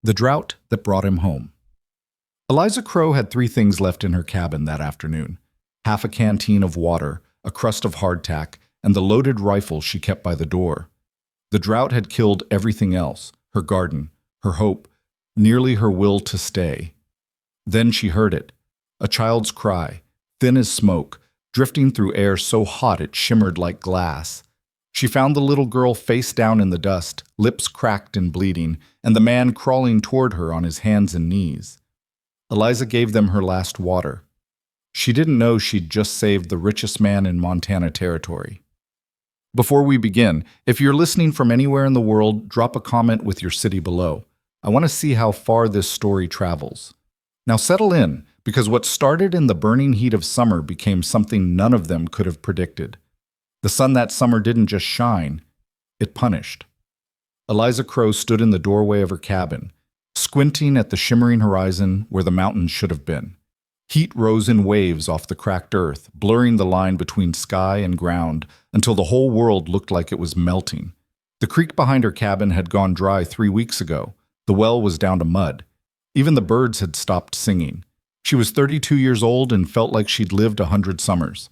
The drought that brought him home. Eliza Crow had three things left in her cabin that afternoon: half a canteen of water, a crust of hardtack, and the loaded rifle she kept by the door. The drought had killed everything else: her garden, her hope, nearly her will to stay. Then she heard it, a child's cry, thin as smoke, drifting through air so hot it shimmered like glass. She found the little girl face down in the dust, lips cracked and bleeding, and the man crawling toward her on his hands and knees. Eliza gave them her last water. She didn't know she'd just saved the richest man in Montana Territory. Before we begin, if you're listening from anywhere in the world, drop a comment with your city below. I want to see how far this story travels. Now settle in, because what started in the burning heat of summer became something none of them could have predicted. The sun that summer didn't just shine, it punished. Eliza Crow stood in the doorway of her cabin, squinting at the shimmering horizon where the mountains should have been. Heat rose in waves off the cracked earth, blurring the line between sky and ground until the whole world looked like it was melting. The creek behind her cabin had gone dry 3 weeks ago. The well was down to mud. Even the birds had stopped singing. She was 32 years old and felt like she'd lived 100 summers.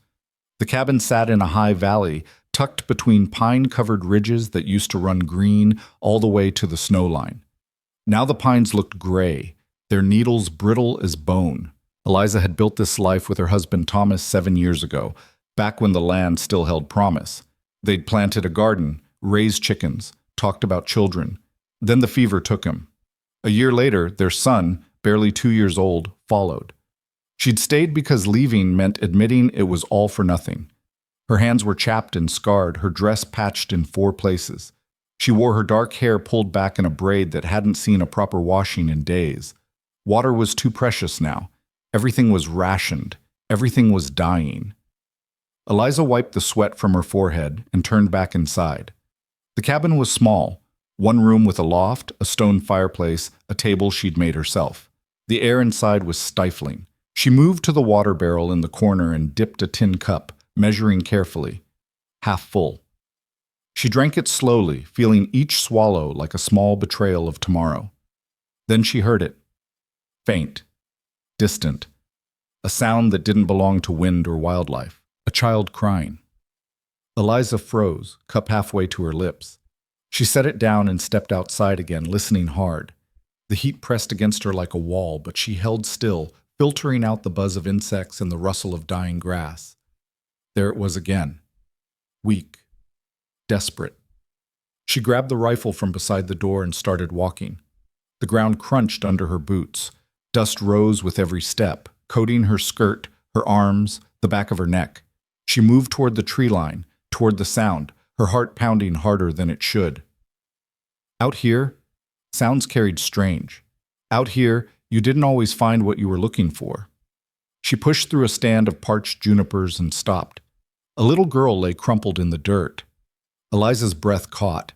The cabin sat in a high valley, tucked between pine-covered ridges that used to run green all the way to the snow line. Now the pines looked gray, their needles brittle as bone. Eliza had built this life with her husband Thomas 7 years ago, back when the land still held promise. They'd planted a garden, raised chickens, talked about children. Then the fever took him. A year later, their son, barely 2 years old, followed. She'd stayed because leaving meant admitting it was all for nothing. Her hands were chapped and scarred, her dress patched in 4 places. She wore her dark hair pulled back in a braid that hadn't seen a proper washing in days. Water was too precious now. Everything was rationed. Everything was dying. Eliza wiped the sweat from her forehead and turned back inside. The cabin was small, one room with a loft, a stone fireplace, a table she'd made herself. The air inside was stifling. She moved to the water barrel in the corner and dipped a tin cup, measuring carefully. Half full. She drank it slowly, feeling each swallow like a small betrayal of tomorrow. Then she heard it. Faint. Distant. A sound that didn't belong to wind or wildlife. A child crying. Eliza froze, cup halfway to her lips. She set it down and stepped outside again, listening hard. The heat pressed against her like a wall, but she held still, filtering out the buzz of insects and the rustle of dying grass. There it was again. Weak. Desperate. She grabbed the rifle from beside the door and started walking. The ground crunched under her boots. Dust rose with every step, coating her skirt, her arms, the back of her neck. She moved toward the tree line, toward the sound, her heart pounding harder than it should. Out here, sounds carried strange. Out here, you didn't always find what you were looking for. She pushed through a stand of parched junipers and stopped. A little girl lay crumpled in the dirt. Eliza's breath caught.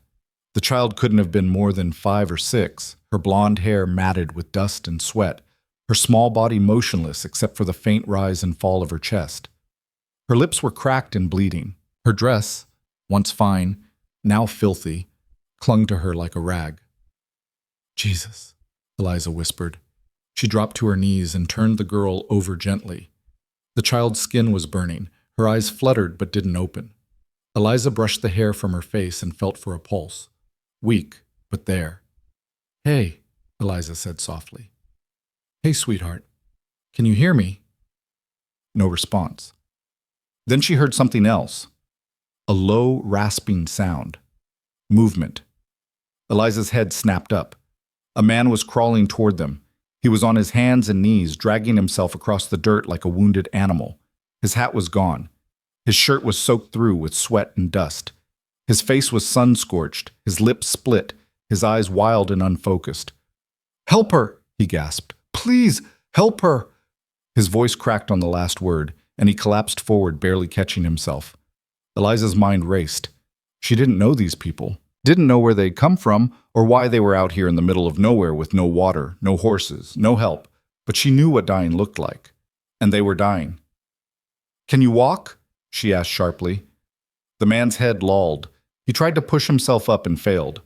The child couldn't have been more than 5 or 6, her blonde hair matted with dust and sweat, her small body motionless except for the faint rise and fall of her chest. Her lips were cracked and bleeding. Her dress, once fine, now filthy, clung to her like a rag. "Jesus," Eliza whispered. She dropped to her knees and turned the girl over gently. The child's skin was burning. Her eyes fluttered but didn't open. Eliza brushed the hair from her face and felt for a pulse. Weak, but there. "Hey," Eliza said softly. "Hey, sweetheart. Can you hear me?" No response. Then she heard something else. A low, rasping sound. Movement. Eliza's head snapped up. A man was crawling toward them. He was on his hands and knees, dragging himself across the dirt like a wounded animal. His hat was gone. His shirt was soaked through with sweat and dust. His face was sun-scorched, his lips split, his eyes wild and unfocused. "Help her!" he gasped. "Please, help her!" His voice cracked on the last word, and he collapsed forward, barely catching himself. Eliza's mind raced. She didn't know these people, didn't know where they'd come from, or why they were out here in the middle of nowhere with no water, no horses, no help, but she knew what dying looked like. And they were dying. "Can you walk?" she asked sharply. The man's head lolled. He tried to push himself up and failed.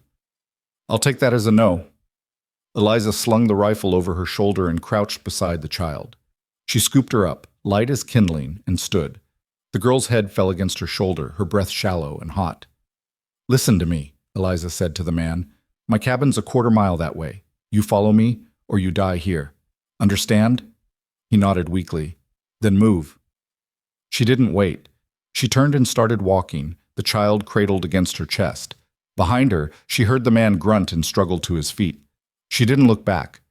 "I'll take that as a no." Eliza slung the rifle over her shoulder and crouched beside the child. She scooped her up, light as kindling, and stood. The girl's head fell against her shoulder, her breath shallow and hot. "Listen to me," Eliza said to the man. "My cabin's a quarter-mile that way. You follow me, or you die here. Understand?" He nodded weakly. "Then move." She didn't wait. She turned and started walking, the child cradled against her chest. Behind her, she heard the man grunt and struggle to his feet. She didn't look back.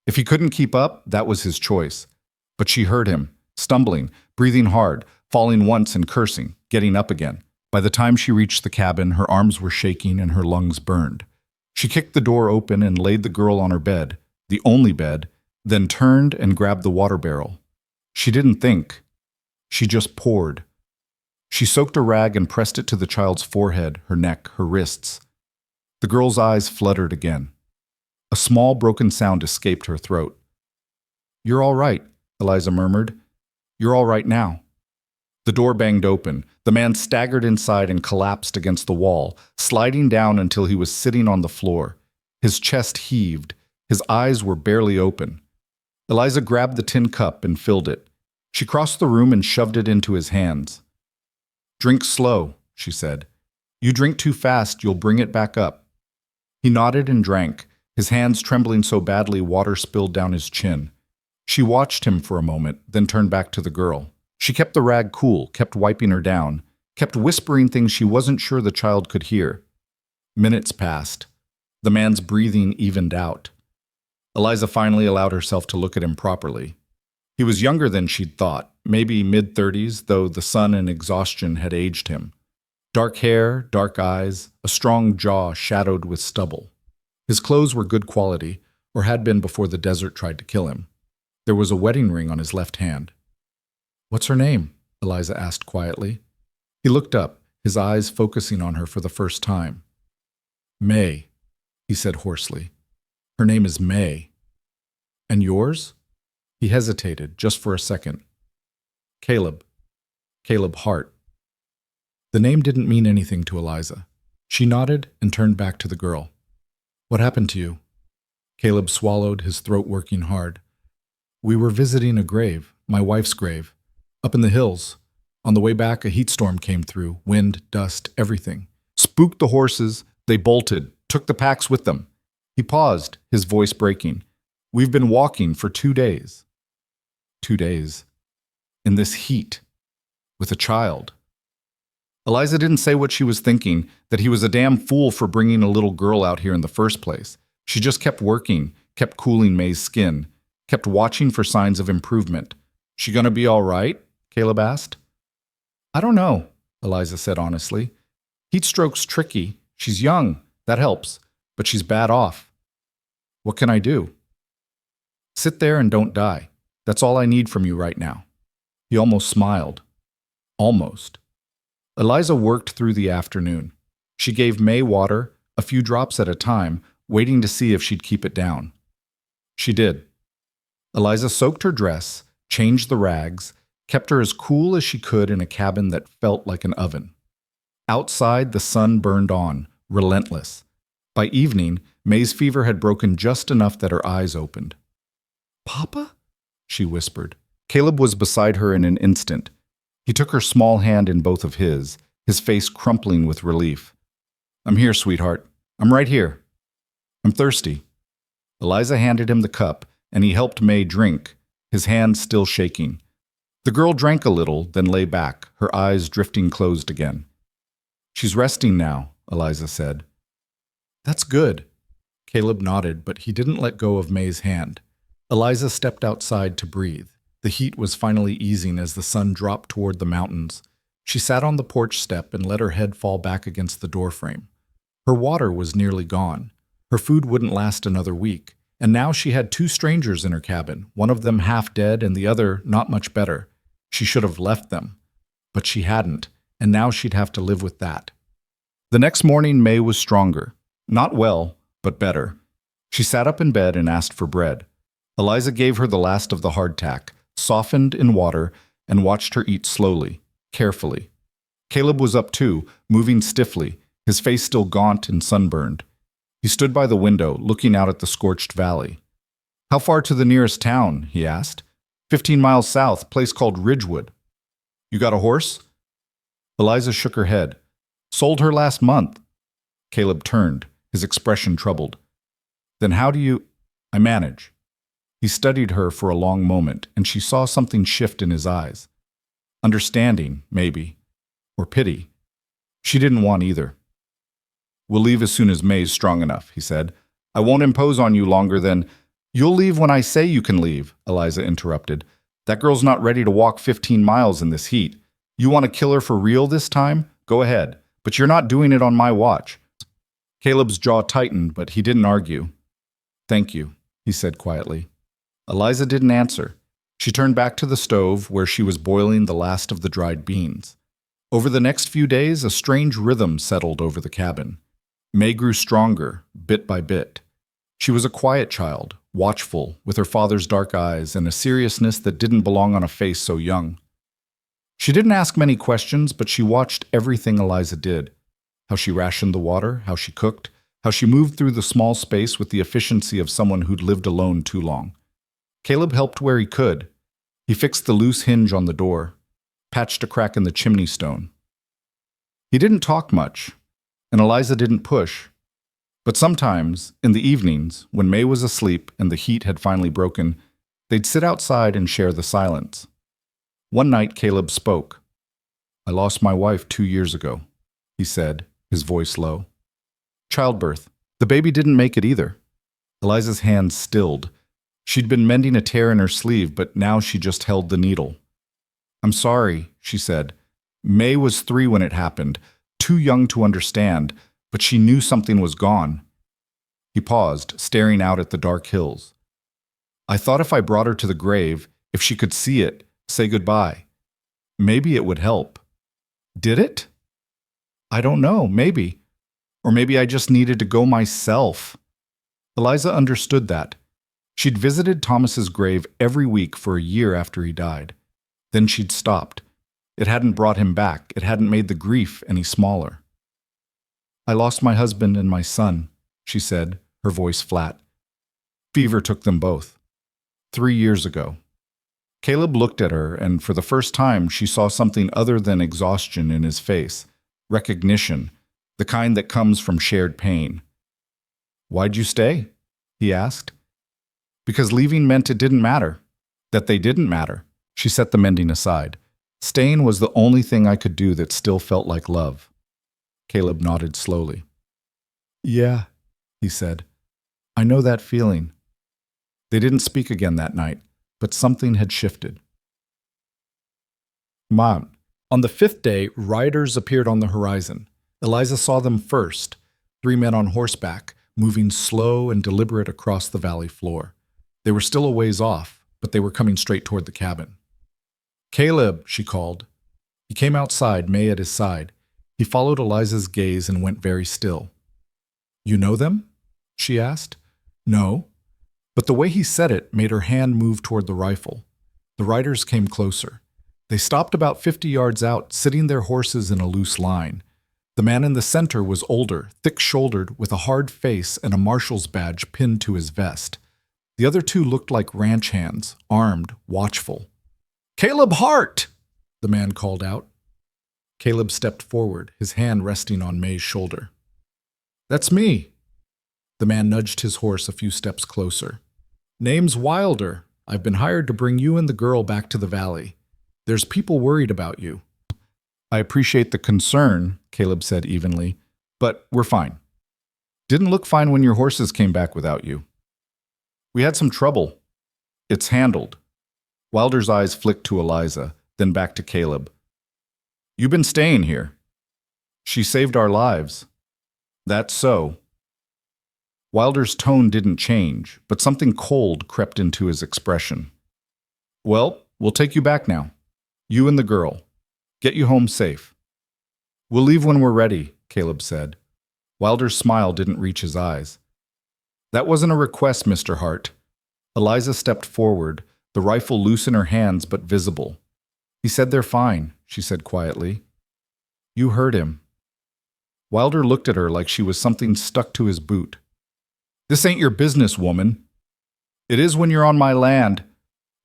If he couldn't keep up, that was his choice. But she heard him, stumbling, breathing hard, falling once and cursing, getting up again. By the time she reached the cabin, her arms were shaking and her lungs burned. She kicked the door open and laid the girl on her bed, the only bed, then turned and grabbed the water barrel. She didn't think. She just poured. She soaked a rag and pressed it to the child's forehead, her neck, her wrists. The girl's eyes fluttered again. A small broken sound escaped her throat. "You're all right," Eliza murmured. "You're all right now." The door banged open. The man staggered inside and collapsed against the wall, sliding down until he was sitting on the floor. His chest heaved. His eyes were barely open. Eliza grabbed the tin cup and filled it. She crossed the room and shoved it into his hands. "Drink slow," she said. "You drink too fast, you'll bring it back up." He nodded and drank, his hands trembling so badly water spilled down his chin. She watched him for a moment, then turned back to the girl. She kept the rag cool, kept wiping her down, kept whispering things she wasn't sure the child could hear. Minutes passed. The man's breathing evened out. Eliza finally allowed herself to look at him properly. He was younger than she'd thought, maybe mid-30s, though the sun and exhaustion had aged him. Dark hair, dark eyes, a strong jaw shadowed with stubble. His clothes were good quality, or had been before the desert tried to kill him. There was a wedding ring on his left hand. "What's her name?" Eliza asked quietly. He looked up, his eyes focusing on her for the first time. "May," he said hoarsely. "Her name is May." "And yours?" He hesitated, just for a second. "Caleb. Caleb Hart." The name didn't mean anything to Eliza. She nodded and turned back to the girl. "What happened to you?" Caleb swallowed, his throat working hard. "We were visiting a grave, my wife's grave, up in the hills. On the way back, a heat storm came through, wind, dust, everything. Spooked the horses, they bolted, took the packs with them." He paused, his voice breaking. "We've been walking for 2 days." 2 days. In this heat. With a child. Eliza didn't say what she was thinking, that he was a damn fool for bringing a little girl out here in the first place. She just kept working, kept cooling May's skin, kept watching for signs of improvement. "She gonna be all right?" Caleb asked. "I don't know," Eliza said honestly. "Heat stroke's tricky. She's young, that helps, but she's bad off." "What can I do?" "Sit there and don't die. That's all I need from you right now." He almost smiled. Almost. Eliza worked through the afternoon. She gave May water, a few drops at a time, waiting to see if she'd keep it down. She did. Eliza soaked her dress, changed the rags, kept her as cool as she could in a cabin that felt like an oven. Outside, the sun burned on, relentless. By evening, May's fever had broken just enough that her eyes opened. "Papa?" she whispered. Caleb was beside her in an instant. He took her small hand in both of his face crumpling with relief. "I'm here, sweetheart. I'm right here. I'm thirsty." Eliza handed him the cup, and he helped May drink, his hand still shaking. The girl drank a little, then lay back, her eyes drifting closed again. "She's resting now," Eliza said. "That's good." Caleb nodded, but he didn't let go of May's hand. Eliza stepped outside to breathe. The heat was finally easing as the sun dropped toward the mountains. She sat on the porch step and let her head fall back against the doorframe. Her water was nearly gone. Her food wouldn't last another week, and now she had 2 strangers in her cabin, one of them half dead and the other not much better. She should have left them. But she hadn't, and now she'd have to live with that. The next morning, May was stronger. Not well, but better. She sat up in bed and asked for bread. Eliza gave her the last of the hardtack, softened in water, and watched her eat slowly, carefully. Caleb was up too, moving stiffly, his face still gaunt and sunburned. He stood by the window, looking out at the scorched valley. "How far to the nearest town?" he asked. 15 miles south, place called Ridgewood." "You got a horse?" Eliza shook her head. "Sold her last month." Caleb turned, his expression troubled. "Then how do you—" "I manage." He studied her for a long moment, and she saw something shift in his eyes. Understanding, maybe. Or pity. She didn't want either. "We'll leave as soon as May's strong enough," he said. "I won't impose on you longer than—" "You'll leave when I say you can leave," Eliza interrupted. "That girl's not ready to walk 15 miles in this heat. You want to kill her for real this time? Go ahead. But you're not doing it on my watch." Caleb's jaw tightened, but he didn't argue. "Thank you," he said quietly. Eliza didn't answer. She turned back to the stove where she was boiling the last of the dried beans. Over the next few days, a strange rhythm settled over the cabin. May grew stronger, bit by bit. She was a quiet child, watchful, with her father's dark eyes and a seriousness that didn't belong on a face so young. She didn't ask many questions, but she watched everything Eliza did. How she rationed the water, how she cooked, how she moved through the small space with the efficiency of someone who'd lived alone too long. Caleb helped where he could. He fixed the loose hinge on the door, patched a crack in the chimney stone. He didn't talk much, and Eliza didn't push. But sometimes, in the evenings, when May was asleep and the heat had finally broken, they'd sit outside and share the silence. One night Caleb spoke. "I lost my wife 2 years ago," he said, his voice low. "Childbirth. The baby didn't make it either." Eliza's hands stilled. She'd been mending a tear in her sleeve, but now she just held the needle. "I'm sorry," she said. "May was 3 when it happened, too young to understand, but she knew something was gone." He paused, staring out at the dark hills. "I thought if I brought her to the grave, if she could see it, say goodbye, maybe it would help." "Did it?" "I don't know, maybe. Or maybe I just needed to go myself." Eliza understood that. She'd visited Thomas's grave every week for a year after he died. Then she'd stopped. It hadn't brought him back. It hadn't made the grief any smaller. "I lost my husband and my son," she said, her voice flat. "Fever took them both. 3 years ago." Caleb looked at her, and for the first time she saw something other than exhaustion in his face. Recognition, the kind that comes from shared pain. "Why'd you stay?" he asked. "Because leaving meant it didn't matter. That they didn't matter." She set the mending aside. "Staying was the only thing I could do that still felt like love." Caleb nodded slowly. "Yeah," he said. "I know that feeling." They didn't speak again that night, but something had shifted. Mom. On the 5th day, riders appeared on the horizon. Eliza saw them first, 3 men on horseback, moving slow and deliberate across the valley floor. They were still a ways off, but they were coming straight toward the cabin. "Caleb," she called. He came outside, May at his side. He followed Eliza's gaze and went very still. "You know them?" she asked. "No." But the way he said it made her hand move toward the rifle. The riders came closer. They stopped about 50 yards out, sitting their horses in a loose line. The man in the center was older, thick-shouldered, with a hard face and a marshal's badge pinned to his vest. The other 2 looked like ranch hands, armed, watchful. "Caleb Hart!" the man called out. Caleb stepped forward, his hand resting on May's shoulder. "That's me." The man nudged his horse a few steps closer. "Name's Wilder. I've been hired to bring you and the girl back to the valley. There's people worried about you." "I appreciate the concern," Caleb said evenly, "but we're fine." "Didn't look fine when your horses came back without you." "We had some trouble." "It's handled." Wilder's eyes flicked to Eliza, then back to Caleb. "You've been staying here." "She saved our lives." "That's so." Wilder's tone didn't change, but something cold crept into his expression. "Well, we'll take you back now. You and the girl. Get you home safe." "We'll leave when we're ready," Caleb said. Wilder's smile didn't reach his eyes. "That wasn't a request, Mr. Hart." Eliza stepped forward, the rifle loose in her hands but visible. "He said they're fine," she said quietly. "You heard him." Wilder looked at her like she was something stuck to his boot. This ain't your business, woman. It is when you're on my land.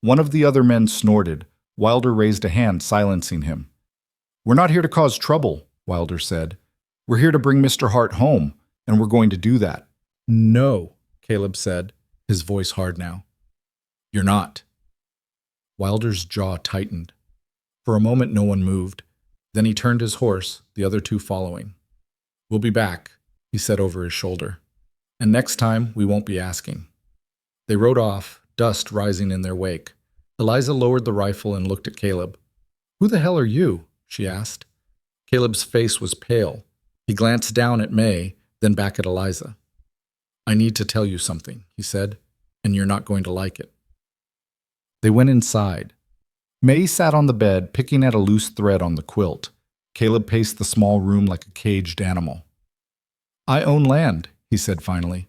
One of the other men snorted. Wilder raised a hand, silencing him. We're not here to cause trouble, Wilder said. We're here to bring Mr. Hart home, and we're going to do that. No, Caleb said, his voice hard now. You're not. Wilder's jaw tightened. For a moment, no one moved. Then he turned his horse, the other two following. We'll be back, he said over his shoulder. And next time, we won't be asking. They rode off, dust rising in their wake. Eliza lowered the rifle and looked at Caleb. Who the hell are you? She asked. Caleb's face was pale. He glanced down at May, then back at Eliza. I need to tell you something, he said, and you're not going to like it. They went inside. May sat on the bed, picking at a loose thread on the quilt. Caleb paced the small room like a caged animal. I own land, he said finally.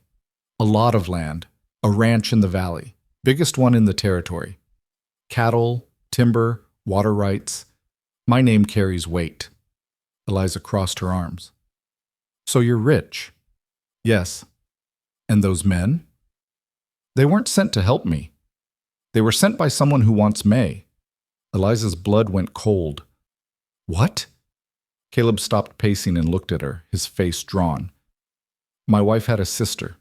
A lot of land. A ranch in the valley. Biggest one in the territory. Cattle, timber, water rights. My name carries weight. Eliza crossed her arms. So you're rich? Yes. And those men? They weren't sent to help me. They were sent by someone who wants May. Eliza's blood went cold. What? Caleb stopped pacing and looked at her, his face drawn. My wife had a sister,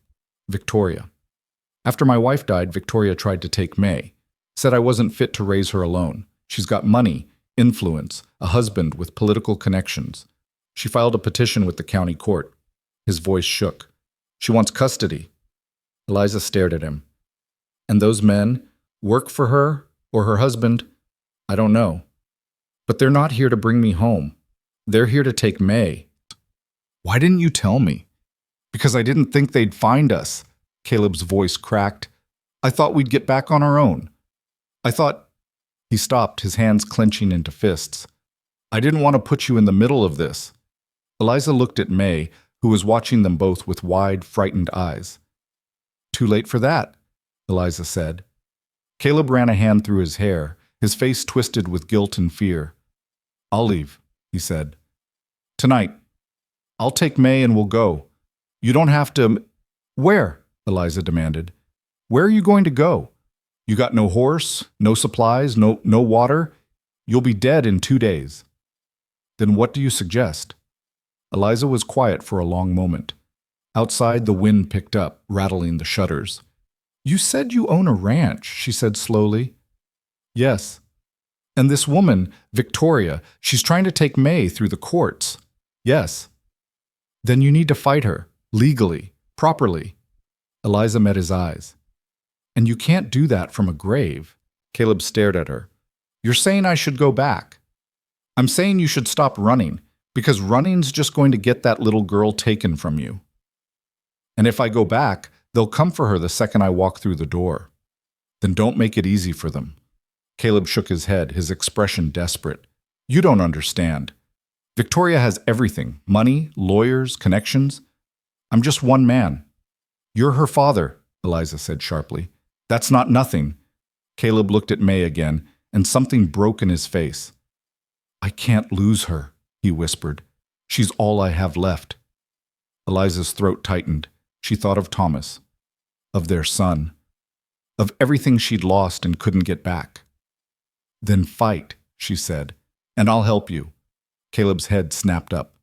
Victoria. After my wife died, Victoria tried to take May. Said I wasn't fit to raise her alone. She's got money, influence, a husband with political connections. She filed a petition with the county court. His voice shook. She wants custody. Eliza stared at him. And those men work for her or her husband? I don't know. But they're not here to bring me home. They're here to take May. Why didn't you tell me? Because I didn't think they'd find us. Caleb's voice cracked. I thought we'd get back on our own. I thought... He stopped, his hands clenching into fists. I didn't want to put you in the middle of this. Eliza looked at May, who was watching them both with wide, frightened eyes. Too late for that, Eliza said. Caleb ran a hand through his hair, his face twisted with guilt and fear. I'll leave, he said. Tonight. I'll take May and we'll go. You don't have to... Where? Eliza demanded. Where are you going to go? You got no horse, no supplies, no water? You'll be dead in 2 days. Then what do you suggest? Eliza was quiet for a long moment. Outside, the wind picked up, rattling the shutters. You said you own a ranch, she said slowly. Yes. And this woman, Victoria, she's trying to take May through the courts. Yes. Then you need to fight her, legally, properly. Eliza met his eyes. And you can't do that from a grave. Caleb stared at her. You're saying I should go back. I'm saying you should stop running, because running's just going to get that little girl taken from you. And if I go back, they'll come for her the second I walk through the door. Then don't make it easy for them. Caleb shook his head, his expression desperate. You don't understand. Victoria has everything, money, lawyers, connections. I'm just one man. You're her father, Eliza said sharply. That's not nothing. Caleb looked at May again, and something broke in his face. I can't lose her, he whispered. She's all I have left. Eliza's throat tightened. She thought of Thomas, of their son, of everything she'd lost and couldn't get back. Then fight, she said, and I'll help you. Caleb's head snapped up.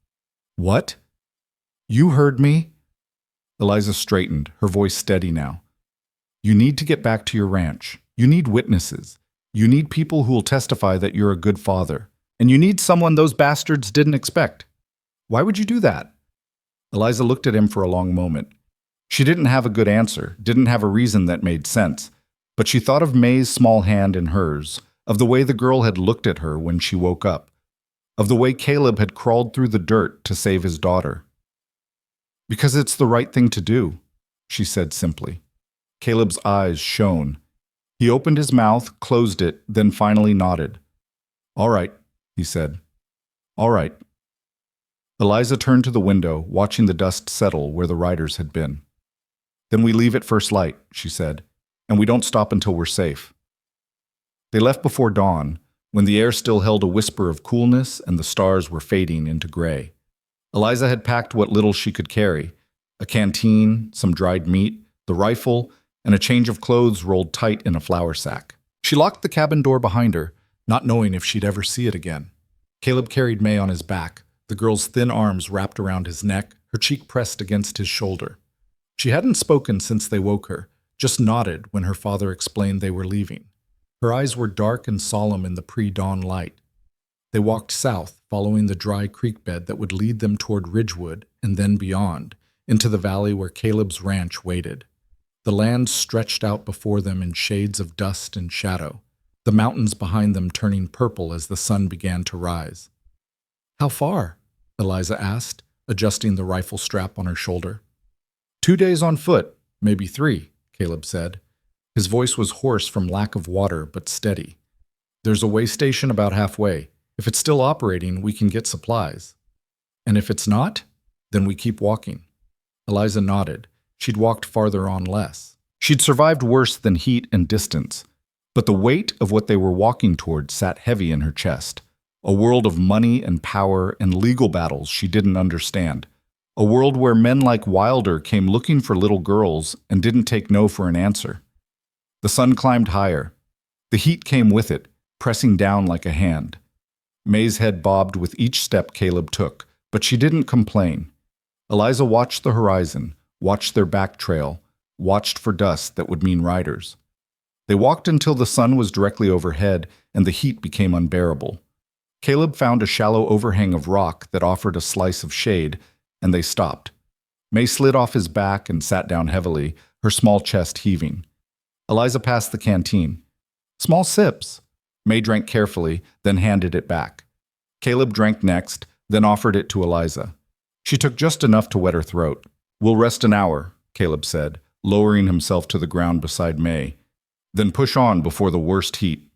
What? You heard me? Eliza straightened, her voice steady now. You need to get back to your ranch. You need witnesses. You need people who will testify that you're a good father. And you need someone those bastards didn't expect. Why would you do that? Eliza looked at him for a long moment. She didn't have a good answer, didn't have a reason that made sense, but she thought of May's small hand in hers, of the way the girl had looked at her when she woke up, of the way Caleb had crawled through the dirt to save his daughter. Because it's the right thing to do, she said simply. Caleb's eyes shone. He opened his mouth, closed it, then finally nodded. All right, he said. All right. Eliza turned to the window, watching the dust settle where the riders had been. Then we leave at first light, she said, and we don't stop until we're safe. They left before dawn, when the air still held a whisper of coolness and the stars were fading into gray. Eliza had packed what little she could carry, A canteen, some dried meat, the rifle, and a change of clothes rolled tight in a flour sack. She locked the cabin door behind her, not knowing if she'd ever see it again. Caleb carried May on his back, the girl's thin arms wrapped around his neck, her cheek pressed against his shoulder. She hadn't spoken since they woke her, just nodded when her father explained they were leaving. Her eyes were dark and solemn in the pre-dawn light. They walked south, following the dry creek bed that would lead them toward Ridgewood and then beyond, into the valley where Caleb's ranch waited. The land stretched out before them in shades of dust and shadow, the mountains behind them turning purple as the sun began to rise. "How far?" Eliza asked, adjusting the rifle strap on her shoulder. 2 days on foot, maybe 3, Caleb said. His voice was hoarse from lack of water, but steady. "There's a way station about halfway. If it's still operating, we can get supplies. And if it's not, then we keep walking." Eliza nodded. She'd walked farther on less. She'd survived worse than heat and distance, but the weight of what they were walking toward sat heavy in her chest. A world of money and power and legal battles she didn't understand. A world where men like Wilder came looking for little girls and didn't take no for an answer. The sun climbed higher. The heat came with it, pressing down like a hand. May's head bobbed with each step Caleb took, but she didn't complain. Eliza watched the horizon, watched their back trail, watched for dust that would mean riders. They walked until the sun was directly overhead and the heat became unbearable. Caleb found a shallow overhang of rock that offered a slice of shade, and they stopped. May slid off his back and sat down heavily, her small chest heaving. Eliza passed the canteen. "Small sips." May drank carefully, then handed it back. Caleb drank next, then offered it to Eliza. She took just enough to wet her throat. "We'll rest an hour," Caleb said, lowering himself to the ground beside May. "Then push on before the worst heat."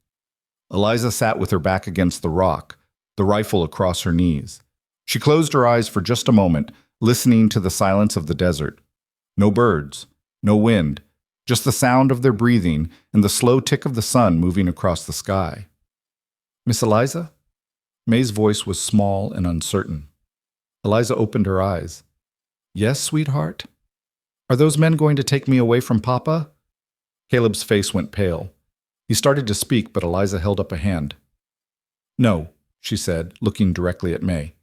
Eliza sat with her back against the rock, the rifle across her knees. She closed her eyes for just a moment, listening to the silence of the desert. No birds, no wind, just the sound of their breathing and the slow tick of the sun moving across the sky. "Miss Eliza?" May's voice was small and uncertain. Eliza opened her eyes. "Yes, sweetheart? Are those men going to take me away from Papa?" Caleb's face went pale. He started to speak, but Eliza held up a hand. "No," she said, looking directly at May.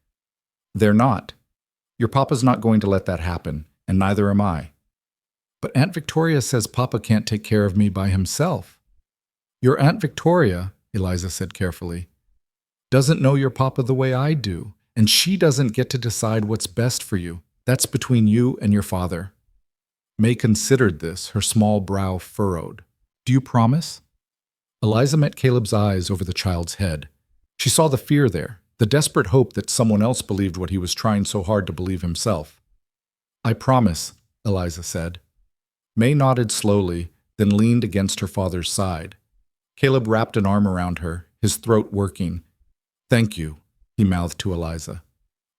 "They're not. Your Papa's not going to let that happen, and neither am I." "But Aunt Victoria says Papa can't take care of me by himself." "Your Aunt Victoria," Eliza said carefully, "doesn't know your Papa the way I do, and she doesn't get to decide what's best for you. That's between you and your father." May considered this, her small brow furrowed. "Do you promise?" Eliza met Caleb's eyes over the child's head. She saw the fear there, the desperate hope that someone else believed what he was trying so hard to believe himself. "I promise," Eliza said. May nodded slowly, then leaned against her father's side. Caleb wrapped an arm around her, his throat working. "Thank you," he mouthed to Eliza.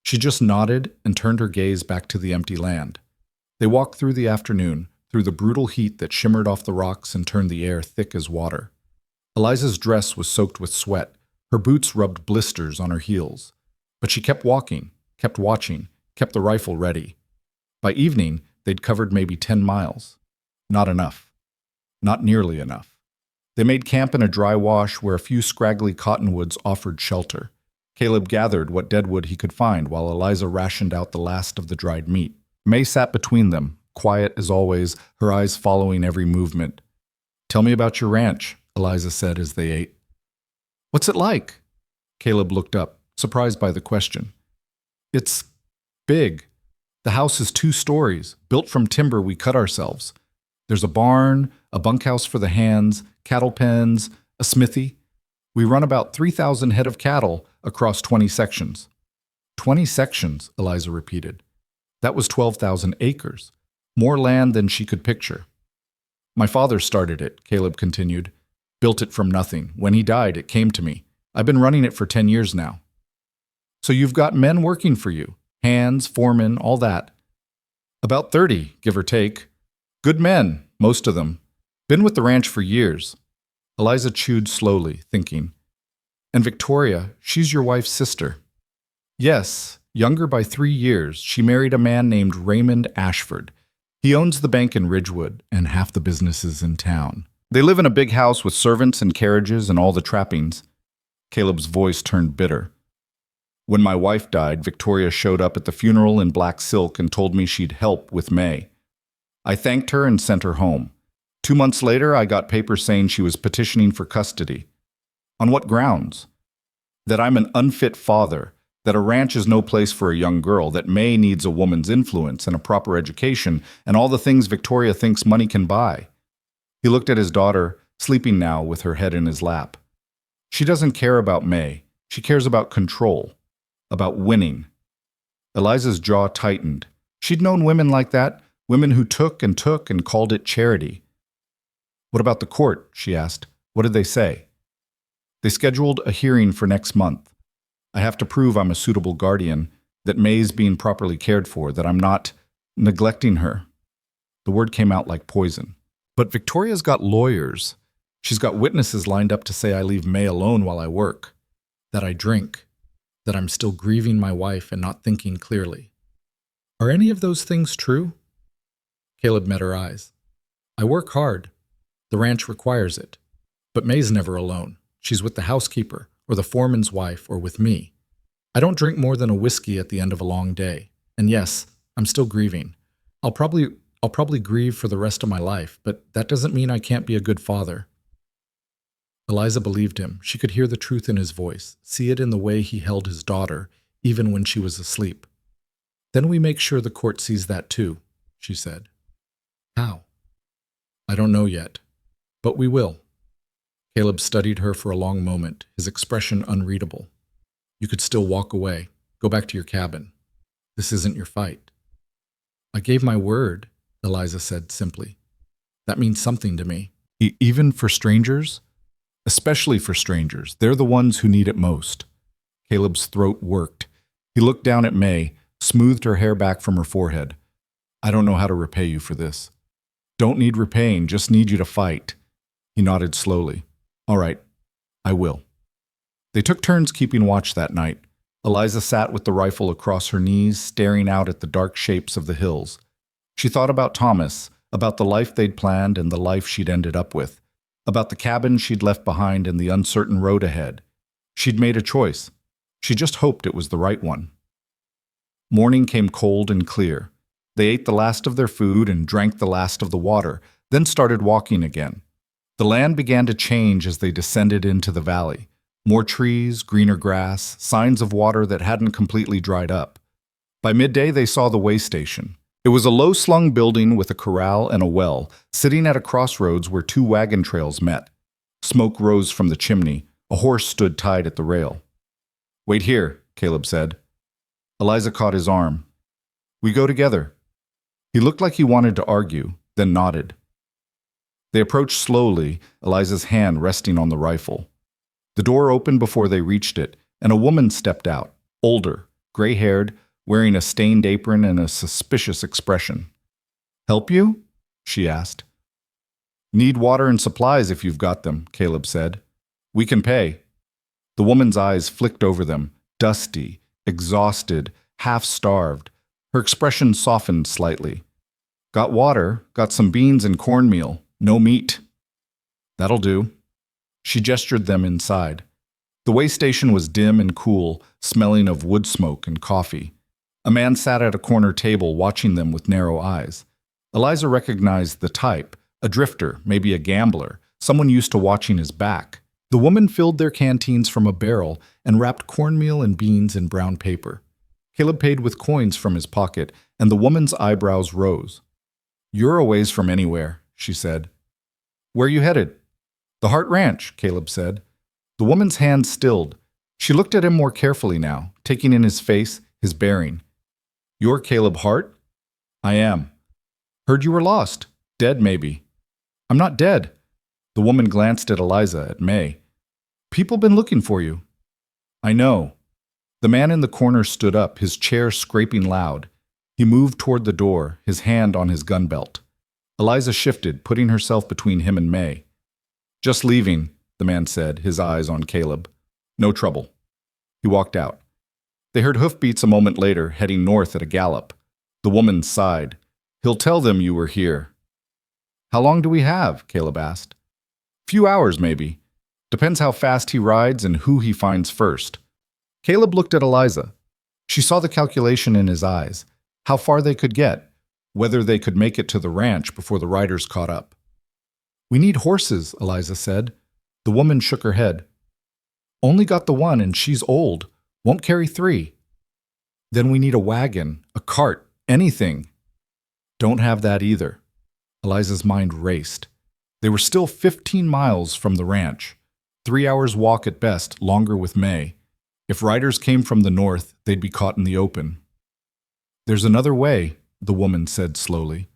She just nodded and turned her gaze back to the empty land. They walked through the afternoon, through the brutal heat that shimmered off the rocks and turned the air thick as water. Eliza's dress was soaked with sweat. Her boots rubbed blisters on her heels. But she kept walking, kept watching, kept the rifle ready. By evening, they'd covered maybe 10 miles. Not enough. Not nearly enough. They made camp in a dry wash where a few scraggly cottonwoods offered shelter. Caleb gathered what deadwood he could find while Eliza rationed out the last of the dried meat. May sat between them, quiet as always, her eyes following every movement. "Tell me about your ranch," Eliza said as they ate. "What's it like?" Caleb looked up, surprised by the question. "It's big. The house is 2 stories, built from timber we cut ourselves. There's a barn, a bunkhouse for the hands, cattle pens, a smithy. We run about 3,000 head of cattle across 20 sections." 20 sections, Eliza repeated. That was 12,000 acres, more land than she could picture. "My father started it," Caleb continued. "Built it from nothing. When he died, it came to me. I've been running it for 10 years now." "So you've got men working for you, hands, foremen, all that." "About 30, give or take. Good men, most of them. Been with the ranch for years." Eliza chewed slowly, thinking. "And Victoria, she's your wife's sister." "Yes, Younger by 3 years, she married a man named Raymond Ashford. He owns the bank in Ridgewood and half the businesses in town. They live in a big house with servants and carriages and all the trappings. Caleb's voice turned bitter. When my wife died, Victoria showed up at the funeral in black silk and told me she'd help with May. I thanked her and sent her home. 2 months later, I got papers saying she was petitioning for custody. On what grounds? That I'm an unfit father, that a ranch is no place for a young girl, that May needs a woman's influence and a proper education, and all the things Victoria thinks money can buy. He looked at his daughter, sleeping now with her head in his lap. She doesn't care about May. She cares about control, about winning. Eliza's jaw tightened. She'd known women like that, women who took and called it charity. What about the court? She asked. What did they say? They scheduled a hearing for next month. I have to prove I'm a suitable guardian, that May's being properly cared for, that I'm not neglecting her. The word came out like poison. But Victoria's got lawyers. She's got witnesses lined up to say I leave May alone while I work, that I drink, that I'm still grieving my wife and not thinking clearly. Are any of those things true? Caleb met her eyes. I work hard. The ranch requires it. But May's never alone. She's with the housekeeper, or the foreman's wife, or with me. I don't drink more than a whiskey at the end of a long day. And yes, I'm still grieving. I'll probably grieve for the rest of my life, but that doesn't mean I can't be a good father. Eliza believed him. She could hear the truth in his voice, see it in the way he held his daughter, even when she was asleep. Then we make sure the court sees that too, she said. How? I don't know yet, but we will. Caleb studied her for a long moment, his expression unreadable. You could still walk away, go back to your cabin. This isn't your fight. I gave my word, Eliza said simply. That means something to me. Even for strangers? Especially for strangers. They're the ones who need it most. Caleb's throat worked. He looked down at May, smoothed her hair back from her forehead. I don't know how to repay you for this. Don't need repaying, just need you to fight. He nodded slowly. All right, I will. They took turns keeping watch that night. Eliza sat with the rifle across her knees, staring out at the dark shapes of the hills. She thought about Thomas, about the life they'd planned and the life she'd ended up with, about the cabin she'd left behind and the uncertain road ahead. She'd made a choice. She just hoped it was the right one. Morning came cold and clear. They ate the last of their food and drank the last of the water, then started walking again. The land began to change as they descended into the valley. More trees, greener grass, signs of water that hadn't completely dried up. By midday, they saw the way station. It was a low-slung building with a corral and a well, sitting at a crossroads where 2 wagon trails met. Smoke rose from the chimney. A horse stood tied at the rail. Wait here, Caleb said. Eliza caught his arm. We go together. He looked like he wanted to argue, then nodded. They approached slowly, Eliza's hand resting on the rifle. The door opened before they reached it, and a woman stepped out, older, gray-haired, wearing a stained apron and a suspicious expression. Help you? She asked. Need water and supplies if you've got them, Caleb said. We can pay. The woman's eyes flicked over them, dusty, exhausted, half-starved. Her expression softened slightly. Got water, got some beans and cornmeal. No meat. That'll do. She gestured them inside. The way station was dim and cool, smelling of wood smoke and coffee. A man sat at a corner table watching them with narrow eyes. Eliza recognized the type, a drifter, maybe a gambler, someone used to watching his back. The woman filled their canteens from a barrel and wrapped cornmeal and beans in brown paper. Caleb paid with coins from his pocket, and the woman's eyebrows rose. You're a ways from anywhere, she said. Where are you headed? The Hart Ranch, Caleb said. The woman's hand stilled. She looked at him more carefully now, taking in his face, his bearing. You're Caleb Hart? I am. Heard you were lost. Dead, maybe. I'm not dead. The woman glanced at Eliza, at May. People been looking for you. I know. The man in the corner stood up, his chair scraping loud. He moved toward the door, his hand on his gun belt. Eliza shifted, putting herself between him and May. Just leaving, the man said, his eyes on Caleb. No trouble. He walked out. They heard hoofbeats a moment later, heading north at a gallop. The woman sighed. "He'll tell them you were here." "How long do we have?" Caleb asked. "Few hours, maybe. Depends how fast he rides and who he finds first." Caleb looked at Eliza. She saw the calculation in his eyes, how far they could get, whether they could make it to the ranch before the riders caught up. "We need horses," Eliza said. The woman shook her head. "Only got the one and she's old. Won't carry 3. "Then we need a wagon, a cart, anything." "Don't have that either." Eliza's mind raced. They were still 15 miles from the ranch. 3 hours walk at best, longer with May. If riders came from the north, they'd be caught in the open. "There's another way," the woman said slowly.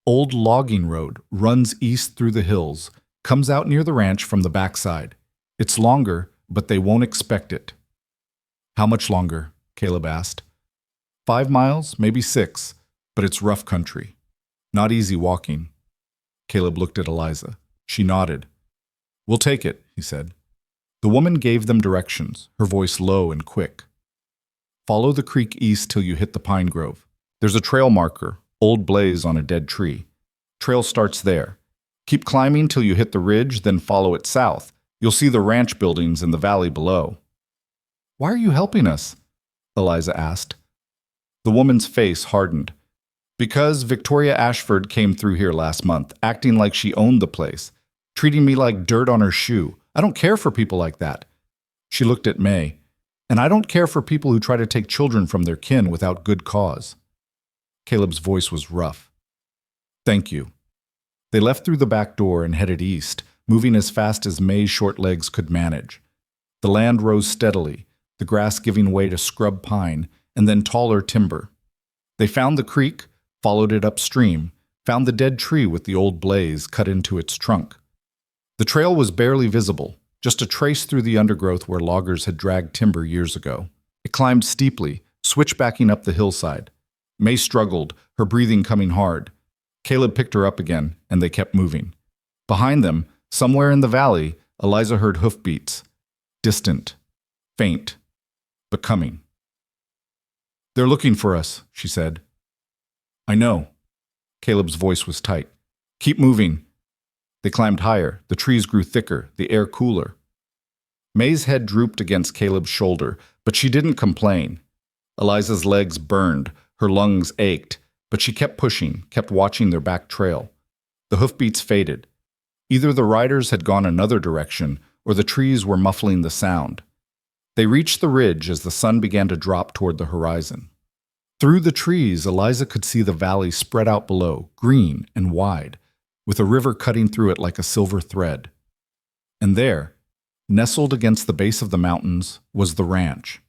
"Old logging road runs east through the hills, comes out near the ranch from the backside. It's longer, but they won't expect it." "How much longer?" Caleb asked. 5 miles, maybe 6, but it's rough country. Not easy walking." Caleb looked at Eliza. She nodded. "We'll take it," he said. The woman gave them directions, her voice low and quick. "Follow the creek east till you hit the pine grove. There's a trail marker, old blaze on a dead tree. Trail starts there. Keep climbing till you hit the ridge, then follow it south. You'll see the ranch buildings in the valley below." "Why are you helping us?" Eliza asked. The woman's face hardened. "Because Victoria Ashford came through here last month, acting like she owned the place, treating me like dirt on her shoe. I don't care for people like that." She looked at May. "And I don't care for people who try to take children from their kin without good cause." Caleb's voice was rough. "Thank you." They left through the back door and headed east, moving as fast as May's short legs could manage. The land rose steadily, the grass giving way to scrub pine and then taller timber. They found the creek, followed it upstream, found the dead tree with the old blaze cut into its trunk. The trail was barely visible, just a trace through the undergrowth where loggers had dragged timber years ago. It climbed steeply, switchbacking up the hillside. May struggled, her breathing coming hard. Caleb picked her up again, and they kept moving. Behind them, somewhere in the valley, Eliza heard hoofbeats. Distant, faint, but coming. "They're looking for us," she said. "I know." Caleb's voice was tight. "Keep moving." They climbed higher, the trees grew thicker, the air cooler. May's head drooped against Caleb's shoulder, but she didn't complain. Eliza's legs burned, her lungs ached, but she kept pushing, kept watching their back trail. The hoofbeats faded. Either the riders had gone another direction, or the trees were muffling the sound. They reached the ridge as the sun began to drop toward the horizon. Through the trees, Eliza could see the valley spread out below, green and wide, with a river cutting through it like a silver thread. And there, nestled against the base of the mountains, was the ranch.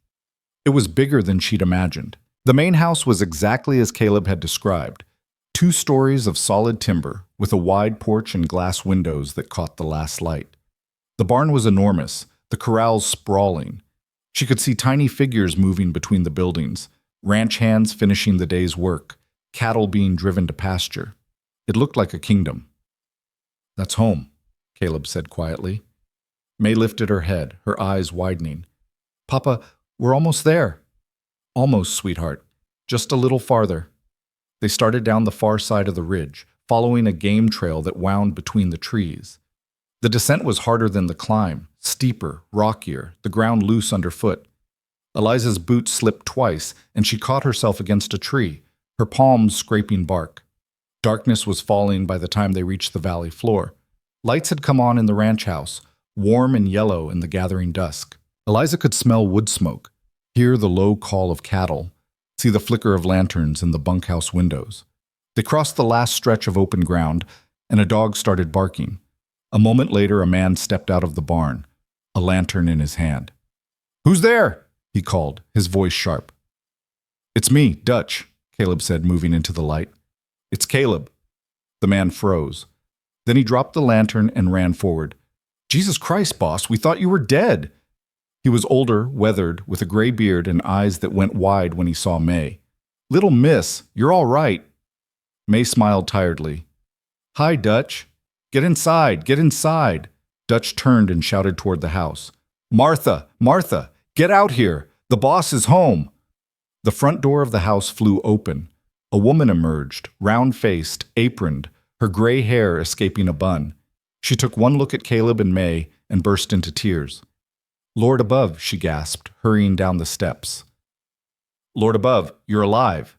It was bigger than she'd imagined. The main house was exactly as Caleb had described, 2 stories of solid timber, with a wide porch and glass windows that caught the last light. The barn was enormous, the corrals sprawling. She could see tiny figures moving between the buildings, ranch hands finishing the day's work, cattle being driven to pasture. It looked like a kingdom. "That's home," Caleb said quietly. May lifted her head, her eyes widening. "Papa, we're almost there." "Almost, sweetheart. Just a little farther." They started down the far side of the ridge, following a game trail that wound between the trees. The descent was harder than the climb, steeper, rockier, the ground loose underfoot. Eliza's boot slipped twice, and she caught herself against a tree, her palms scraping bark. Darkness was falling by the time they reached the valley floor. Lights had come on in the ranch house, warm and yellow in the gathering dusk. Eliza could smell wood smoke, hear the low call of cattle, see the flicker of lanterns in the bunkhouse windows. They crossed the last stretch of open ground, and a dog started barking. A moment later, a man stepped out of the barn, a lantern in his hand. "Who's there?" he called, his voice sharp. "It's me, Dutch," Caleb said, moving into the light. "It's Caleb." The man froze. Then he dropped the lantern and ran forward. "Jesus Christ, boss, we thought you were dead." He was older, weathered, with a gray beard and eyes that went wide when he saw May. "Little miss, you're all right." May smiled tiredly. "Hi, Dutch. Get inside, get inside." Dutch turned and shouted toward the house. "Martha, Martha, get out here. The boss is home! The front door of the house flew open. A woman emerged, round-faced, aproned, her gray hair escaping a bun. She took one look at Caleb and May and burst into tears. "Lord above," she gasped, hurrying down the steps. "Lord above, you're alive."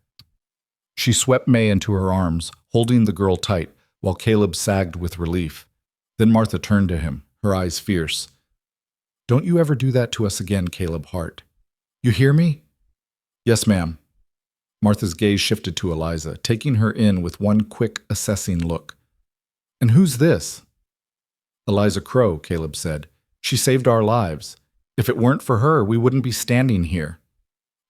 She swept May into her arms, holding the girl tight, while Caleb sagged with relief. Then Martha turned to him, her eyes fierce. "Don't you ever do that to us again, Caleb Hart. You hear me?" "Yes, ma'am." Martha's gaze shifted to Eliza, taking her in with one quick, assessing look. "And who's this?" "Eliza Crow," Caleb said. "She saved our lives. If it weren't for her, we wouldn't be standing here."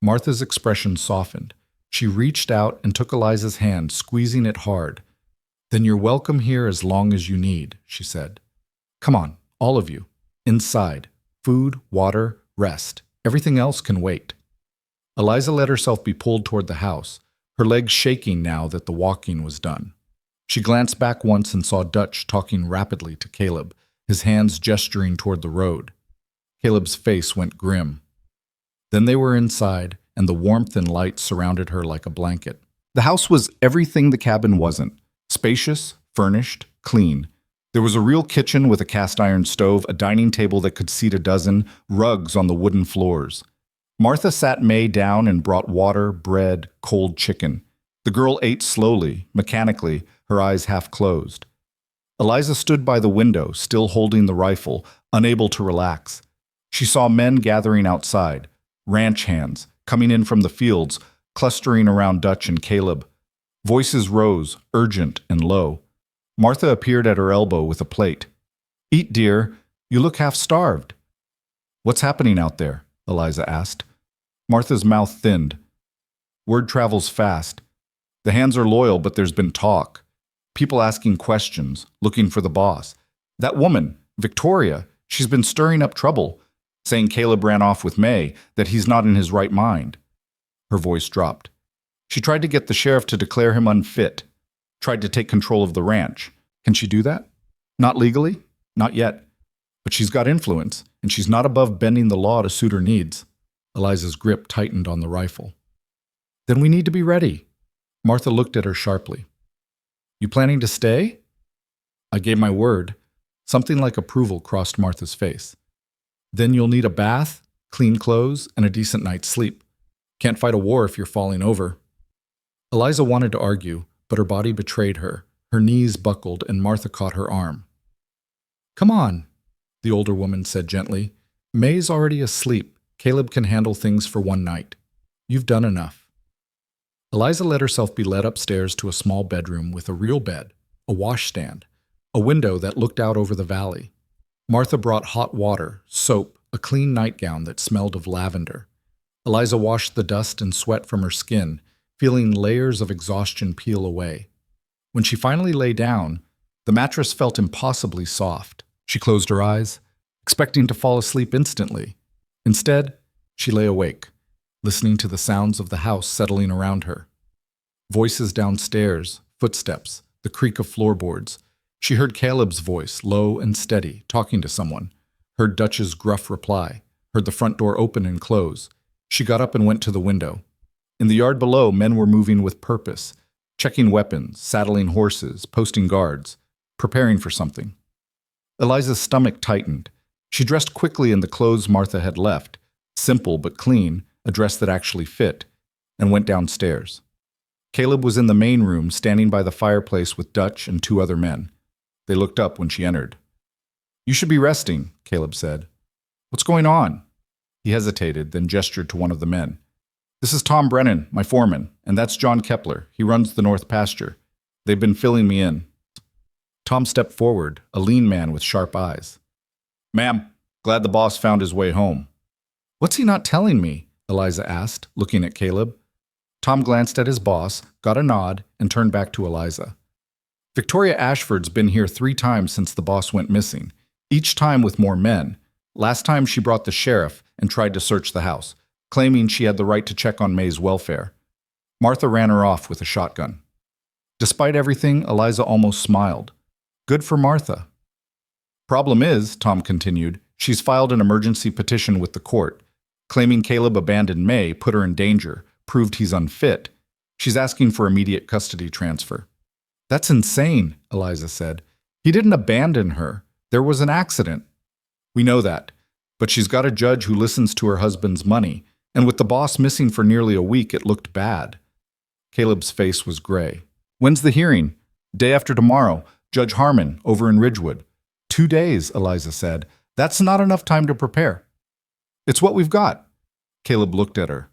Martha's expression softened. She reached out and took Eliza's hand, squeezing it hard. "Then you're welcome here as long as you need," she said. "Come on, all of you. Inside. Food, water, rest. Everything else can wait." Eliza let herself be pulled toward the house, her legs shaking now that the walking was done. She glanced back once and saw Dutch talking rapidly to Caleb, his hands gesturing toward the road. Caleb's face went grim. Then they were inside, and the warmth and light surrounded her like a blanket. The house was everything the cabin wasn't: spacious, furnished, clean. There was a real kitchen with a cast-iron stove, a dining table that could seat a dozen, rugs on the wooden floors. Martha sat May down and brought water, bread, cold chicken. The girl ate slowly, mechanically, her eyes half closed. Eliza stood by the window, still holding the rifle, unable to relax. She saw men gathering outside, ranch hands, coming in from the fields, clustering around Dutch and Caleb. Voices rose, urgent and low. Martha appeared at her elbow with a plate. "Eat, dear. You look half-starved." "What's happening out there?" Eliza asked. Martha's mouth thinned. "Word travels fast. The hands are loyal, but there's been talk. People asking questions, looking for the boss. That woman, Victoria, she's been stirring up trouble, saying Caleb ran off with May, that he's not in his right mind." Her voice dropped. "She tried to get the sheriff to declare him unfit, tried to take control of the ranch. Can she do that? Not legally? Not yet. But she's got influence, and she's not above bending the law to suit her needs." Eliza's grip tightened on the rifle. "Then we need to be ready." Martha looked at her sharply. "You planning to stay?" "I gave my word." Something like approval crossed Martha's face. "Then you'll need a bath, clean clothes, and a decent night's sleep. Can't fight a war if you're falling over." Eliza wanted to argue, but her body betrayed her. Her knees buckled, and Martha caught her arm. "Come on," the older woman said gently. "May's already asleep. Caleb can handle things for one night. You've done enough." Eliza let herself be led upstairs to a small bedroom with a real bed, a washstand, a window that looked out over the valley. Martha brought hot water, soap, a clean nightgown that smelled of lavender. Eliza washed the dust and sweat from her skin, feeling layers of exhaustion peel away. When she finally lay down, the mattress felt impossibly soft. She closed her eyes, expecting to fall asleep instantly. Instead, she lay awake, listening to the sounds of the house settling around her. Voices downstairs, footsteps, the creak of floorboards. She heard Caleb's voice, low and steady, talking to someone. Heard Dutch's gruff reply. Heard the front door open and close. She got up and went to the window. In the yard below, men were moving with purpose, checking weapons, saddling horses, posting guards, preparing for something. Eliza's stomach tightened. She dressed quickly in the clothes Martha had left, simple but clean, a dress that actually fit, and went downstairs. Caleb was in the main room, standing by the fireplace with Dutch and two other men. They looked up when she entered. "You should be resting," Caleb said. "What's going on?" He hesitated, then gestured to one of the men. "This is Tom Brennan, my foreman, and that's John Kepler. He runs the North Pasture. They've been filling me in." Tom stepped forward, a lean man with sharp eyes. "Ma'am, glad the boss found his way home." "What's he not telling me?" Eliza asked, looking at Caleb. Tom glanced at his boss, got a nod, and turned back to Eliza. "Victoria Ashford's been here 3 times since the boss went missing, each time with more men. Last time she brought the sheriff and tried to search the house, claiming she had the right to check on May's welfare. Martha ran her off with a shotgun." Despite everything, Eliza almost smiled. Good for Martha. "Problem is," Tom continued, "she's filed an emergency petition with the court. Claiming Caleb abandoned May, put her in danger, proved he's unfit. She's asking for immediate custody transfer. That's insane, Eliza said. He didn't abandon her. There was an accident. We know that. But she's got a judge who listens to her husband's money, and with the boss missing for nearly a week, it looked bad. Caleb's face was gray. When's the hearing? Day after tomorrow. Judge Harmon, over in Ridgewood. 2 days, Eliza said. That's not enough time to prepare. It's what we've got. Caleb looked at her.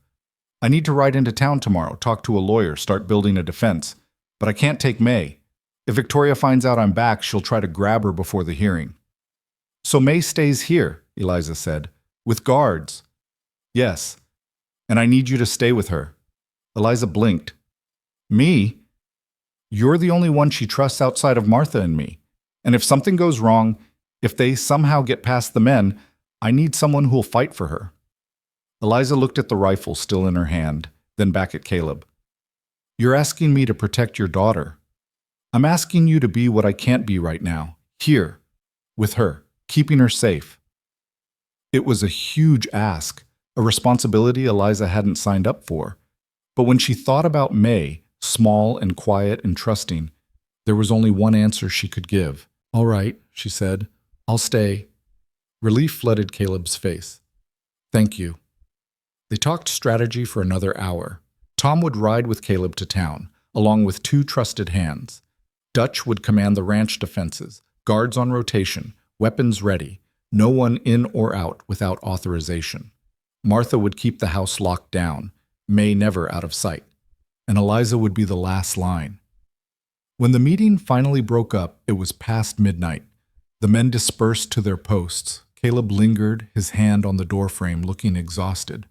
I need to ride into town tomorrow, talk to a lawyer, start building a defense. But I can't take May. If Victoria finds out I'm back, she'll try to grab her before the hearing. So May stays here, Eliza said. With guards. Yes. And I need you to stay with her. Eliza blinked. Me? You're the only one she trusts outside of Martha and me. And if something goes wrong, if they somehow get past the men, I need someone who'll fight for her. Eliza looked at the rifle still in her hand, then back at Caleb. You're asking me to protect your daughter. I'm asking you to be what I can't be right now, here, with her, keeping her safe. It was a huge ask, a responsibility Eliza hadn't signed up for. But when she thought about May, small and quiet and trusting, there was only one answer she could give. All right, she said. I'll stay. Relief flooded Caleb's face. Thank you. They talked strategy for another hour. Tom would ride with Caleb to town, along with 2 trusted hands. Dutch would command the ranch defenses, guards on rotation, weapons ready, no one in or out without authorization. Martha would keep the house locked down, May never out of sight. And Eliza would be the last line. When the meeting finally broke up, it was past midnight. The men dispersed to their posts. Caleb lingered, his hand on the doorframe, looking exhausted.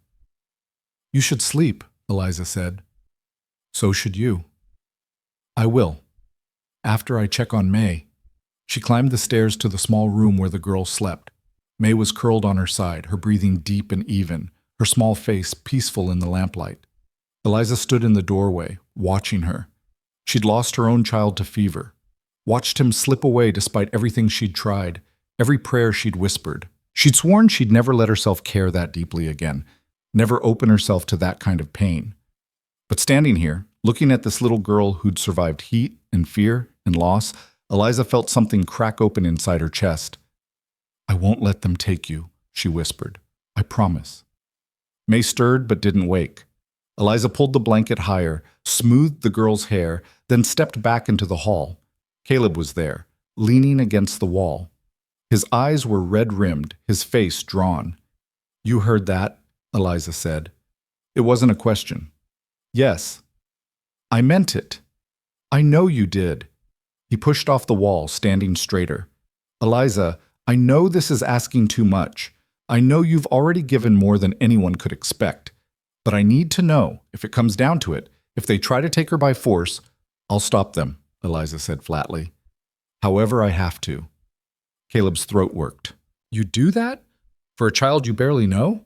You should sleep, Eliza said. So should you. I will. After I check on May. She climbed the stairs to the small room where the girl slept. May was curled on her side, her breathing deep and even, her small face peaceful in the lamplight. Eliza stood in the doorway, watching her. She'd lost her own child to fever, watched him slip away despite everything she'd tried, every prayer she'd whispered. She'd sworn she'd never let herself care that deeply again, never open herself to that kind of pain. But standing here, looking at this little girl who'd survived heat and fear and loss, Eliza felt something crack open inside her chest. I won't let them take you, she whispered. I promise. May stirred but didn't wake. Eliza pulled the blanket higher, smoothed the girl's hair, then stepped back into the hall. Caleb was there, leaning against the wall. His eyes were red-rimmed, his face drawn. You heard that, Eliza said. It wasn't a question. Yes. I meant it. I know you did. He pushed off the wall, standing straighter. Eliza, I know this is asking too much. I know you've already given more than anyone could expect. But I need to know, if it comes down to it, if they try to take her by force, I'll stop them, Eliza said flatly. However I have to. Caleb's throat worked. You do that? For a child you barely know?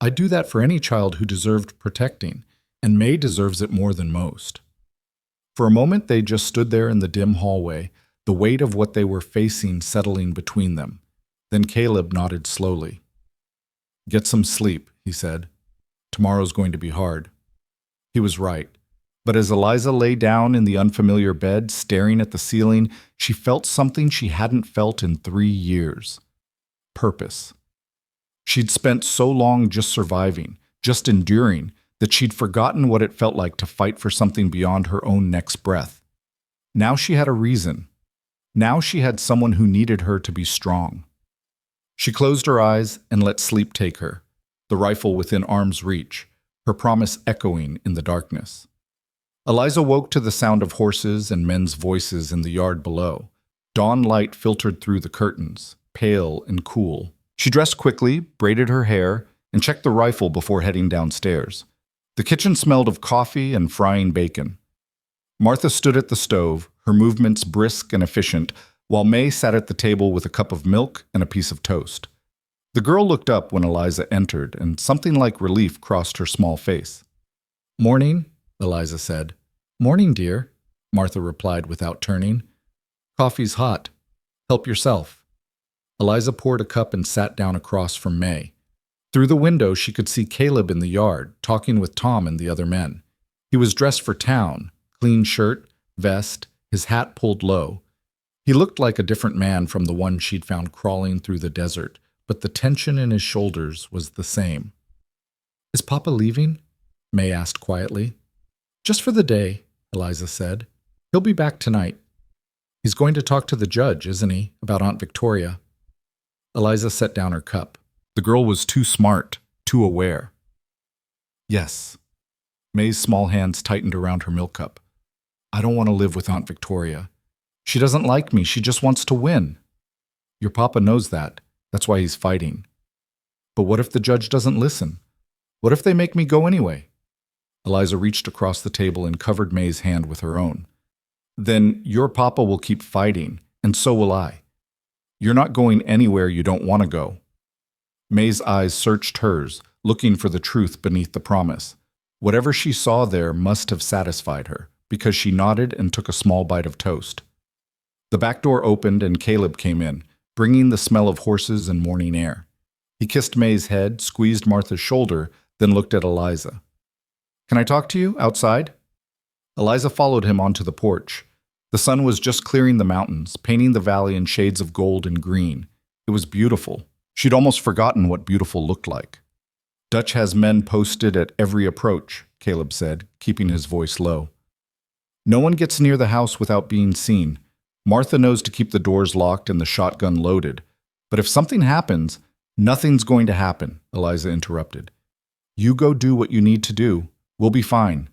I'd do that for any child who deserved protecting, and May deserves it more than most. For a moment they just stood there in the dim hallway, the weight of what they were facing settling between them. Then Caleb nodded slowly. Get some sleep, he said. Tomorrow's going to be hard. He was right. But as Eliza lay down in the unfamiliar bed, staring at the ceiling, she felt something she hadn't felt in 3 years. Purpose. She'd spent so long just surviving, just enduring, that she'd forgotten what it felt like to fight for something beyond her own next breath. Now she had a reason. Now she had someone who needed her to be strong. She closed her eyes and let sleep take her, the rifle within arm's reach, her promise echoing in the darkness. Eliza woke to the sound of horses and men's voices in the yard below. Dawn light filtered through the curtains, pale and cool. She dressed quickly, braided her hair, and checked the rifle before heading downstairs. The kitchen smelled of coffee and frying bacon. Martha stood at the stove, her movements brisk and efficient, while May sat at the table with a cup of milk and a piece of toast. The girl looked up when Eliza entered, and something like relief crossed her small face. Morning, Eliza said. Morning, dear, Martha replied without turning. Coffee's hot. Help yourself. Eliza poured a cup and sat down across from May. Through the window, she could see Caleb in the yard, talking with Tom and the other men. He was dressed for town, clean shirt, vest, his hat pulled low. He looked like a different man from the one she'd found crawling through the desert, but the tension in his shoulders was the same. "Is Papa leaving?" May asked quietly. "Just for the day," Eliza said. "He'll be back tonight. He's going to talk to the judge, isn't he, about Aunt Victoria?" Eliza set down her cup. The girl was too smart, too aware. "Yes." May's small hands tightened around her milk cup. "I don't want to live with Aunt Victoria. She doesn't like me. She just wants to win." "Your papa knows that. That's why he's fighting." "But what if the judge doesn't listen? What if they make me go anyway?" Eliza reached across the table and covered May's hand with her own. "Then your papa will keep fighting, and so will I. You're not going anywhere you don't want to go." May's eyes searched hers, looking for the truth beneath the promise. Whatever she saw there must have satisfied her, because she nodded and took a small bite of toast. The back door opened and Caleb came in, bringing the smell of horses and morning air. He kissed May's head, squeezed Martha's shoulder, then looked at Eliza. "Can I talk to you outside?" Eliza followed him onto the porch. The sun was just clearing the mountains, painting the valley in shades of gold and green. It was beautiful. She'd almost forgotten what beautiful looked like. "Dutch has men posted at every approach," Caleb said, keeping his voice low. "No one gets near the house without being seen. Martha knows to keep the doors locked and the shotgun loaded. But if something happens—" "Nothing's going to happen," Eliza interrupted. "You go do what you need to do. We'll be fine."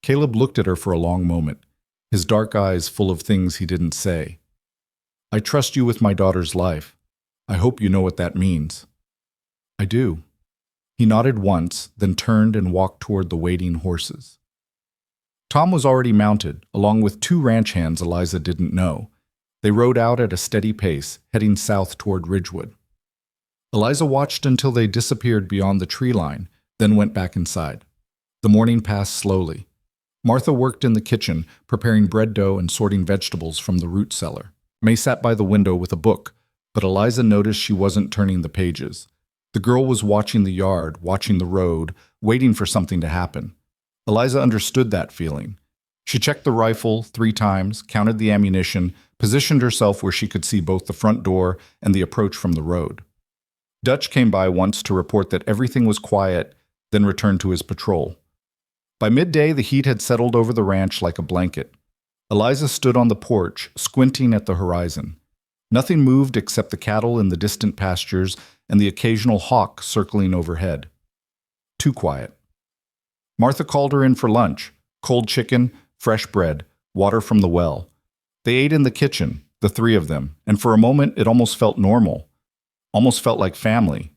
Caleb looked at her for a long moment, his dark eyes full of things he didn't say. "I trust you with my daughter's life. I hope you know what that means." "I do." He nodded once, then turned and walked toward the waiting horses. Tom was already mounted, along with 2 ranch hands Eliza didn't know. They rode out at a steady pace, heading south toward Ridgewood. Eliza watched until they disappeared beyond the tree line, then went back inside. The morning passed slowly. Martha worked in the kitchen, preparing bread dough and sorting vegetables from the root cellar. May sat by the window with a book, but Eliza noticed she wasn't turning the pages. The girl was watching the yard, watching the road, waiting for something to happen. Eliza understood that feeling. She checked the rifle 3 times, counted the ammunition, positioned herself where she could see both the front door and the approach from the road. Dutch came by once to report that everything was quiet, then returned to his patrol. By midday, the heat had settled over the ranch like a blanket. Eliza stood on the porch, squinting at the horizon. Nothing moved except the cattle in the distant pastures and the occasional hawk circling overhead. Too quiet. Martha called her in for lunch: cold chicken, fresh bread, water from the well. They ate in the kitchen, the 3 of them, and for a moment it almost felt normal, almost felt like family.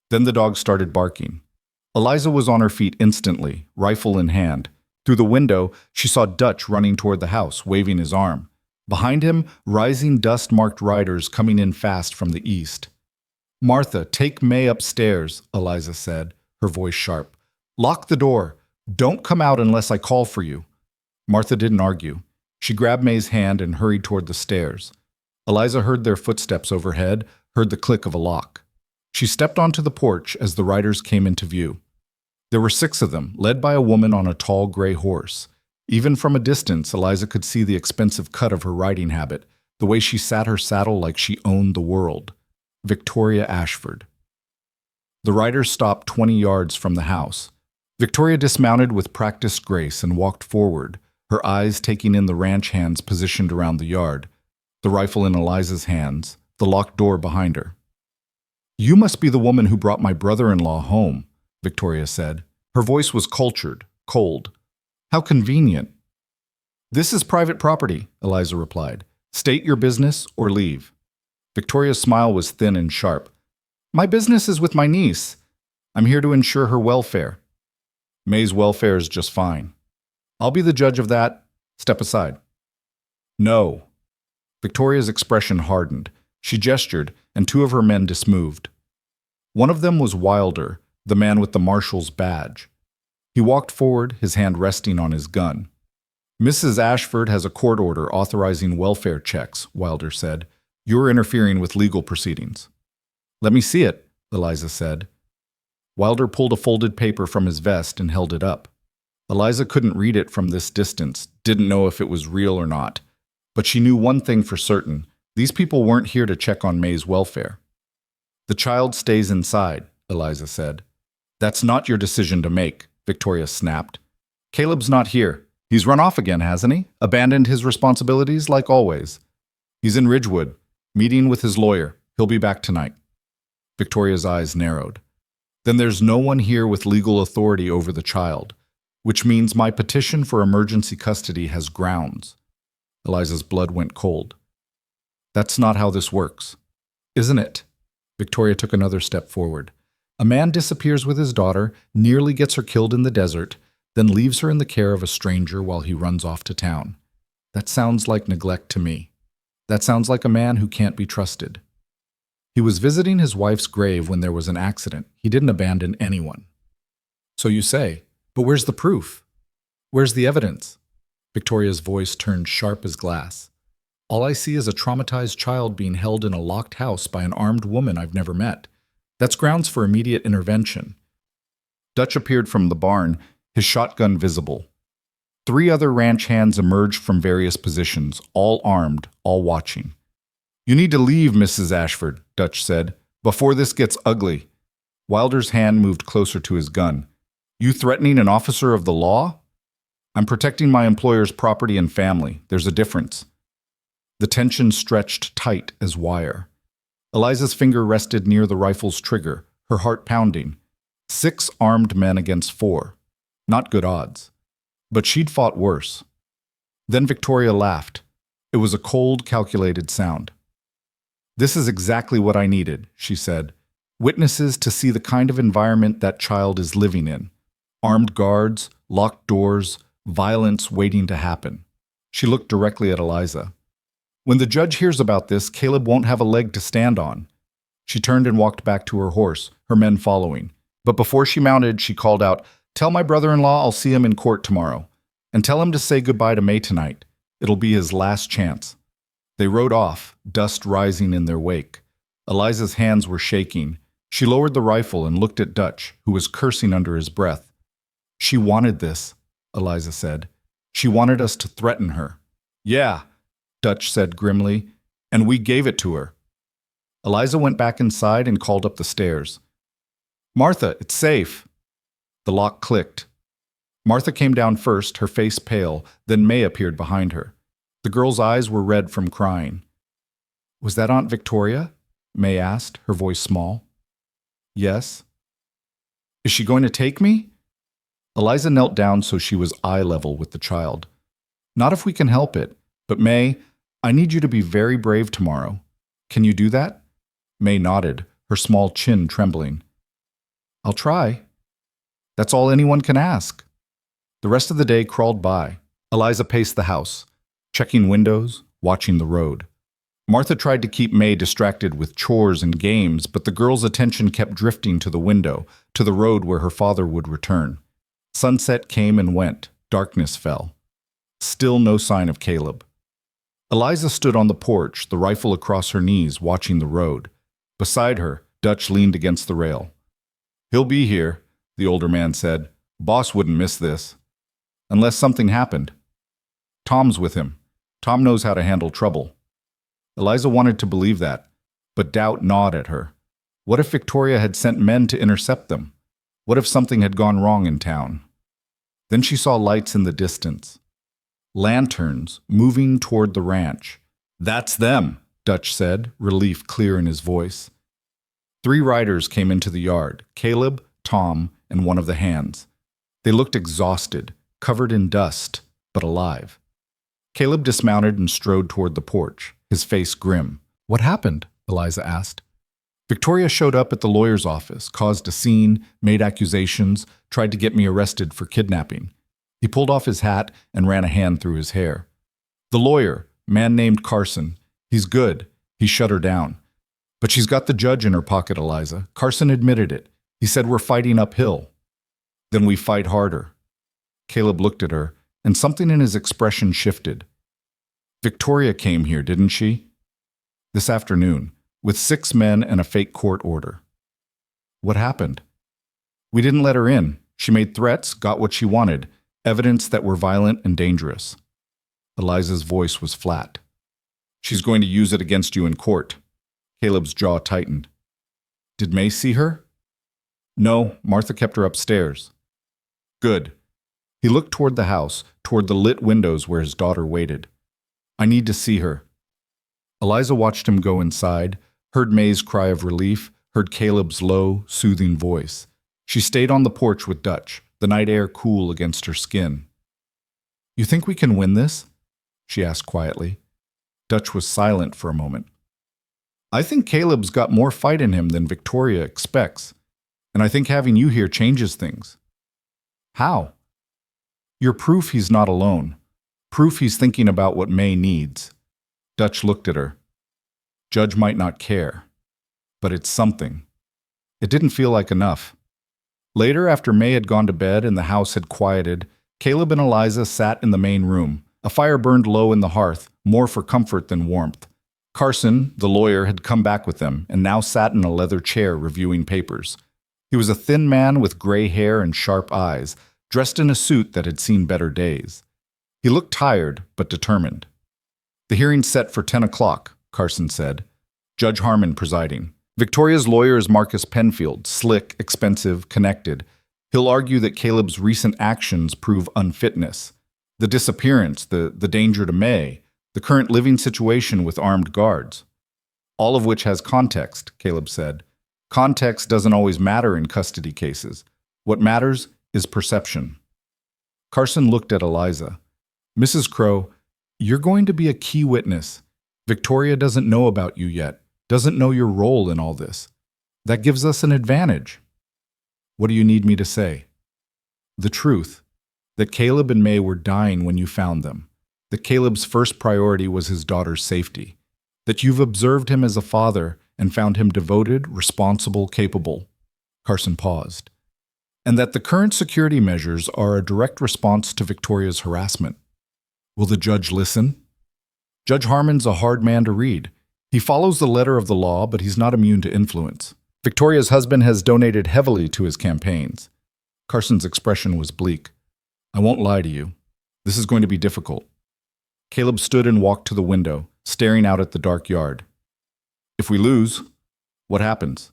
Then the dog started barking. Eliza was on her feet instantly, rifle in hand. Through the window, she saw Dutch running toward the house, waving his arm. Behind him, rising dust-marked riders coming in fast from the east. "Martha, take May upstairs," Eliza said, her voice sharp. "Lock the door. Don't come out unless I call for you." Martha didn't argue. She grabbed May's hand and hurried toward the stairs. Eliza heard their footsteps overhead, heard the click of a lock. She stepped onto the porch as the riders came into view. There were 6 of them, led by a woman on a tall gray horse. Even from a distance, Eliza could see the expensive cut of her riding habit, the way she sat her saddle like she owned the world. Victoria Ashford. The riders stopped 20 yards from the house. Victoria dismounted with practiced grace and walked forward, her eyes taking in the ranch hands positioned around the yard, the rifle in Eliza's hands, the locked door behind her. "You must be the woman who brought my brother-in-law home," Victoria said. Her voice was cultured, cold. "How convenient." "This is private property," Eliza replied. "State your business or leave." Victoria's smile was thin and sharp. "My business is with my niece. I'm here to ensure her welfare." "May's welfare is just fine." "I'll be the judge of that. Step aside." "No." Victoria's expression hardened. She gestured, and 2 of her men dismoved. One of them was Wilder, the man with the marshal's badge. He walked forward, his hand resting on his gun. "Mrs. Ashford has a court order authorizing welfare checks," Wilder said. "You're interfering with legal proceedings." "Let me see it," Eliza said. Wilder pulled a folded paper from his vest and held it up. Eliza couldn't read it from this distance, didn't know if it was real or not. But she knew one thing for certain. These people weren't here to check on May's welfare. The child stays inside, Eliza said. That's not your decision to make, Victoria snapped. Caleb's not here. He's run off again, hasn't he? Abandoned his responsibilities like always. He's in Ridgewood, meeting with his lawyer. He'll be back tonight. Victoria's eyes narrowed. Then there's no one here with legal authority over the child, which means my petition for emergency custody has grounds. Eliza's blood went cold. That's not how this works. Isn't it? Victoria took another step forward. A man disappears with his daughter, nearly gets her killed in the desert, then leaves her in the care of a stranger while he runs off to town. That sounds like neglect to me. That sounds like a man who can't be trusted. He was visiting his wife's grave when there was an accident. He didn't abandon anyone. So you say, but where's the proof? Where's the evidence? Victoria's voice turned sharp as glass. All I see is a traumatized child being held in a locked house by an armed woman I've never met. That's grounds for immediate intervention. Dutch appeared from the barn, his shotgun visible. 3 other ranch hands emerged from various positions, all armed, all watching. You need to leave, Mrs. Ashford, Dutch said, before this gets ugly. Wilder's hand moved closer to his gun. You threatening an officer of the law? I'm protecting my employer's property and family. There's a difference. The tension stretched tight as wire. Eliza's finger rested near the rifle's trigger, her heart pounding. 6 armed men against 4. Not good odds. But she'd fought worse. Then Victoria laughed. It was a cold, calculated sound. This is exactly what I needed, she said. Witnesses to see the kind of environment that child is living in. Armed guards, locked doors, violence waiting to happen. She looked directly at Eliza. When the judge hears about this, Caleb won't have a leg to stand on. She turned and walked back to her horse, her men following. But before she mounted, she called out, Tell my brother-in-law I'll see him in court tomorrow. And tell him to say goodbye to May tonight. It'll be his last chance. They rode off, dust rising in their wake. Eliza's hands were shaking. She lowered the rifle and looked at Dutch, who was cursing under his breath. She wanted this, Eliza said. She wanted us to threaten her. Yeah, Dutch said grimly, and we gave it to her. Eliza went back inside and called up the stairs. Martha, it's safe. The lock clicked. Martha came down first, her face pale, then May appeared behind her. The girl's eyes were red from crying. Was that Aunt Victoria? May asked, her voice small. Yes. Is she going to take me? Eliza knelt down so she was eye level with the child. Not if we can help it, but May, I need you to be very brave tomorrow. Can you do that? May nodded, her small chin trembling. I'll try. That's all anyone can ask. The rest of the day crawled by. Eliza paced the house, checking windows, watching the road. Martha tried to keep May distracted with chores and games, but the girl's attention kept drifting to the window, to the road where her father would return. Sunset came and went. Darkness fell. Still no sign of Caleb. Eliza stood on the porch, the rifle across her knees, watching the road. Beside her, Dutch leaned against the rail. He'll be here, the older man said. Boss wouldn't miss this. Unless something happened. Tom's with him. Tom knows how to handle trouble. Eliza wanted to believe that, but doubt gnawed at her. What if Victoria had sent men to intercept them? What if something had gone wrong in town? Then she saw lights in the distance. Lanterns moving toward the ranch. That's them, Dutch said, relief clear in his voice. 3 riders came into the yard, Caleb, Tom, and one of the hands. They looked exhausted, covered in dust, but alive. Caleb dismounted and strode toward the porch, his face grim. What happened? Eliza asked. Victoria showed up at the lawyer's office, caused a scene, made accusations, tried to get me arrested for kidnapping. He pulled off his hat and ran a hand through his hair. The lawyer, man named Carson, he's good. He shut her down. But she's got the judge in her pocket, Eliza. Carson admitted it. He said we're fighting uphill. Then we fight harder. Caleb looked at her, and something in his expression shifted. Victoria came here, didn't she? This afternoon, with 6 men and a fake court order. What happened? We didn't let her in. She made threats, got what she wanted, evidence that we're violent and dangerous. Eliza's voice was flat. She's going to use it against you in court. Caleb's jaw tightened. Did May see her? No, Martha kept her upstairs. Good. He looked toward the house, toward the lit windows where his daughter waited. I need to see her. Eliza watched him go inside, heard May's cry of relief, heard Caleb's low, soothing voice. She stayed on the porch with Dutch, the night air cool against her skin. You think we can win this? She asked quietly. Dutch was silent for a moment. I think Caleb's got more fight in him than Victoria expects, and I think having you here changes things. How? You're proof he's not alone. Proof he's thinking about what May needs. Dutch looked at her. Judge might not care, but it's something. It didn't feel like enough. Later, after May had gone to bed and the house had quieted, Caleb and Eliza sat in the main room. A fire burned low in the hearth, more for comfort than warmth. Carson, the lawyer, had come back with them and now sat in a leather chair reviewing papers. He was a thin man with gray hair and sharp eyes, dressed in a suit that had seen better days. He looked tired, but determined. The hearing's set for 10 o'clock, Carson said. Judge Harmon presiding. Victoria's lawyer is Marcus Penfield, slick, expensive, connected. He'll argue that Caleb's recent actions prove unfitness. The disappearance, the danger to May, the current living situation with armed guards. All of which has context, Caleb said. Context doesn't always matter in custody cases. What matters is perception. Carson looked at Eliza. Mrs. Crow, you're going to be a key witness. Victoria doesn't know about you yet, doesn't know your role in all this. That gives us an advantage. What do you need me to say? The truth, that Caleb and May were dying when you found them, that Caleb's first priority was his daughter's safety, that you've observed him as a father and found him devoted, responsible, capable. Carson paused. And that the current security measures are a direct response to Victoria's harassment. Will the judge listen? Judge Harmon's a hard man to read. He follows the letter of the law, but he's not immune to influence. Victoria's husband has donated heavily to his campaigns. Carson's expression was bleak. I won't lie to you. This is going to be difficult. Caleb stood and walked to the window, staring out at the dark yard. If we lose, what happens?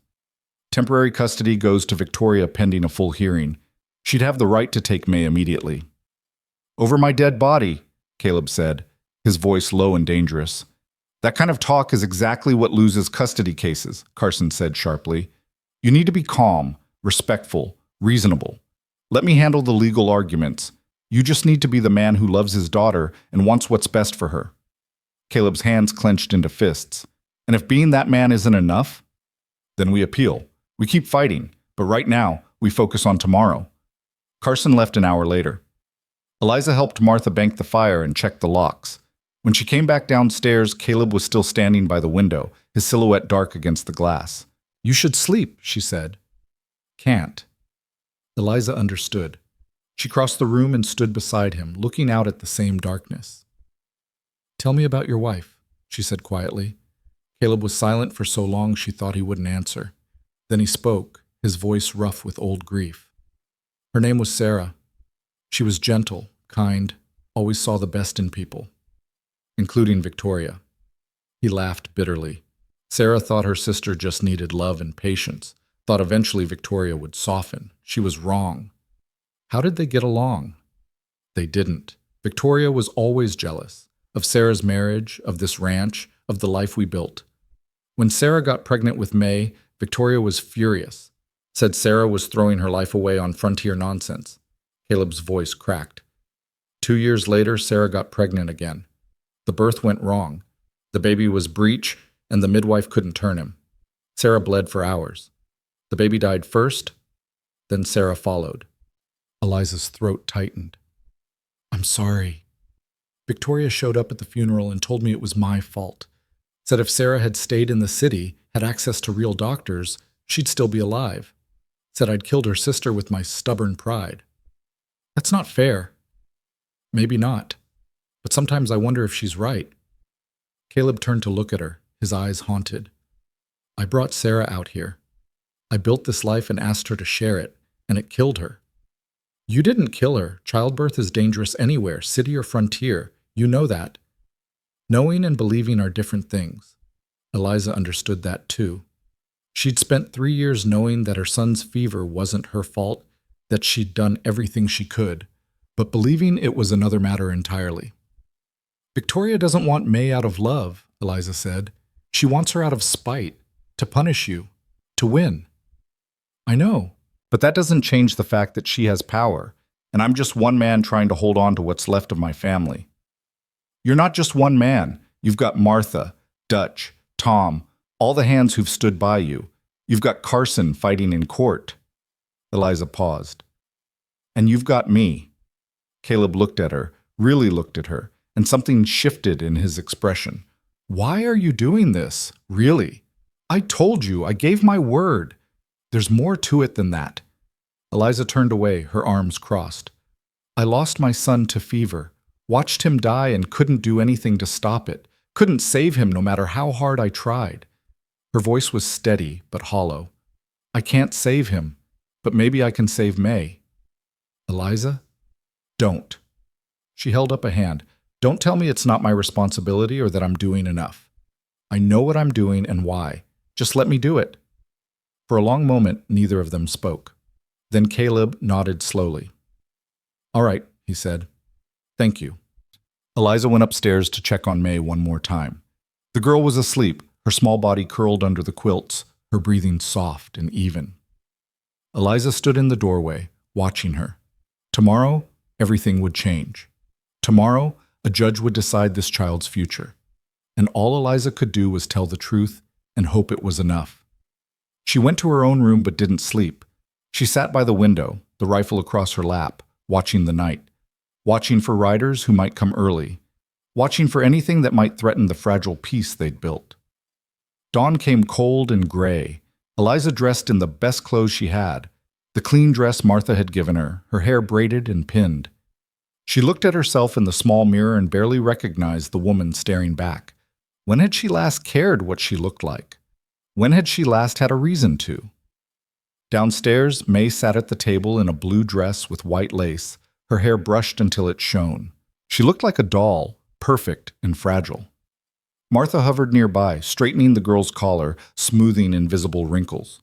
Temporary custody goes to Victoria pending a full hearing. She'd have the right to take May immediately. Over my dead body, Caleb said, his voice low and dangerous. That kind of talk is exactly what loses custody cases, Carson said sharply. You need to be calm, respectful, reasonable. Let me handle the legal arguments. You just need to be the man who loves his daughter and wants what's best for her. Caleb's hands clenched into fists. And if being that man isn't enough, then we appeal. We keep fighting, but right now, we focus on tomorrow. Carson left an hour later. Eliza helped Martha bank the fire and check the locks. When she came back downstairs, Caleb was still standing by the window, his silhouette dark against the glass. You should sleep, she said. Can't. Eliza understood. She crossed the room and stood beside him, looking out at the same darkness. Tell me about your wife, she said quietly. Caleb was silent for so long she thought he wouldn't answer. Then he spoke, his voice rough with old grief. Her name was Sarah. She was gentle, kind, always saw the best in people, including Victoria. He laughed bitterly. Sarah thought her sister just needed love and patience, thought eventually Victoria would soften. She was wrong. How did they get along? They didn't. Victoria was always jealous of Sarah's marriage, of this ranch, of the life we built. When Sarah got pregnant with May, Victoria was furious, said Sarah was throwing her life away on frontier nonsense. Caleb's voice cracked. 2 years later, Sarah got pregnant again. The birth went wrong. The baby was breech, and the midwife couldn't turn him. Sarah bled for hours. The baby died first, then Sarah followed. Eliza's throat tightened. I'm sorry. Victoria showed up at the funeral and told me it was my fault. Said if Sarah had stayed in the city, had access to real doctors, she'd still be alive. Said I'd killed her sister with my stubborn pride. That's not fair. Maybe not. But sometimes I wonder if she's right. Caleb turned to look at her, his eyes haunted. I brought Sarah out here. I built this life and asked her to share it, and it killed her. You didn't kill her. Childbirth is dangerous anywhere, city or frontier. You know that. Knowing and believing are different things. Eliza understood that too. She'd spent 3 years knowing that her son's fever wasn't her fault, that she'd done everything she could, but believing it was another matter entirely. Victoria doesn't want May out of love, Eliza said. She wants her out of spite, to punish you, to win. I know, but that doesn't change the fact that she has power, and I'm just one man trying to hold on to what's left of my family. You're not just one man. You've got Martha, Dutch, Tom, all the hands who've stood by you. You've got Carson fighting in court. Eliza paused. And you've got me. Caleb looked at her, really looked at her, and something shifted in his expression. Why are you doing this? Really? I told you, I gave my word. There's more to it than that. Eliza turned away, her arms crossed. I lost my son to fever, watched him die and couldn't do anything to stop it, couldn't save him no matter how hard I tried. Her voice was steady but hollow. I can't save him, but maybe I can save May. Eliza? Don't. She held up a hand. Don't tell me it's not my responsibility or that I'm doing enough. I know what I'm doing and why. Just let me do it. For a long moment, neither of them spoke. Then Caleb nodded slowly. All right, he said. Thank you. Eliza went upstairs to check on May one more time. The girl was asleep, her small body curled under the quilts, her breathing soft and even. Eliza stood in the doorway, watching her. Tomorrow, everything would change. Tomorrow, a judge would decide this child's future. And all Eliza could do was tell the truth and hope it was enough. She went to her own room but didn't sleep. She sat by the window, the rifle across her lap, watching the night, watching for riders who might come early, watching for anything that might threaten the fragile peace they'd built. Dawn came cold and gray. Eliza dressed in the best clothes she had, the clean dress Martha had given her hair braided and pinned. She looked at herself in the small mirror and barely recognized the woman staring back. When had she last cared what she looked like? When had she last had a reason to? Downstairs, May sat at the table in a blue dress with white lace, her hair brushed until it shone. She looked like a doll, perfect and fragile. Martha hovered nearby, straightening the girl's collar, smoothing invisible wrinkles.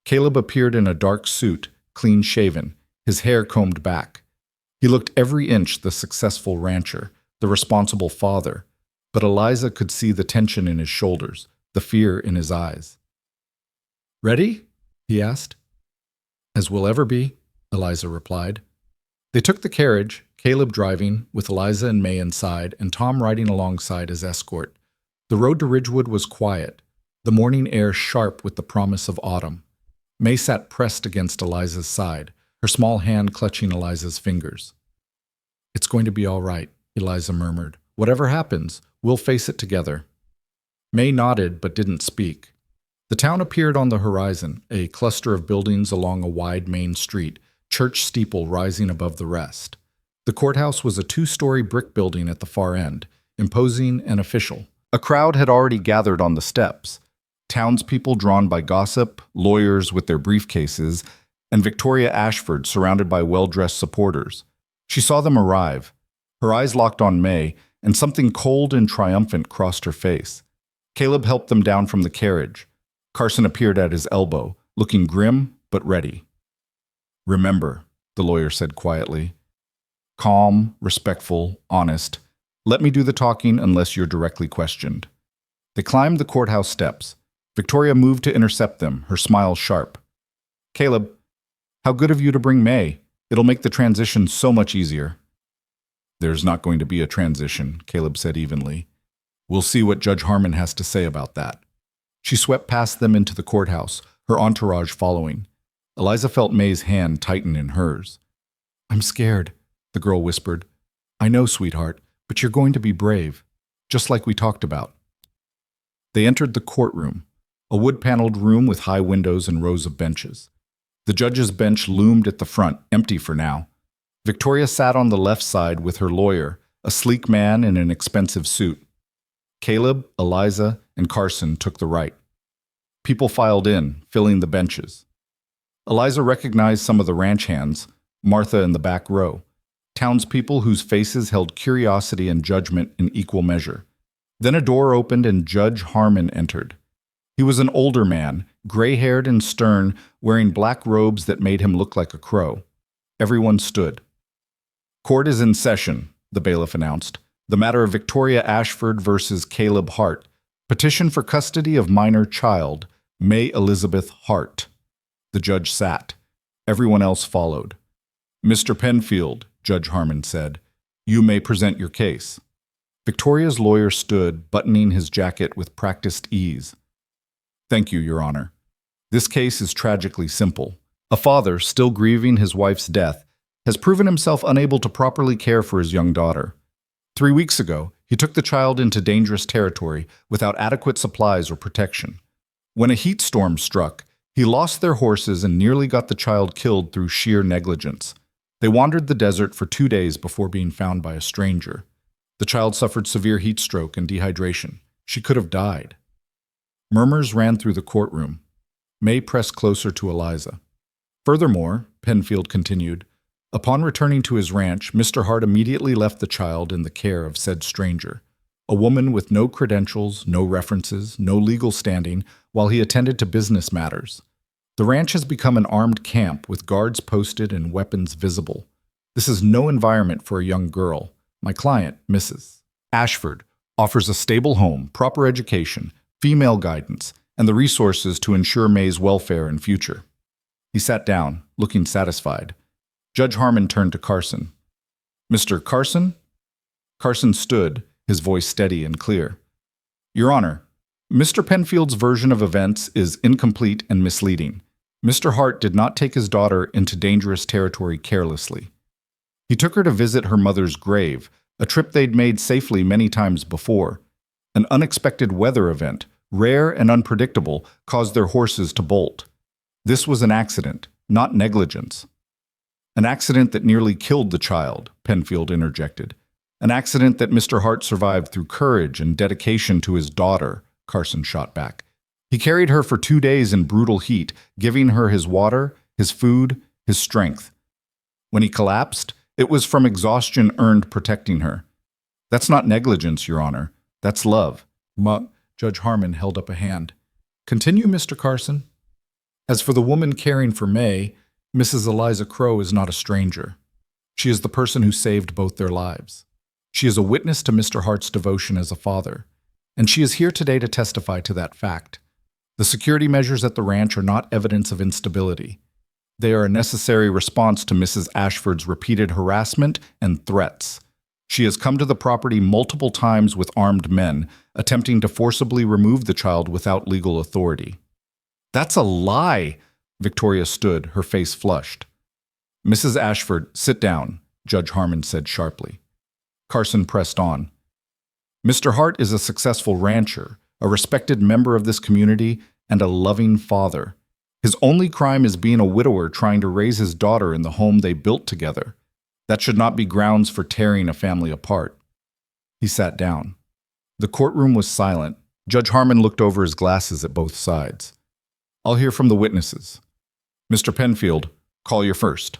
Caleb appeared in a dark suit, clean-shaven, his hair combed back. He looked every inch the successful rancher, the responsible father, but Eliza could see the tension in his shoulders, the fear in his eyes. Ready? He asked. As we'll ever be, Eliza replied. They took the carriage, Caleb driving, with Eliza and May inside, and Tom riding alongside as escort. The road to Ridgewood was quiet, the morning air sharp with the promise of autumn. May sat pressed against Eliza's side, her small hand clutching Eliza's fingers. It's going to be all right, Eliza murmured. Whatever happens, we'll face it together. May nodded but didn't speak. The town appeared on the horizon, a cluster of buildings along a wide main street, church steeple rising above the rest. The courthouse was a 2-story brick building at the far end, imposing and official. A crowd had already gathered on the steps, townspeople drawn by gossip, lawyers with their briefcases, and Victoria Ashford surrounded by well-dressed supporters. She saw them arrive. Her eyes locked on May, and something cold and triumphant crossed her face. Caleb helped them down from the carriage. Carson appeared at his elbow, looking grim but ready. Remember, the lawyer said quietly. Calm, respectful, honest. Let me do the talking unless you're directly questioned. They climbed the courthouse steps. Victoria moved to intercept them, her smile sharp. Caleb, how good of you to bring May. It'll make the transition so much easier. There's not going to be a transition, Caleb said evenly. We'll see what Judge Harmon has to say about that. She swept past them into the courthouse, her entourage following. Eliza felt May's hand tighten in hers. I'm scared, the girl whispered. I know, sweetheart, but you're going to be brave, just like we talked about. They entered the courtroom, a wood-paneled room with high windows and rows of benches. The judge's bench loomed at the front, empty for now. Victoria sat on the left side with her lawyer, a sleek man in an expensive suit. Caleb, Eliza, and Carson took the right. People filed in, filling the benches. Eliza recognized some of the ranch hands, Martha in the back row, townspeople whose faces held curiosity and judgment in equal measure. Then a door opened and Judge Harmon entered. He was an older man, gray-haired and stern, wearing black robes that made him look like a crow. Everyone stood. "Court is in session," the bailiff announced. "The matter of Victoria Ashford versus Caleb Hart. Petition for custody of minor child, May Elizabeth Hart." The judge sat. Everyone else followed. "Mr. Penfield," Judge Harmon said, "you may present your case." Victoria's lawyer stood, buttoning his jacket with practiced ease. "Thank you, Your Honor. This case is tragically simple. A father, still grieving his wife's death, has proven himself unable to properly care for his young daughter. 3 weeks ago, he took the child into dangerous territory without adequate supplies or protection. When a heat storm struck, he lost their horses and nearly got the child killed through sheer negligence. They wandered the desert for 2 days before being found by a stranger. The child suffered severe heat stroke and dehydration. She could have died." Murmurs ran through the courtroom. May pressed closer to Eliza. "Furthermore," Penfield continued, "upon returning to his ranch, Mr. Hart immediately left the child in the care of said stranger, a woman with no credentials, no references, no legal standing, while he attended to business matters. The ranch has become an armed camp with guards posted and weapons visible. This is no environment for a young girl. My client, Mrs. Ashford, offers a stable home, proper education, female guidance, and the resources to ensure May's welfare and future." He sat down, looking satisfied. Judge Harmon turned to Carson. "Mr. Carson?" Carson stood, his voice steady and clear. "Your Honor, Mr. Penfield's version of events is incomplete and misleading. Mr. Hart did not take his daughter into dangerous territory carelessly. He took her to visit her mother's grave, a trip they'd made safely many times before. An unexpected weather event, rare and unpredictable, caused their horses to bolt. This was an accident, not negligence." "An accident that nearly killed the child," Penfield interjected. "An accident that Mr. Hart survived through courage and dedication to his daughter," Carson shot back. "He carried her for 2 days in brutal heat, giving her his water, his food, his strength. When he collapsed, it was from exhaustion earned protecting her. That's not negligence, Your Honor. That's love." Judge Harmon held up a hand. "Continue, Mr. Carson." "As for the woman caring for May, Mrs. Eliza Crow is not a stranger. She is the person who saved both their lives. She is a witness to Mr. Hart's devotion as a father, and she is here today to testify to that fact. The security measures at the ranch are not evidence of instability. They are a necessary response to Mrs. Ashford's repeated harassment and threats. She has come to the property multiple times with armed men, attempting to forcibly remove the child without legal authority." "That's a lie!" Victoria stood, her face flushed. "Mrs. Ashford, sit down," Judge Harmon said sharply. Carson pressed on. "Mr. Hart is a successful rancher, a respected member of this community, and a loving father. His only crime is being a widower trying to raise his daughter in the home they built together. That should not be grounds for tearing a family apart." He sat down. The courtroom was silent. Judge Harmon looked over his glasses at both sides. "I'll hear from the witnesses. Mr. Penfield, call your first."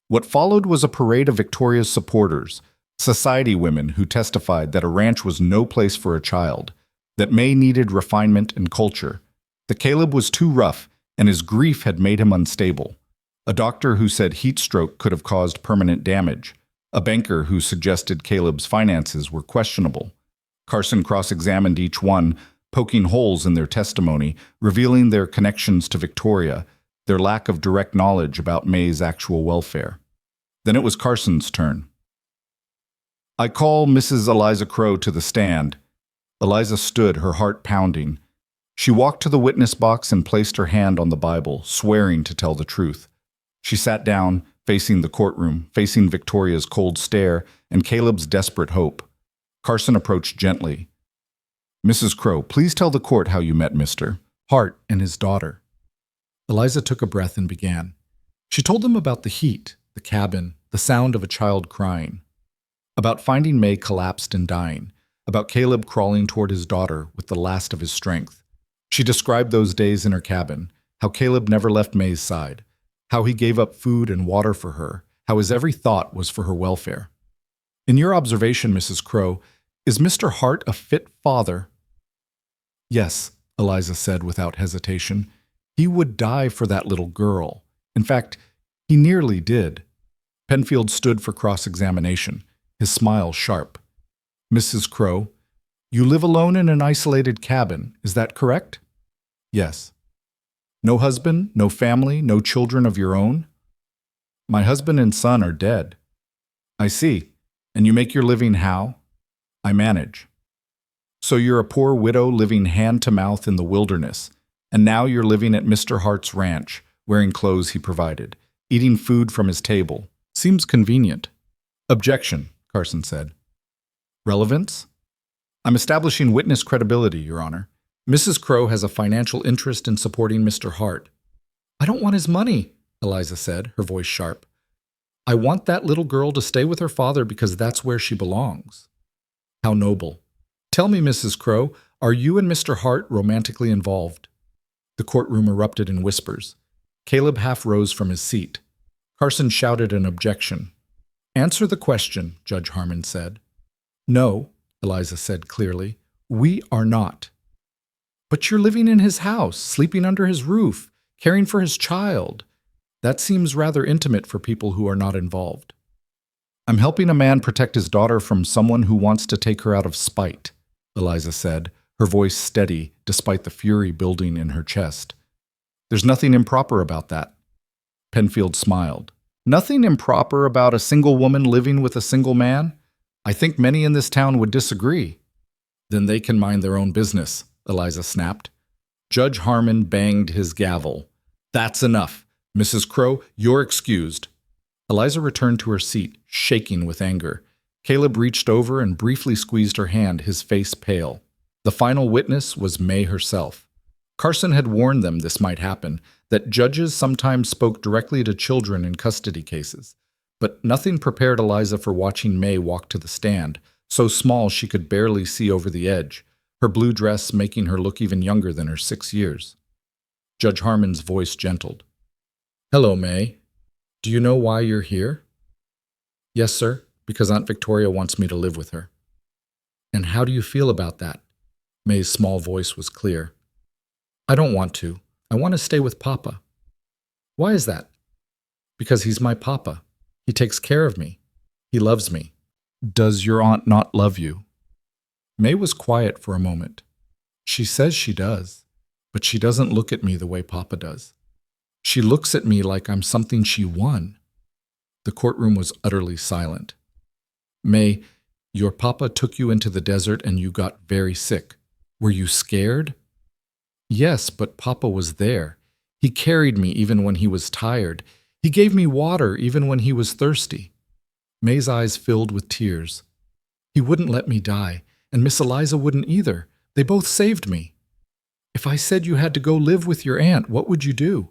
What followed was a parade of Victoria's supporters, society women who testified that a ranch was no place for a child, that May needed refinement and culture, that Caleb was too rough and his grief had made him unstable, a doctor who said heat stroke could have caused permanent damage, a banker who suggested Caleb's finances were questionable. Carson cross-examined each one, poking holes in their testimony, revealing their connections to Victoria, their lack of direct knowledge about May's actual welfare. Then it was Carson's turn. "I call Mrs. Eliza Crow to the stand." Eliza stood, her heart pounding. She walked to the witness box and placed her hand on the Bible, swearing to tell the truth. She sat down, facing the courtroom, facing Victoria's cold stare and Caleb's desperate hope. Carson approached gently. "Mrs. Crow, please tell the court how you met Mr. Hart and his daughter." Eliza took a breath and began. She told them about the heat, the cabin, the sound of a child crying. About finding May collapsed and dying. About Caleb crawling toward his daughter with the last of his strength. She described those days in her cabin, how Caleb never left May's side, how he gave up food and water for her, how his every thought was for her welfare. In your observation, Mrs. Crow, is Mr. Hart a fit father? Yes, Eliza said without hesitation. He would die for that little girl. In fact, he nearly did. Penfield stood for cross-examination, his smile sharp. Mrs. Crow, you live alone in an isolated cabin, is that correct? Yes. No husband, no family, no children of your own? My husband and son are dead. I see. And you make your living how? I manage. So you're a poor widow living hand-to-mouth in the wilderness, and now you're living at Mr. Hart's ranch, wearing clothes he provided, eating food from his table. Seems convenient. Objection, Carson said. Relevance? I'm establishing witness credibility, Your Honor. Mrs. Crow has a financial interest in supporting Mr. Hart. I don't want his money, Eliza said, her voice sharp. I want that little girl to stay with her father because that's where she belongs. How noble. Tell me, Mrs. Crow, are you and Mr. Hart romantically involved? The courtroom erupted in whispers. Caleb half rose from his seat. Carson shouted an objection. Answer the question, Judge Harmon said. No, Eliza said clearly. We are not. But you're living in his house, sleeping under his roof, caring for his child. That seems rather intimate for people who are not involved. I'm helping a man protect his daughter from someone who wants to take her out of spite, Eliza said, her voice steady despite the fury building in her chest. There's nothing improper about that. Penfield smiled. Nothing improper about a single woman living with a single man? I think many in this town would disagree. Then they can mind their own business, Eliza snapped. Judge Harmon banged his gavel. That's enough. Mrs. Crow, you're excused. Eliza returned to her seat, shaking with anger. Caleb reached over and briefly squeezed her hand, his face pale. The final witness was May herself. Carson had warned them this might happen, that judges sometimes spoke directly to children in custody cases. But nothing prepared Eliza for watching May walk to the stand, so small she could barely see over the edge, her blue dress making her look even younger than her 6 years. Judge Harmon's voice gentled. Hello, May. Do you know why you're here? Yes, sir, because Aunt Victoria wants me to live with her. And how do you feel about that? May's small voice was clear. I don't want to. I want to stay with Papa. Why is that? Because he's my Papa. He takes care of me. He loves me. Does your aunt not love you? May was quiet for a moment. She says she does, but she doesn't look at me the way Papa does. She looks at me like I'm something she won. The courtroom was utterly silent. May, your Papa took you into the desert and you got very sick. Were you scared? Yes, but Papa was there. He carried me even when he was tired. He gave me water even when he was thirsty. May's eyes filled with tears. He wouldn't let me die, and Miss Eliza wouldn't either. They both saved me. If I said you had to go live with your aunt, what would you do?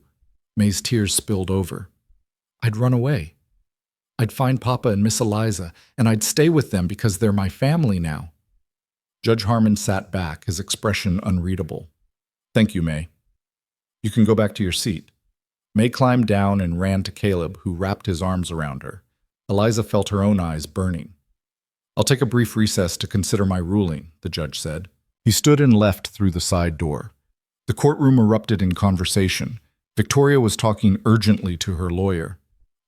May's tears spilled over. I'd run away. I'd find Papa and Miss Eliza, and I'd stay with them because they're my family now. Judge Harmon sat back, his expression unreadable. Thank you, May. You can go back to your seat. May climbed down and ran to Caleb, who wrapped his arms around her. Eliza felt her own eyes burning. I'll take a brief recess to consider my ruling, the judge said. He stood and left through the side door. The courtroom erupted in conversation. Victoria was talking urgently to her lawyer.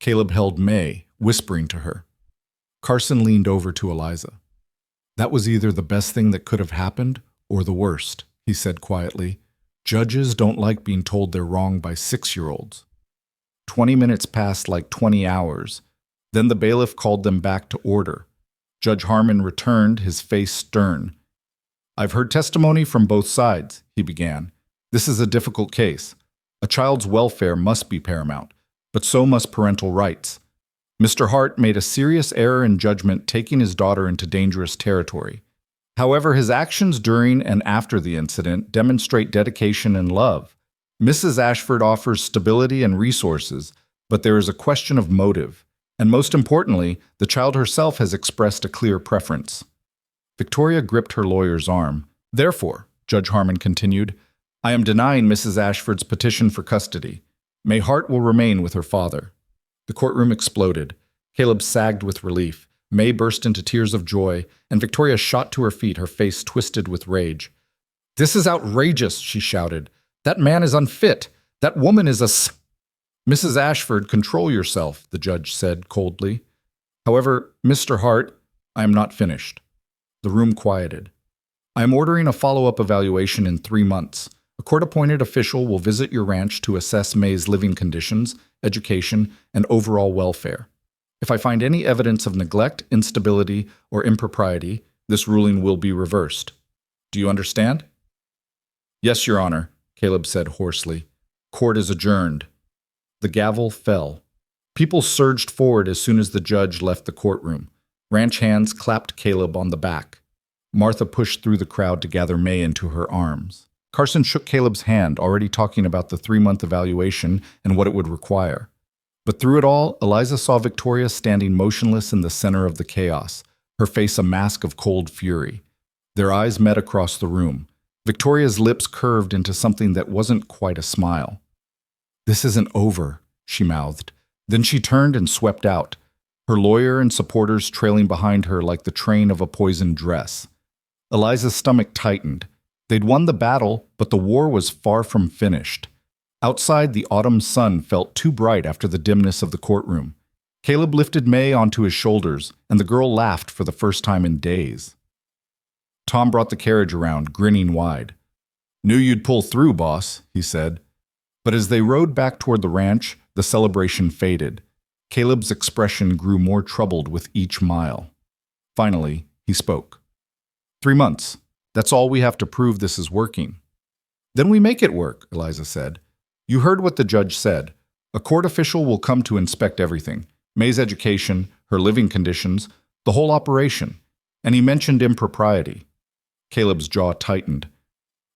Caleb held May, whispering to her. Carson leaned over to Eliza. That was either the best thing that could have happened or the worst, he said quietly. Judges don't like being told they're wrong by 6-year-olds. 20 minutes passed like 20 hours. Then the bailiff called them back to order. Judge Harmon returned, his face stern. I've heard testimony from both sides, he began. This is a difficult case. A child's welfare must be paramount, but so must parental rights. Mr. Hart made a serious error in judgment taking his daughter into dangerous territory. However, his actions during and after the incident demonstrate dedication and love. Mrs. Ashford offers stability and resources, but there is a question of motive. And most importantly, the child herself has expressed a clear preference. Victoria gripped her lawyer's arm. Therefore, Judge Harmon continued, I am denying Mrs. Ashford's petition for custody. May Hart will remain with her father." The courtroom exploded. Caleb sagged with relief. May burst into tears of joy, and Victoria shot to her feet, her face twisted with rage. "This is outrageous," she shouted. "That man is unfit. That woman is Mrs. Ashford, control yourself," the judge said coldly. "However, Mr. Hart, I am not finished." The room quieted. "I am ordering a follow-up evaluation in 3 months. A court-appointed official will visit your ranch to assess May's living conditions, education, and overall welfare. If I find any evidence of neglect, instability, or impropriety, this ruling will be reversed. Do you understand?" "Yes, Your Honor," Caleb said hoarsely. "Court is adjourned." The gavel fell. People surged forward as soon as the judge left the courtroom. Ranch hands clapped Caleb on the back. Martha pushed through the crowd to gather May into her arms. Carson shook Caleb's hand, already talking about the 3-month evaluation and what it would require. But through it all, Eliza saw Victoria standing motionless in the center of the chaos, her face a mask of cold fury. Their eyes met across the room. Victoria's lips curved into something that wasn't quite a smile. "This isn't over," she mouthed. Then she turned and swept out, her lawyer and supporters trailing behind her like the train of a poisoned dress. Eliza's stomach tightened. They'd won the battle, but the war was far from finished. Outside, the autumn sun felt too bright after the dimness of the courtroom. Caleb lifted May onto his shoulders, and the girl laughed for the first time in days. Tom brought the carriage around, grinning wide. "Knew you'd pull through, boss," he said. But as they rode back toward the ranch, the celebration faded. Caleb's expression grew more troubled with each mile. Finally, he spoke. 3 months. That's all we have to prove this is working." "Then we make it work," Eliza said. "You heard what the judge said. A court official will come to inspect everything. May's education, her living conditions, the whole operation. And he mentioned impropriety." Caleb's jaw tightened.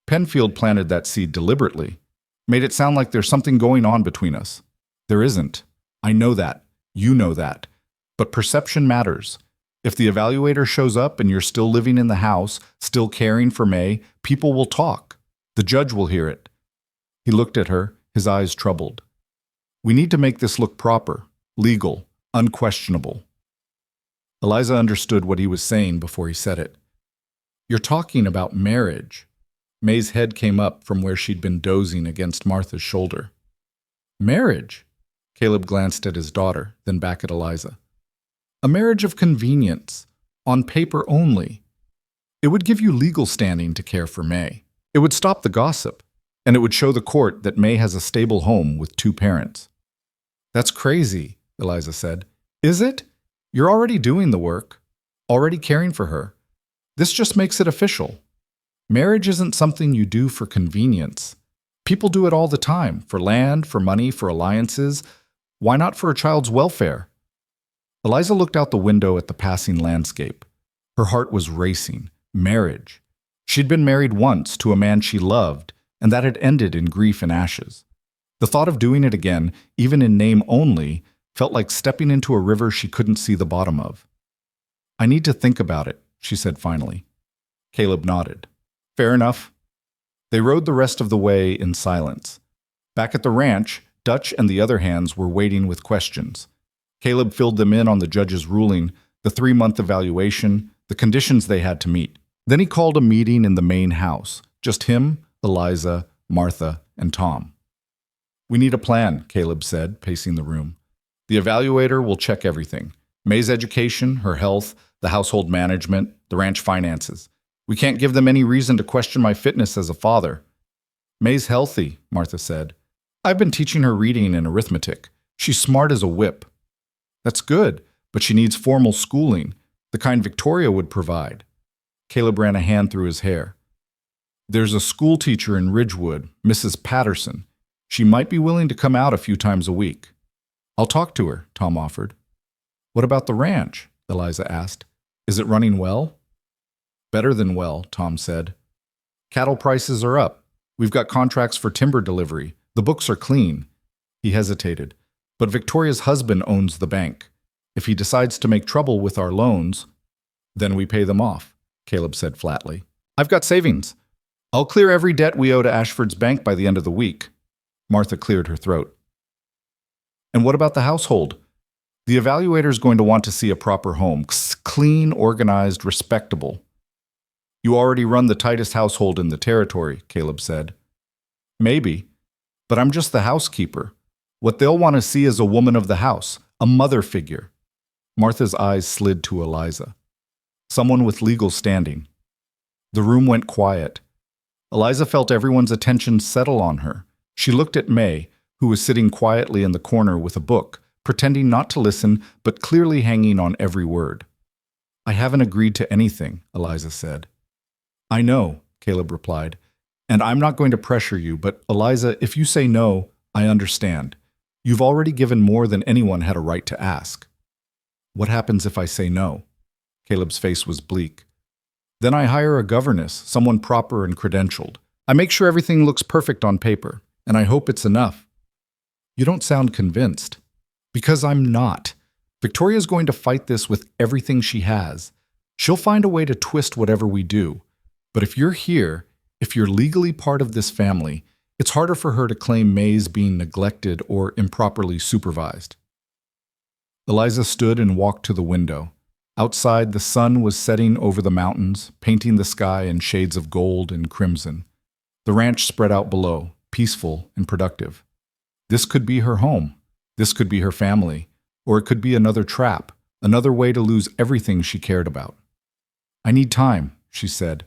"Penfield planted that seed deliberately. Made it sound like there's something going on between us. There isn't. I know that. You know that. But perception matters. If the evaluator shows up and you're still living in the house, still caring for May, people will talk. The judge will hear it." He looked at her, his eyes troubled. "We need to make this look proper, legal, unquestionable." Eliza understood what he was saying before he said it. "You're talking about marriage." May's head came up from where she'd been dozing against Martha's shoulder. "Marriage?" Caleb glanced at his daughter, then back at Eliza. "A marriage of convenience, on paper only. It would give you legal standing to care for May. It would stop the gossip, and it would show the court that May has a stable home with 2 parents." "That's crazy," Eliza said. "Is it? You're already doing the work, already caring for her. This just makes it official. Marriage isn't something you do for convenience. People do it all the time, for land, for money, for alliances. Why not for a child's welfare?" Eliza looked out the window at the passing landscape. Her heart was racing. Marriage. She'd been married once to a man she loved, and that had ended in grief and ashes. The thought of doing it again, even in name only, felt like stepping into a river she couldn't see the bottom of. "I need to think about it," she said finally. Caleb nodded. "Fair enough." They rode the rest of the way in silence. Back at the ranch, Dutch and the other hands were waiting with questions. Caleb filled them in on the judge's ruling, the 3-month evaluation, the conditions they had to meet. Then he called a meeting in the main house, just him, Eliza, Martha, and Tom. "We need a plan," Caleb said, pacing the room. "The evaluator will check everything. May's education, her health, the household management, the ranch finances. We can't give them any reason to question my fitness as a father." "May's healthy," Martha said. "I've been teaching her reading and arithmetic. She's smart as a whip." "That's good, but she needs formal schooling, the kind Victoria would provide." Caleb ran a hand through his hair. "There's a school teacher in Ridgewood, Mrs. Patterson. She might be willing to come out a few times a week." "I'll talk to her," Tom offered. "What about the ranch?" Eliza asked. "Is it running well?" "Better than well," Tom said. "Cattle prices are up. We've got contracts for timber delivery. The books are clean." He hesitated. "But Victoria's husband owns the bank. If he decides to make trouble with our loans, then we pay them off," Caleb said flatly. "I've got savings." I'll clear every debt we owe to Ashford's bank by the end of the week. Martha cleared her throat. And what about the household? The evaluator's going to want to see a proper home, clean, organized, respectable. You already run the tightest household in the territory, Caleb said. Maybe, but I'm just the housekeeper. What they'll want to see is a woman of the house, a mother figure. Martha's eyes slid to Eliza. Someone with legal standing. The room went quiet. Eliza felt everyone's attention settle on her. She looked at May, who was sitting quietly in the corner with a book, pretending not to listen, but clearly hanging on every word. I haven't agreed to anything, Eliza said. I know, Caleb replied, and I'm not going to pressure you, but Eliza, if you say no, I understand. You've already given more than anyone had a right to ask. What happens if I say no? Caleb's face was bleak. Then I hire a governess, someone proper and credentialed. I make sure everything looks perfect on paper, and I hope it's enough. You don't sound convinced. Because I'm not. Victoria's going to fight this with everything she has. She'll find a way to twist whatever we do. But if you're here, if you're legally part of this family, it's harder for her to claim May's being neglected or improperly supervised. Eliza stood and walked to the window. Outside, the sun was setting over the mountains, painting the sky in shades of gold and crimson. The ranch spread out below, peaceful and productive. This could be her home. This could be her family. Or it could be another trap, another way to lose everything she cared about. I need time, she said.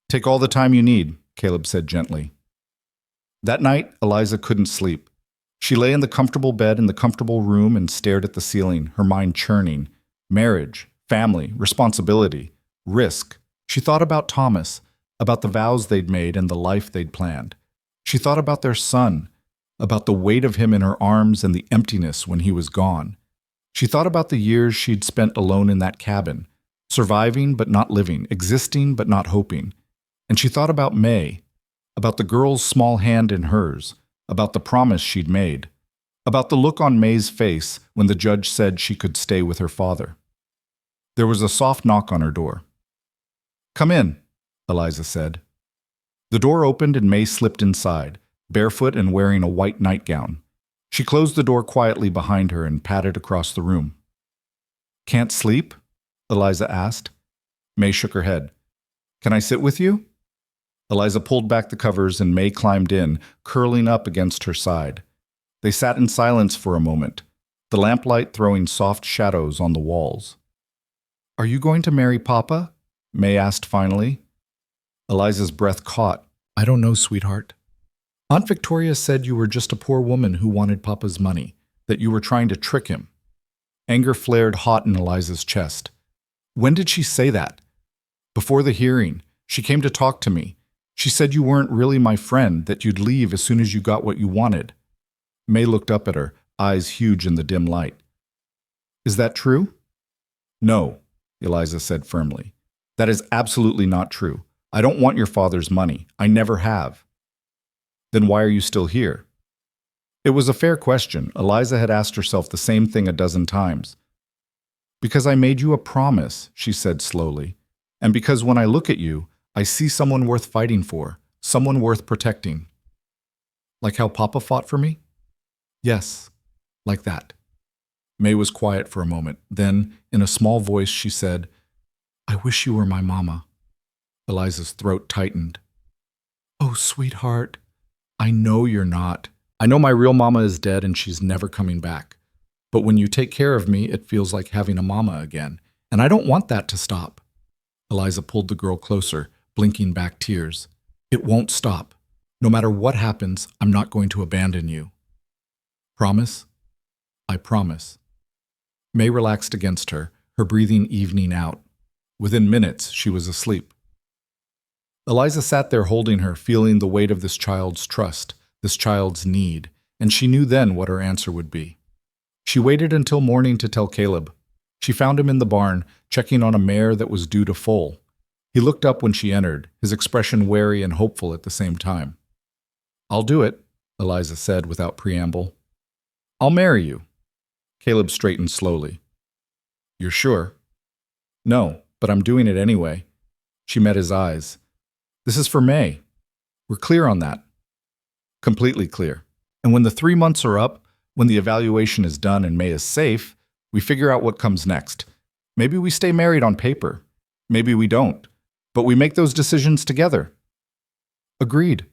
Take all the time you need, Caleb said gently. That night, Eliza couldn't sleep. She lay in the comfortable bed in the comfortable room and stared at the ceiling, her mind churning. Marriage, family, responsibility, risk. She thought about Thomas, about the vows they'd made and the life they'd planned. She thought about their son, about the weight of him in her arms and the emptiness when he was gone. She thought about the years she'd spent alone in that cabin, surviving but not living, existing but not hoping. And she thought about May, about the girl's small hand in hers, about the promise she'd made, about the look on May's face when the judge said she could stay with her father. There was a soft knock on her door. Come in, Eliza said. The door opened and May slipped inside, barefoot and wearing a white nightgown. She closed the door quietly behind her and padded across the room. Can't sleep? Eliza asked. May shook her head. Can I sit with you? Eliza pulled back the covers and May climbed in, curling up against her side. They sat in silence for a moment, the lamplight throwing soft shadows on the walls. Are you going to marry Papa? May asked finally. Eliza's breath caught. I don't know, sweetheart. Aunt Victoria said you were just a poor woman who wanted Papa's money, that you were trying to trick him. Anger flared hot in Eliza's chest. When did she say that? Before the hearing. She came to talk to me. She said you weren't really my friend, that you'd leave as soon as you got what you wanted. May looked up at her, eyes huge in the dim light. Is that true? No, Eliza said firmly. That is absolutely not true. I don't want your father's money. I never have. Then why are you still here? It was a fair question. Eliza had asked herself the same thing a dozen times. Because I made you a promise, she said slowly. And because when I look at you, I see someone worth fighting for, someone worth protecting. Like how Papa fought for me? Yes, like that. May was quiet for a moment. Then, in a small voice, she said, I wish you were my mama. Eliza's throat tightened. Oh, sweetheart, I know you're not. I know my real mama is dead and she's never coming back. But when you take care of me, it feels like having a mama again. And I don't want that to stop. Eliza pulled the girl closer, blinking back tears. It won't stop. No matter what happens, I'm not going to abandon you. Promise? I promise. May relaxed against her, her breathing evening out. Within minutes, she was asleep. Eliza sat there holding her, feeling the weight of this child's trust, this child's need, and she knew then what her answer would be. She waited until morning to tell Caleb. She found him in the barn, checking on a mare that was due to foal. He looked up when she entered, his expression wary and hopeful at the same time. I'll do it, Eliza said without preamble. I'll marry you. Caleb straightened slowly. You're sure? No, but I'm doing it anyway. She met his eyes. This is for May. We're clear on that. Completely clear. And when the 3 months are up, when the evaluation is done and May is safe, we figure out what comes next. Maybe we stay married on paper. Maybe we don't. But we make those decisions together. Agreed.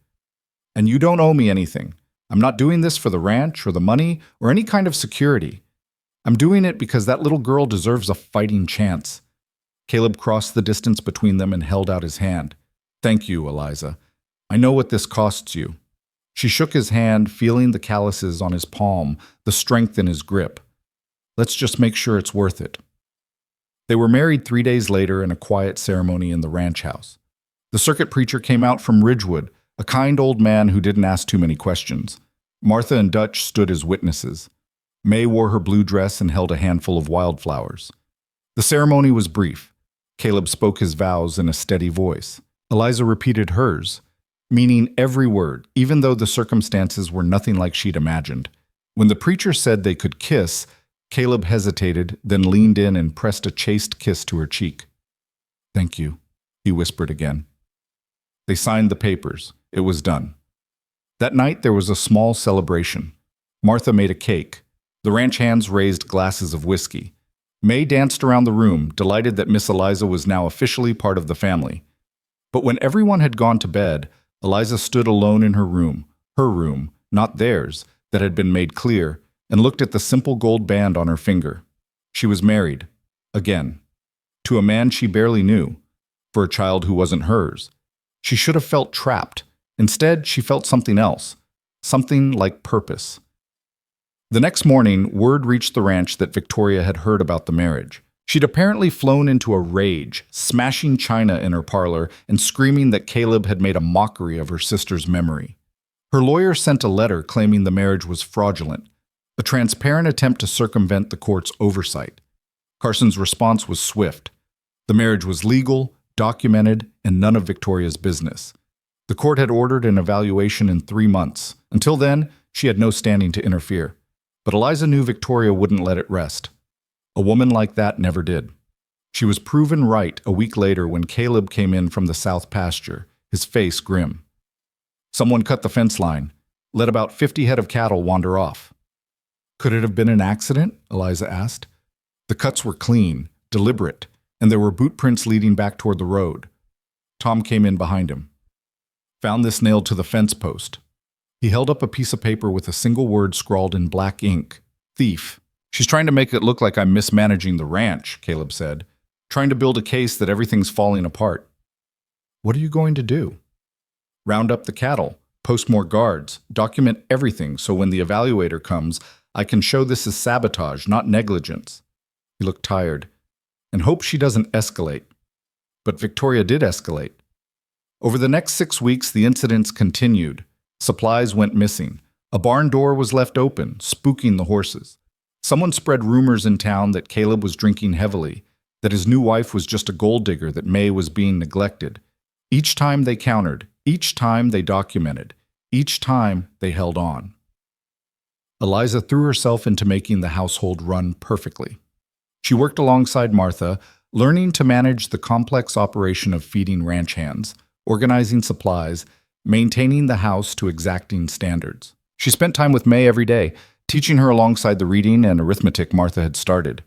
And you don't owe me anything. I'm not doing this for the ranch or the money or any kind of security. I'm doing it because that little girl deserves a fighting chance. Caleb crossed the distance between them and held out his hand. Thank you, Eliza. I know what this costs you. She shook his hand, feeling the calluses on his palm, the strength in his grip. Let's just make sure it's worth it. They were married 3 days later in a quiet ceremony in the ranch house. The circuit preacher came out from Ridgewood, a kind old man who didn't ask too many questions. Martha and Dutch stood as witnesses. May wore her blue dress and held a handful of wildflowers. The ceremony was brief. Caleb spoke his vows in a steady voice. Eliza repeated hers, meaning every word, even though the circumstances were nothing like she'd imagined. When the preacher said they could kiss, Caleb hesitated, then leaned in and pressed a chaste kiss to her cheek. Thank you, he whispered again. They signed the papers. It was done. That night there was a small celebration. Martha made a cake. The ranch hands raised glasses of whiskey. May danced around the room, delighted that Miss Eliza was now officially part of the family. But when everyone had gone to bed, Eliza stood alone in her room, not theirs, that had been made clear, and looked at the simple gold band on her finger. She was married, again, to a man she barely knew, for a child who wasn't hers. She should have felt trapped. Instead, she felt something else, something like purpose. The next morning, word reached the ranch that Victoria had heard about the marriage. She'd apparently flown into a rage, smashing china in her parlor and screaming that Caleb had made a mockery of her sister's memory. Her lawyer sent a letter claiming the marriage was fraudulent, a transparent attempt to circumvent the court's oversight. Carson's response was swift. The marriage was legal, documented, and none of Victoria's business. The court had ordered an evaluation in 3 months. Until then, she had no standing to interfere. But Eliza knew Victoria wouldn't let it rest. A woman like that never did. She was proven right a week later when Caleb came in from the south pasture, his face grim. Someone cut the fence line, let about 50 head of cattle wander off. Could it have been an accident? Eliza asked. The cuts were clean, deliberate, and there were boot prints leading back toward the road. Tom came in behind him. Found this nailed to the fence post. He held up a piece of paper with a single word scrawled in black ink. Thief. She's trying to make it look like I'm mismanaging the ranch, Caleb said. Trying to build a case that everything's falling apart. What are you going to do? Round up the cattle, post more guards, document everything so when the evaluator comes, I can show this is sabotage, not negligence. He looked tired, and hoped she doesn't escalate. But Victoria did escalate. Over the next 6 weeks, the incidents continued. Supplies went missing. A barn door was left open, spooking the horses. Someone spread rumors in town that Caleb was drinking heavily, that his new wife was just a gold digger, that May was being neglected. Each time they countered, each time they documented, each time they held on. Eliza threw herself into making the household run perfectly. She worked alongside Martha, learning to manage the complex operation of feeding ranch hands, organizing supplies, maintaining the house to exacting standards. She spent time with May every day, teaching her alongside the reading and arithmetic Martha had started.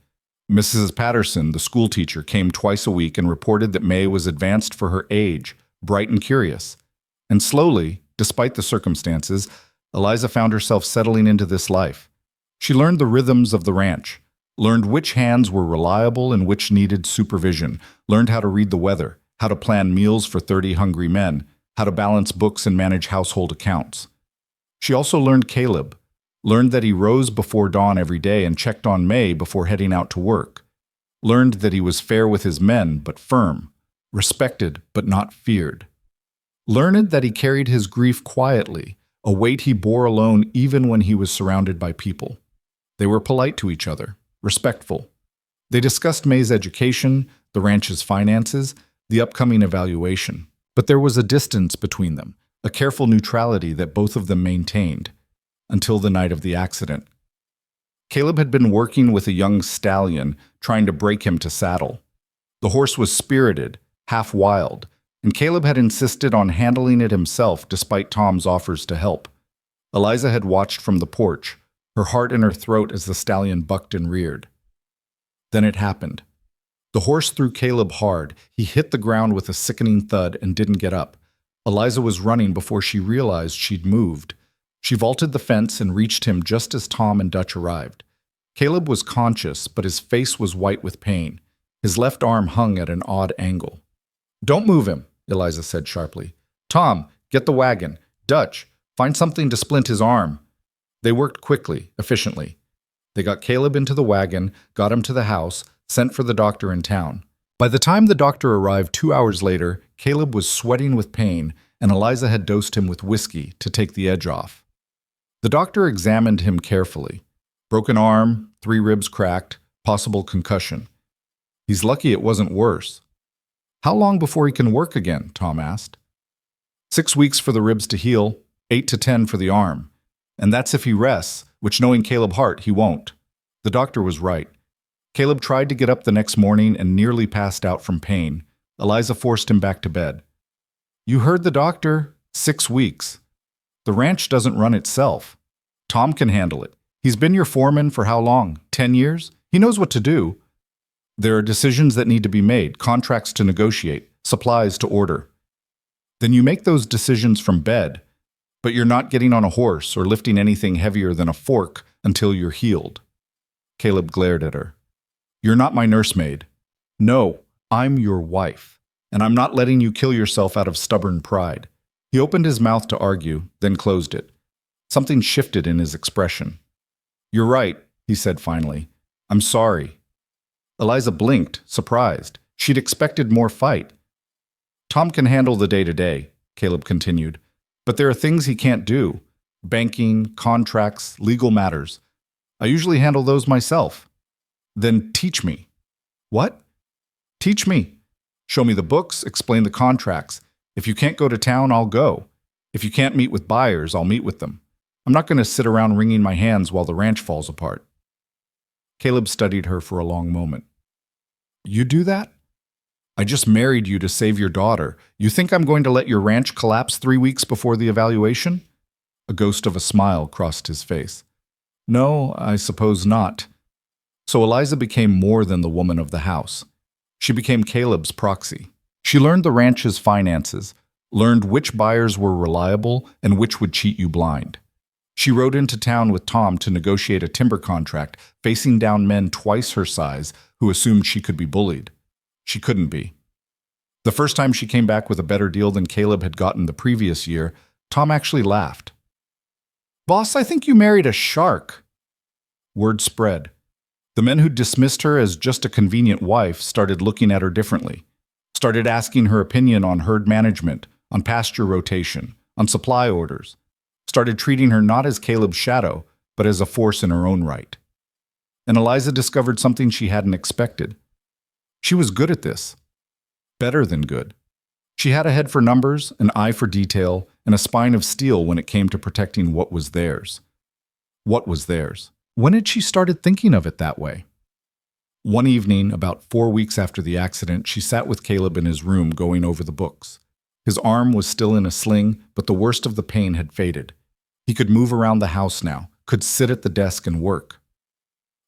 Mrs. Patterson, the school teacher, came twice a week and reported that May was advanced for her age, bright and curious. And slowly, despite the circumstances, Eliza found herself settling into this life. She learned the rhythms of the ranch, learned which hands were reliable and which needed supervision, learned how to read the weather, how to plan meals for 30 hungry men, how to balance books and manage household accounts. She also learned Caleb, learned that he rose before dawn every day and checked on May before heading out to work, learned that he was fair with his men but firm, respected but not feared, learned that he carried his grief quietly, a weight he bore alone even when he was surrounded by people. They were polite to each other, respectful. They discussed May's education, the ranch's finances, the upcoming evaluation. But there was a distance between them, a careful neutrality that both of them maintained, until the night of the accident. Caleb had been working with a young stallion, trying to break him to saddle. The horse was spirited, half wild, and Caleb had insisted on handling it himself despite Tom's offers to help. Eliza had watched from the porch, her heart in her throat as the stallion bucked and reared. Then it happened. The horse threw Caleb hard. He hit the ground with a sickening thud and didn't get up. Eliza was running before she realized she'd moved. She vaulted the fence and reached him just as Tom and Dutch arrived. Caleb was conscious, but his face was white with pain. His left arm hung at an odd angle. "Don't move him," Eliza said sharply. "Tom, get the wagon. Dutch, find something to splint his arm." They worked quickly, efficiently. They got Caleb into the wagon, got him to the house, sent for the doctor in town. By the time the doctor arrived 2 hours later, Caleb was sweating with pain, and Eliza had dosed him with whiskey to take the edge off. The doctor examined him carefully. Broken arm, 3 ribs cracked, possible concussion. He's lucky it wasn't worse. "How long before he can work again?" Tom asked. 6 weeks for the ribs to heal, 8 to 10 for the arm. And that's if he rests, which knowing Caleb Hart, he won't. The doctor was right. Caleb tried to get up the next morning and nearly passed out from pain. Eliza forced him back to bed. "You heard the doctor. 6 weeks. The ranch doesn't run itself. Tom can handle it. He's been your foreman for how long? 10 years? He knows what to do. There are decisions that need to be made, contracts to negotiate, supplies to order. Then you make those decisions from bed, but you're not getting on a horse or lifting anything heavier than a fork until you're healed." Caleb glared at her. "You're not my nursemaid. No, I'm your wife, and I'm not letting you kill yourself out of stubborn pride." He opened his mouth to argue, then closed it. Something shifted in his expression. "You're right," he said finally. "I'm sorry." Eliza blinked, surprised. She'd expected more fight. "Tom can handle the day-to-day," Caleb continued, "but there are things he can't do. Banking, contracts, legal matters. I usually handle those myself." "Then teach me." "What?" "Teach me. Show me the books, explain the contracts. If you can't go to town, I'll go. If you can't meet with buyers, I'll meet with them. I'm not going to sit around wringing my hands while the ranch falls apart." Caleb studied her for a long moment. "You do that? I just married you to save your daughter. You think I'm going to let your ranch collapse 3 weeks before the evaluation?" A ghost of a smile crossed his face. "No, I suppose not." So Eliza became more than the woman of the house. She became Caleb's proxy. She learned the ranch's finances, learned which buyers were reliable and which would cheat you blind. She rode into town with Tom to negotiate a timber contract, facing down men twice her size who assumed she could be bullied. She couldn't be. The first time she came back with a better deal than Caleb had gotten the previous year, Tom actually laughed. "Boss, I think you married a shark." Word spread. The men who dismissed her as just a convenient wife started looking at her differently, started asking her opinion on herd management, on pasture rotation, on supply orders, started treating her not as Caleb's shadow, but as a force in her own right. And Eliza discovered something she hadn't expected. She was good at this. Better than good. She had a head for numbers, an eye for detail, and a spine of steel when it came to protecting what was theirs. What was theirs? When had she started thinking of it that way? One evening, about 4 weeks after the accident, she sat with Caleb in his room going over the books. His arm was still in a sling, but the worst of the pain had faded. He could move around the house now, could sit at the desk and work.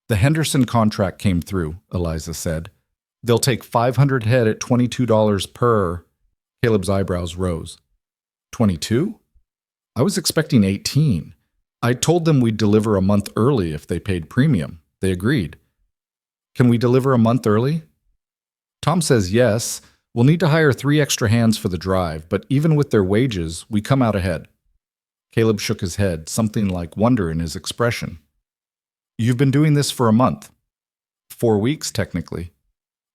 "The Henderson contract came through," Eliza said. "They'll take 500 head at $22 per." Caleb's eyebrows rose. 22? I was expecting 18. I told them we'd deliver a month early if they paid premium. They agreed. "Can we deliver a month early?" Tom says yes. We'll need to hire 3 extra hands for the drive, but even with their wages, we come out ahead. Caleb shook his head, something like wonder in his expression. "You've been doing this for a month." 4 weeks, technically.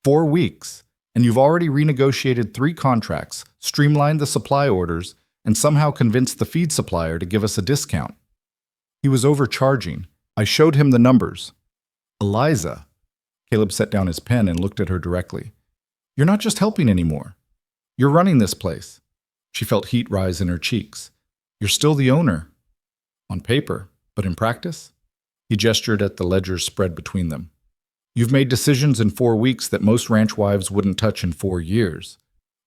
4 weeks, and you've already renegotiated 3 contracts, streamlined the supply orders, and somehow convinced the feed supplier to give us a discount. He was overcharging. I showed him the numbers. "Eliza." Caleb set down his pen and looked at her directly. "You're not just helping anymore. You're running this place." She felt heat rise in her cheeks. "You're still the owner." "On paper, but in practice?" He gestured at the ledgers spread between them. "You've made decisions in 4 weeks that most ranch wives wouldn't touch in 4 years.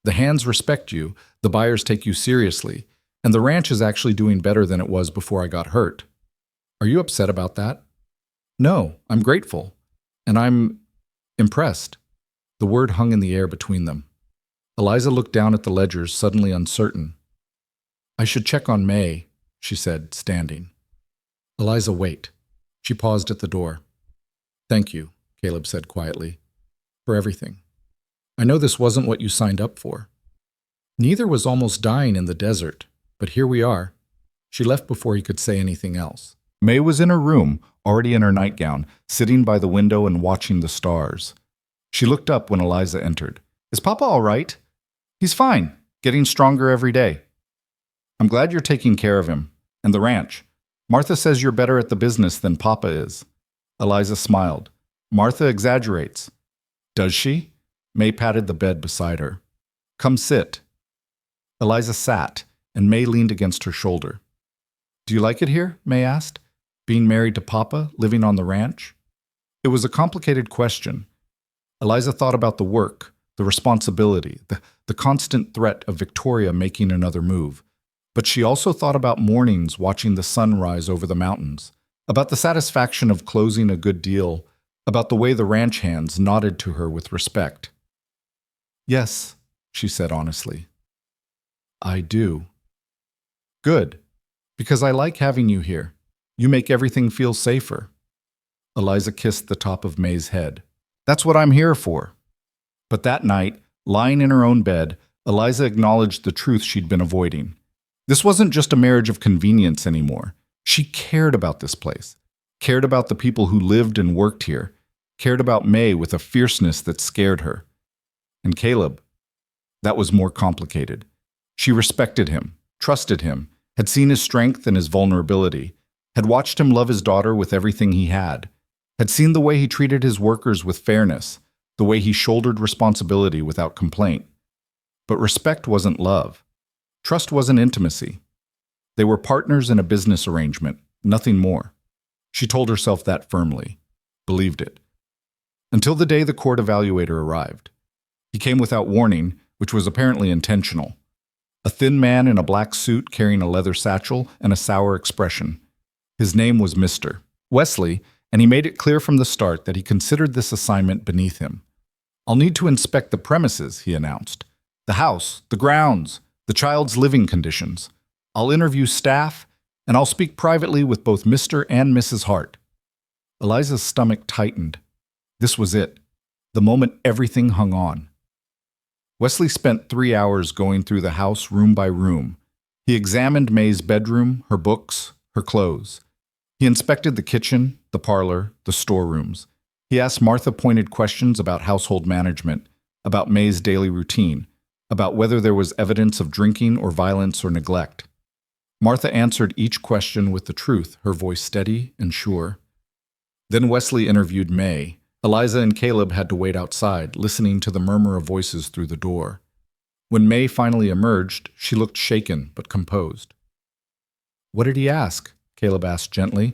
The hands respect you, the buyers take you seriously, and the ranch is actually doing better than it was before I got hurt. Are you upset about that? No, I'm grateful. And I'm impressed. The word hung in the air between them. Eliza looked down at the ledgers, suddenly uncertain. I should check on May, she said, standing. Eliza, wait. She paused at the door. Thank you, Caleb said quietly, for everything. I know this wasn't what you signed up for. Neither was almost dying in the desert, but here we are. She left before he could say anything else. May was in her room, already in her nightgown, sitting by the window and watching the stars. She looked up when Eliza entered. Is Papa all right? He's fine, getting stronger every day. I'm glad you're taking care of him, and the ranch. Martha says you're better at the business than Papa is. Eliza smiled. Martha exaggerates. Does she? May patted the bed beside her. Come sit. Eliza sat, and May leaned against her shoulder. Do you like it here? May asked. Being married to Papa, living on the ranch? It was a complicated question. Eliza thought about the work, the responsibility, the constant threat of Victoria making another move. But she also thought about mornings watching the sun rise over the mountains, about the satisfaction of closing a good deal, about the way the ranch hands nodded to her with respect. Yes, she said honestly. I do. Good, because I like having you here. You make everything feel safer. Eliza kissed the top of May's head. That's what I'm here for. But that night, lying in her own bed, Eliza acknowledged the truth she'd been avoiding. This wasn't just a marriage of convenience anymore. She cared about this place, cared about the people who lived and worked here, cared about May with a fierceness that scared her. And Caleb, that was more complicated. She respected him, trusted him, had seen his strength and his vulnerability, had watched him love his daughter with everything he had seen the way he treated his workers with fairness, the way he shouldered responsibility without complaint. But respect wasn't love. Trust wasn't intimacy. They were partners in a business arrangement, nothing more. She told herself that firmly, believed it. Until the day the court evaluator arrived. He came without warning, which was apparently intentional. A thin man in a black suit carrying a leather satchel and a sour expression. His name was Mr. Wesley, and he made it clear from the start that he considered this assignment beneath him. I'll need to inspect the premises, he announced. The house, the grounds, the child's living conditions. I'll interview staff, and I'll speak privately with both Mr. and Mrs. Hart. Eliza's stomach tightened. This was it, the moment everything hung on. Wesley spent 3 hours going through the house room by room. He examined May's bedroom, her books, her clothes. He inspected the kitchen, the parlor, the storerooms. He asked Martha pointed questions about household management, about May's daily routine, about whether there was evidence of drinking or violence or neglect. Martha answered each question with the truth, her voice steady and sure. Then Wesley interviewed May. Eliza and Caleb had to wait outside, listening to the murmur of voices through the door. When May finally emerged, she looked shaken but composed. What did he ask? Caleb asked gently.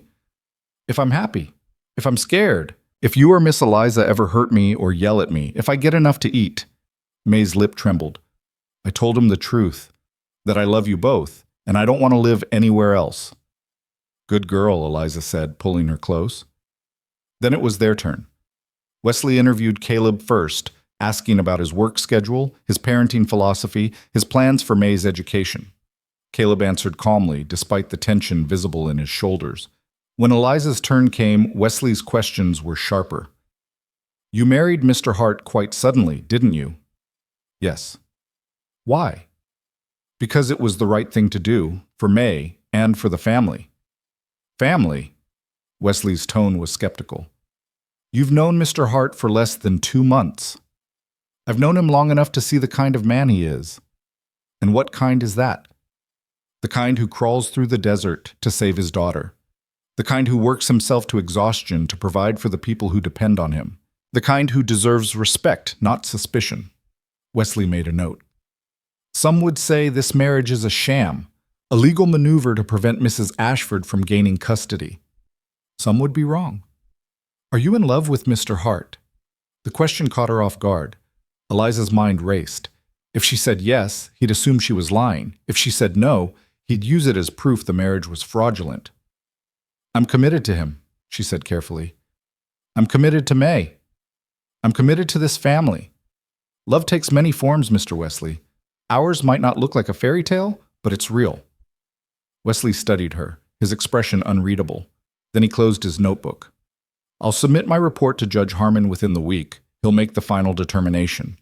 If I'm happy, if I'm scared, if you or Miss Eliza ever hurt me or yell at me, if I get enough to eat. May's lip trembled. I told him the truth, that I love you both, and I don't want to live anywhere else. Good girl, Eliza said, pulling her close. Then it was their turn. Wesley interviewed Caleb first, asking about his work schedule, his parenting philosophy, his plans for May's education. Caleb answered calmly, despite the tension visible in his shoulders. When Eliza's turn came, Wesley's questions were sharper. You married Mr. Hart quite suddenly, didn't you? Yes. Why? Because it was the right thing to do, for May and for the family. Family? Wesley's tone was skeptical. You've known Mr. Hart for less than 2 months. I've known him long enough to see the kind of man he is. And what kind is that? The kind who crawls through the desert to save his daughter. The kind who works himself to exhaustion to provide for the people who depend on him. The kind who deserves respect, not suspicion. Wesley made a note. Some would say this marriage is a sham, a legal maneuver to prevent Mrs. Ashford from gaining custody. Some would be wrong. Are you in love with Mr. Hart? The question caught her off guard. Eliza's mind raced. If she said yes, he'd assume she was lying. If she said no, he'd use it as proof the marriage was fraudulent. "I'm committed to him," she said carefully. "I'm committed to May. I'm committed to this family. Love takes many forms, Mr. Wesley. Ours might not look like a fairy tale, but it's real." Wesley studied her, his expression unreadable. Then he closed his notebook. "I'll submit my report to Judge Harmon within the week. He'll make the final determination."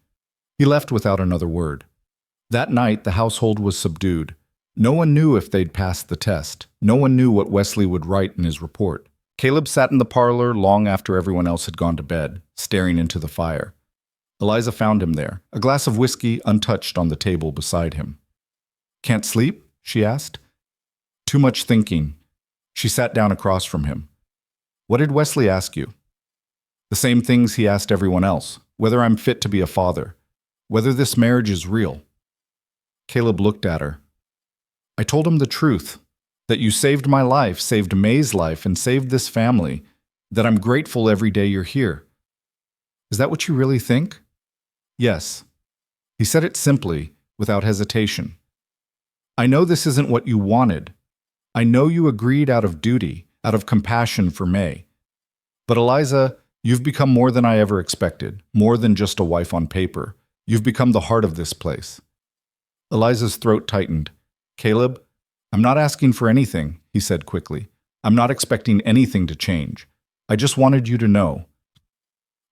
He left without another word. That night, the household was subdued. No one knew if they'd passed the test. No one knew what Wesley would write in his report. Caleb sat in the parlor long after everyone else had gone to bed, staring into the fire. Eliza found him there, a glass of whiskey untouched on the table beside him. "Can't sleep?" she asked. "Too much thinking." She sat down across from him. "What did Wesley ask you?" "The same things he asked everyone else. Whether I'm fit to be a father. Whether this marriage is real." Caleb looked at her. "I told him the truth. That you saved my life, saved May's life, and saved this family. That I'm grateful every day you're here." "Is that what you really think?" "Yes." He said it simply, without hesitation. "I know this isn't what you wanted. I know you agreed out of duty, out of compassion for May. But Eliza, you've become more than I ever expected, more than just a wife on paper. You've become the heart of this place." Eliza's throat tightened. "Caleb, I'm not asking for anything," he said quickly. "I'm not expecting anything to change. I just wanted you to know."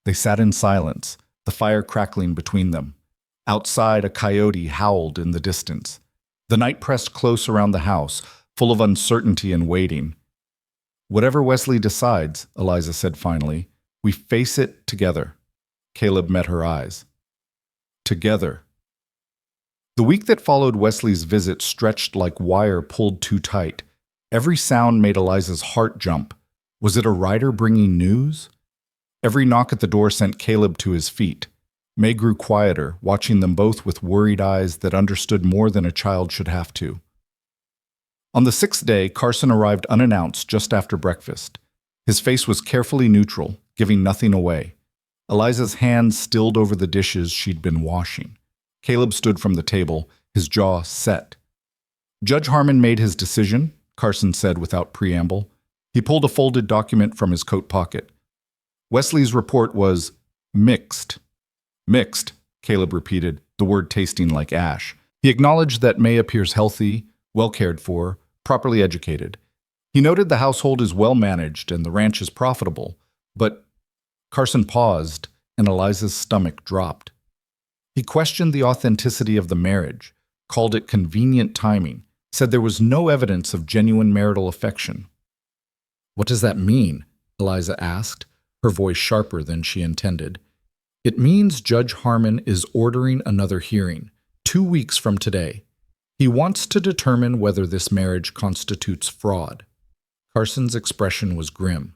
They sat in silence, the fire crackling between them. Outside, a coyote howled in the distance. The night pressed close around the house, full of uncertainty and waiting. "Whatever Wesley decides," Eliza said finally, "we face it together." Caleb met her eyes. Together. The week that followed Wesley's visit stretched like wire pulled too tight. Every sound made Eliza's heart jump. Was it a rider bringing news? Every knock at the door sent Caleb to his feet. May grew quieter, watching them both with worried eyes that understood more than a child should have to. On the 6th day, Carson arrived unannounced just after breakfast. His face was carefully neutral, giving nothing away. Eliza's hands stilled over the dishes she'd been washing. Caleb stood from the table, his jaw set. "Judge Harmon made his decision," Carson said without preamble. He pulled a folded document from his coat pocket. Wesley's report was mixed. "Mixed," Caleb repeated, the word tasting like ash. He acknowledged that May appears healthy, well cared for, properly educated. He noted the household is well managed and the ranch is profitable, but Carson paused, and Eliza's stomach dropped. He questioned the authenticity of the marriage, called it convenient timing, said there was no evidence of genuine marital affection. "What does that mean?" Eliza asked, her voice sharper than she intended. "It means Judge Harmon is ordering another hearing, 2 weeks from today. He wants to determine whether this marriage constitutes fraud." Carson's expression was grim.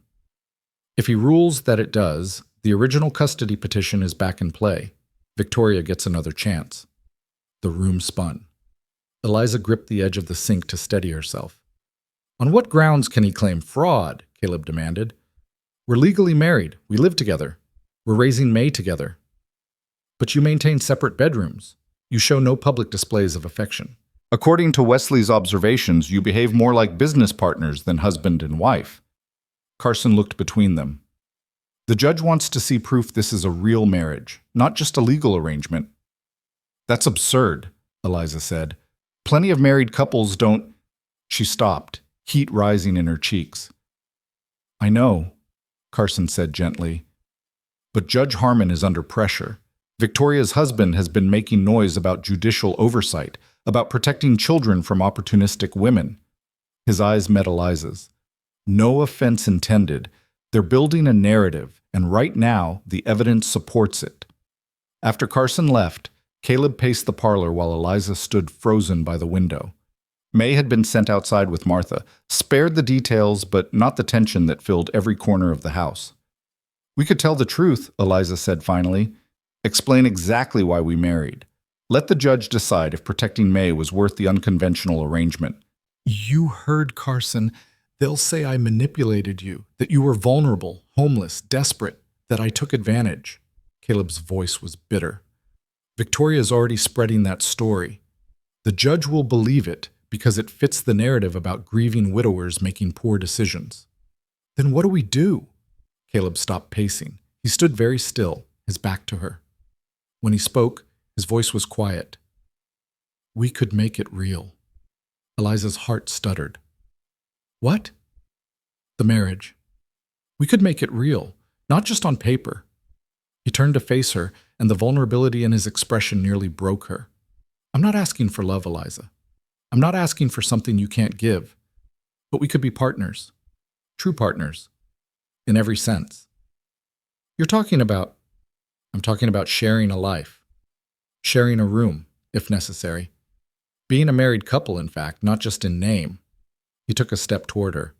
"If he rules that it does, the original custody petition is back in play. Victoria gets another chance." The room spun. Eliza gripped the edge of the sink to steady herself. "On what grounds can he claim fraud?" Caleb demanded. "We're legally married. We live together. We're raising May together." "But you maintain separate bedrooms. You show no public displays of affection. According to Wesley's observations, you behave more like business partners than husband and wife." Carson looked between them. "The judge wants to see proof this is a real marriage, not just a legal arrangement." "That's absurd," Eliza said. "Plenty of married couples don't—" She stopped, heat rising in her cheeks. "I know," Carson said gently. "But Judge Harmon is under pressure. Victoria's husband has been making noise about judicial oversight, about protecting children from opportunistic women." His eyes met Eliza's. "No offense intended. They're building a narrative, and right now, the evidence supports it." After Carson left, Caleb paced the parlor while Eliza stood frozen by the window. May had been sent outside with Martha, spared the details but not the tension that filled every corner of the house. "We could tell the truth," Eliza said finally. "Explain exactly why we married. Let the judge decide if protecting May was worth the unconventional arrangement." "You heard Carson. They'll say I manipulated you, that you were vulnerable, homeless, desperate, that I took advantage." Caleb's voice was bitter. Victoria's already spreading that story. The judge will believe it because it fits the narrative about grieving widowers making poor decisions. Then what do we do? Caleb stopped pacing. He stood very still, his back to her. When he spoke, his voice was quiet. We could make it real. Eliza's heart stuttered. What? The marriage. We could make it real, not just on paper. He turned to face her, and the vulnerability in his expression nearly broke her. I'm not asking for love, Eliza. I'm not asking for something you can't give. But we could be partners. True partners. In every sense. I'm talking about sharing a life. Sharing a room, if necessary. Being a married couple, in fact, not just in name. He took a step toward her.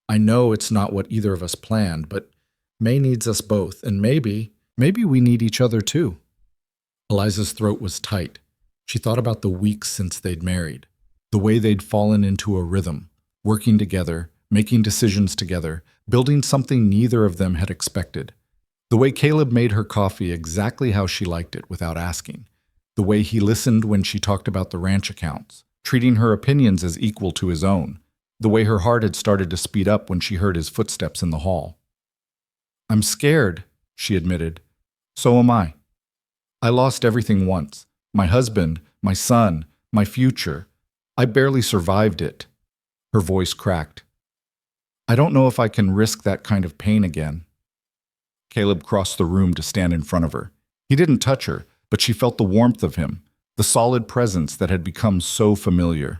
I know it's not what either of us planned, but May needs us both, and maybe we need each other too. Eliza's throat was tight. She thought about the weeks since they'd married, the way they'd fallen into a rhythm, working together, making decisions together, building something neither of them had expected. The way Caleb made her coffee exactly how she liked it without asking. The way he listened when she talked about the ranch accounts, treating her opinions as equal to his own. The way her heart had started to speed up when she heard his footsteps in the hall. I'm scared, she admitted. So am I. I lost everything once. My husband, my son, my future. I barely survived it. Her voice cracked. I don't know if I can risk that kind of pain again. Caleb crossed the room to stand in front of her. He didn't touch her, but she felt the warmth of him, the solid presence that had become so familiar.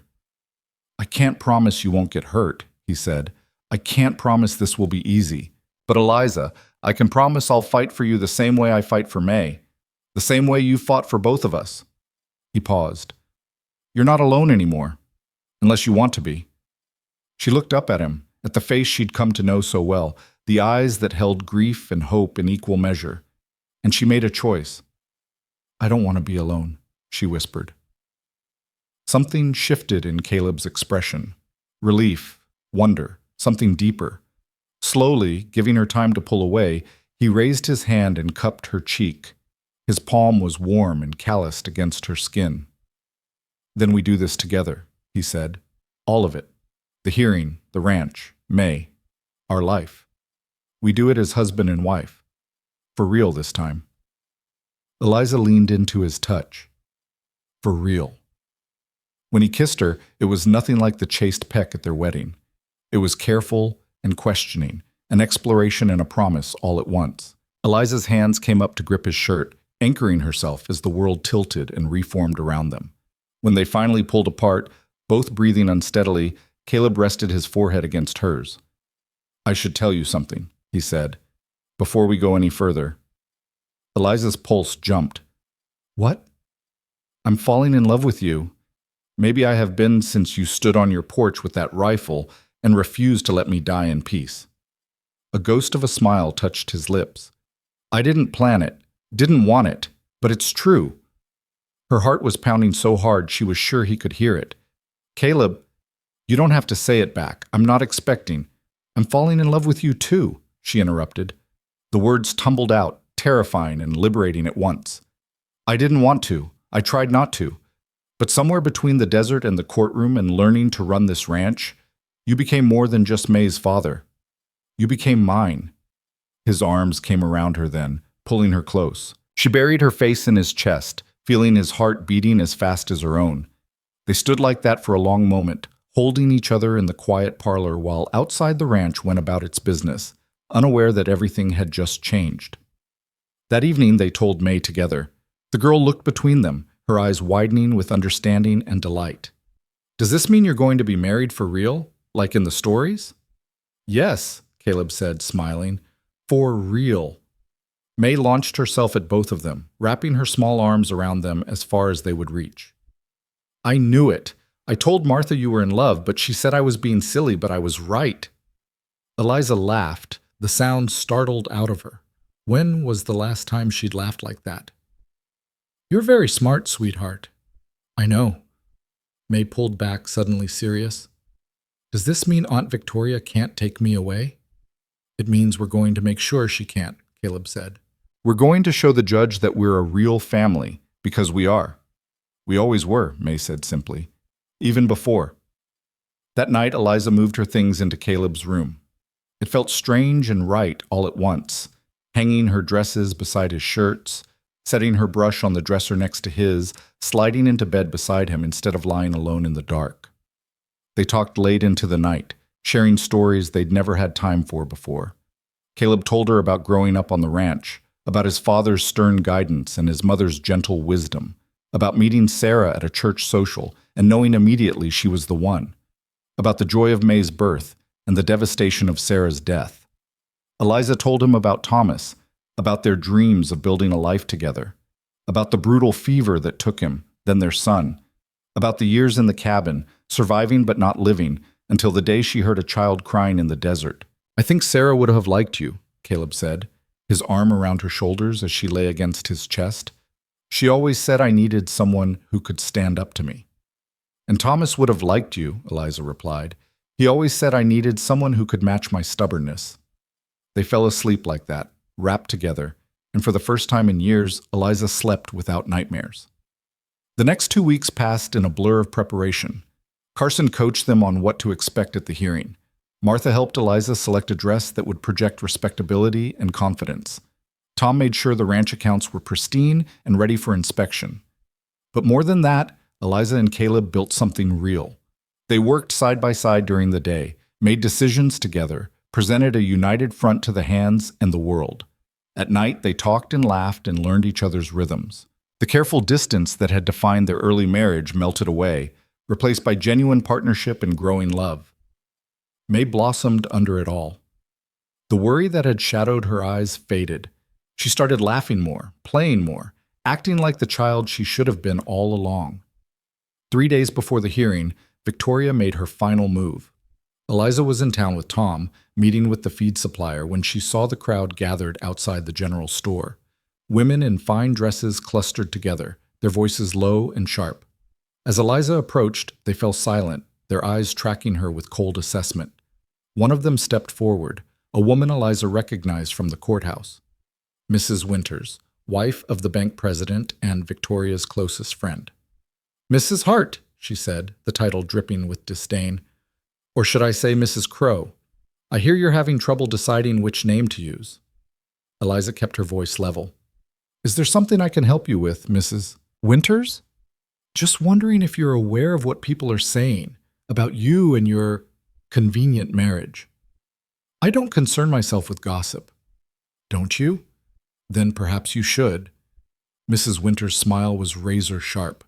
I can't promise you won't get hurt, he said. I can't promise this will be easy. But Eliza, I can promise I'll fight for you the same way I fight for May. The same way you fought for both of us. He paused. You're not alone anymore. Unless you want to be. She looked up at him, at the face she'd come to know so well, the eyes that held grief and hope in equal measure. And she made a choice. I don't want to be alone, she whispered. Something shifted in Caleb's expression. Relief, wonder, something deeper. Slowly, giving her time to pull away, he raised his hand and cupped her cheek. His palm was warm and calloused against her skin. Then we do this together, he said. All of it. The hearing, the ranch, May, our life. We do it as husband and wife. For real this time. Eliza leaned into his touch. For real. When he kissed her, it was nothing like the chaste peck at their wedding. It was careful and questioning, an exploration and a promise all at once. Eliza's hands came up to grip his shirt, anchoring herself as the world tilted and reformed around them. When they finally pulled apart, both breathing unsteadily, Caleb rested his forehead against hers. I should tell you something, he said, before we go any further. Eliza's pulse jumped. What? I'm falling in love with you. Maybe I have been since you stood on your porch with that rifle and refused to let me die in peace. A ghost of a smile touched his lips. I didn't plan it, didn't want it, but it's true. Her heart was pounding so hard she was sure he could hear it. Caleb, you don't have to say it back. I'm not expecting. I'm falling in love with you too, she interrupted. The words tumbled out, terrifying and liberating at once. I didn't want to. I tried not to. But somewhere between the desert and the courtroom and learning to run this ranch, you became more than just May's father. You became mine. His arms came around her then, pulling her close. She buried her face in his chest, feeling his heart beating as fast as her own. They stood like that for a long moment, holding each other in the quiet parlor while outside the ranch went about its business, unaware that everything had just changed. That evening they told May together. The girl looked between them, her eyes widening with understanding and delight. Does this mean you're going to be married for real, like in the stories? Yes, Caleb said, smiling. For real. May launched herself at both of them, wrapping her small arms around them as far as they would reach. I knew it. I told Martha you were in love, but she said I was being silly, but I was right. Eliza laughed, the sound startled out of her. When was the last time she'd laughed like that? You're very smart, sweetheart. I know. May pulled back, suddenly serious. Does this mean Aunt Victoria can't take me away? It means we're going to make sure she can't, Caleb said. We're going to show the judge that we're a real family, Because we are. We always were, May said simply. Even before. That night, Eliza moved her things into Caleb's room. It felt strange and right all at once, hanging her dresses beside his shirts, setting her brush on the dresser next to his, sliding into bed beside him instead of lying alone in the dark. They talked late into the night, sharing stories they'd never had time for before. Caleb told her about growing up on the ranch, about his father's stern guidance and his mother's gentle wisdom, about meeting Sarah at a church social and knowing immediately she was the one, about the joy of May's birth and the devastation of Sarah's death. Eliza told him about Thomas, about their dreams of building a life together, about the brutal fever that took him, then their son, about the years in the cabin, surviving but not living, until the day she heard a child crying in the desert. I think Sarah would have liked you, Caleb said, his arm around her shoulders as she lay against his chest. She always said I needed someone who could stand up to me. And Thomas would have liked you, Eliza replied. He always said I needed someone who could match my stubbornness. They fell asleep like that, wrapped together, and for the first time in years, Eliza slept without nightmares. The next 2 weeks passed in a blur of preparation. Carson coached them on what to expect at the hearing. Martha helped Eliza select a dress that would project respectability and confidence. Tom made sure the ranch accounts were pristine and ready for inspection. But more than that, Eliza and Caleb built something real. They worked side by side during the day, made decisions together, presented a united front to the hands and the world. At night, they talked and laughed and learned each other's rhythms. The careful distance that had defined their early marriage melted away, replaced by genuine partnership and growing love. May blossomed under it all. The worry that had shadowed her eyes faded. She started laughing more, playing more, acting like the child she should have been all along. 3 days before the hearing, Victoria made her final move. Eliza was in town with Tom, meeting with the feed supplier when she saw the crowd gathered outside the general store. Women in fine dresses clustered together, their voices low and sharp. As Eliza approached, they fell silent, their eyes tracking her with cold assessment. One of them stepped forward, a woman Eliza recognized from the courthouse. Mrs. Winters, wife of the bank president and Victoria's closest friend. Mrs. Hart, she said, the title dripping with disdain. Or should I say Mrs. Crow? I hear you're having trouble deciding which name to use. Eliza kept her voice level. Is there something I can help you with, Mrs. Winters? Just wondering if you're aware of what people are saying about you and your convenient marriage. I don't concern myself with gossip. Don't you? Then perhaps you should. Mrs. Winters' smile was razor sharp.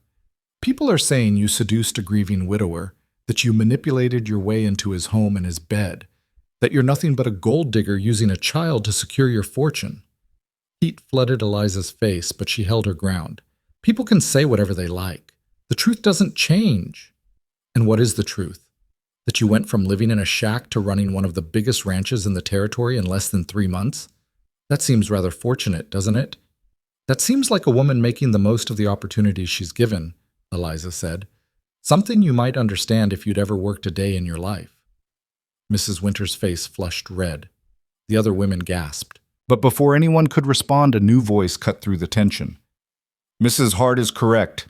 People are saying you seduced a grieving widower, that you manipulated your way into his home and his bed, that you're nothing but a gold digger using a child to secure your fortune. Heat flooded Eliza's face, but she held her ground. People can say whatever they like. The truth doesn't change. And what is the truth? That you went from living in a shack to running one of the biggest ranches in the territory in less than 3 months? That seems rather fortunate, doesn't it? That seems like a woman making the most of the opportunities she's given, Eliza said. Something you might understand if you'd ever worked a day in your life. Mrs. Winters' face flushed red. The other women gasped. But before anyone could respond, a new voice cut through the tension. Mrs. Hart is correct.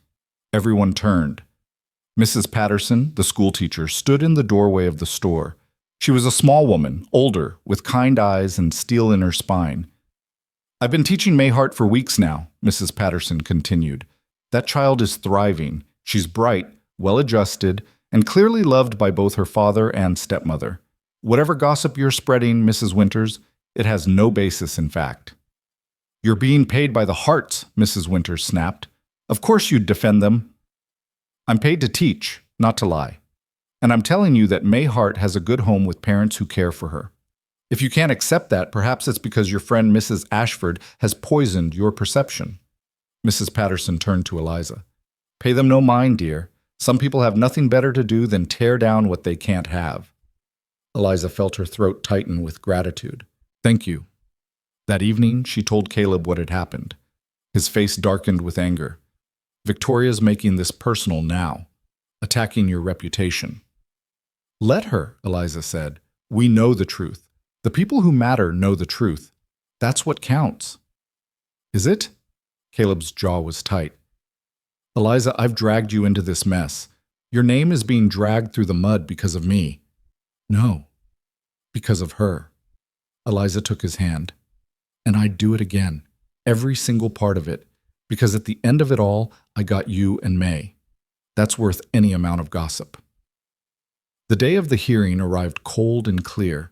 Everyone turned. Mrs. Patterson, the schoolteacher, stood in the doorway of the store. She was a small woman, older, with kind eyes and steel in her spine. I've been teaching May Hart for weeks now, Mrs. Patterson continued. That child is thriving. She's bright, well-adjusted, and clearly loved by both her father and stepmother. Whatever gossip you're spreading, Mrs. Winters, it has no basis in fact. You're being paid by the Harts, Mrs. Winters snapped. Of course you'd defend them. I'm paid to teach, not to lie. And I'm telling you that May Hart has a good home with parents who care for her. If you can't accept that, perhaps it's because your friend Mrs. Ashford has poisoned your perception. Mrs. Patterson turned to Eliza. Pay them no mind, dear. Some people have nothing better to do than tear down what they can't have. Eliza felt her throat tighten with gratitude. Thank you. That evening, she told Caleb what had happened. His face darkened with anger. Victoria's making this personal now, attacking your reputation. Let her, Eliza said. We know the truth. The people who matter know the truth. That's what counts. Is it? Caleb's jaw was tight. Eliza, I've dragged you into this mess. Your name is being dragged through the mud because of me. No, because of her. Eliza took his hand. And I'd do it again, every single part of it, because at the end of it all, I got you and May. That's worth any amount of gossip. The day of the hearing arrived cold and clear.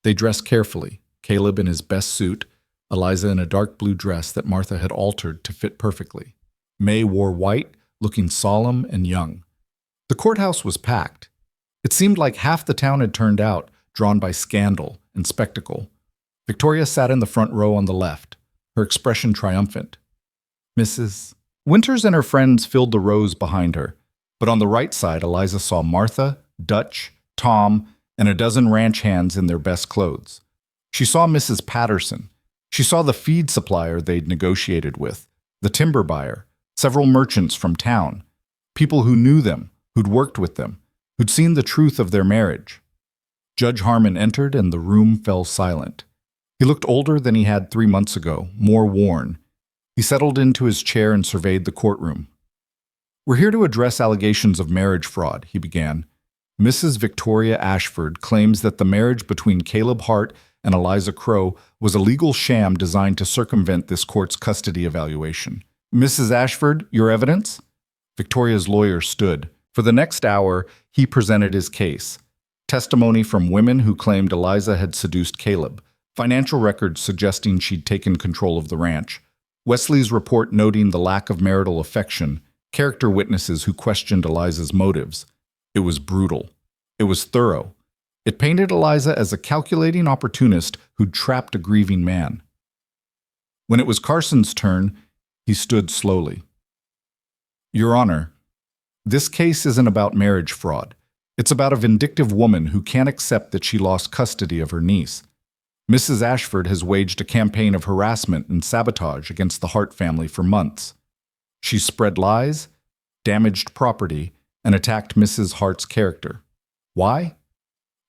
They dressed carefully, Caleb in his best suit, Eliza in a dark blue dress that Martha had altered to fit perfectly. May wore white, looking solemn and young. The courthouse was packed. It seemed like half the town had turned out, drawn by scandal and spectacle. Victoria sat in the front row on the left, her expression triumphant. Mrs. Winters and her friends filled the rows behind her, but on the right side Eliza saw Martha, Dutch, Tom, and a dozen ranch hands in their best clothes. She saw Mrs. Patterson. She saw the feed supplier they'd negotiated with, the timber buyer, several merchants from town, people who knew them, who'd worked with them, who'd seen the truth of their marriage. Judge Harmon entered and the room fell silent. He looked older than he had 3 months ago, more worn. He settled into his chair and surveyed the courtroom. We're here to address allegations of marriage fraud, he began. Mrs. Victoria Ashford claims that the marriage between Caleb Hart and Eliza Crow was a legal sham designed to circumvent this court's custody evaluation. Mrs. Ashford, your evidence? Victoria's lawyer stood. For the next hour, he presented his case. Testimony from women who claimed Eliza had seduced Caleb. Financial records suggesting she'd taken control of the ranch. Wesley's report noting the lack of marital affection. Character witnesses who questioned Eliza's motives. It was brutal. It was thorough. It painted Eliza as a calculating opportunist who'd trapped a grieving man. When it was Carson's turn, he stood slowly. Your Honor, this case isn't about marriage fraud. It's about a vindictive woman who can't accept that she lost custody of her niece. Mrs. Ashford has waged a campaign of harassment and sabotage against the Hart family for months. She's spread lies, damaged property, and attacked Mrs. Hart's character. Why?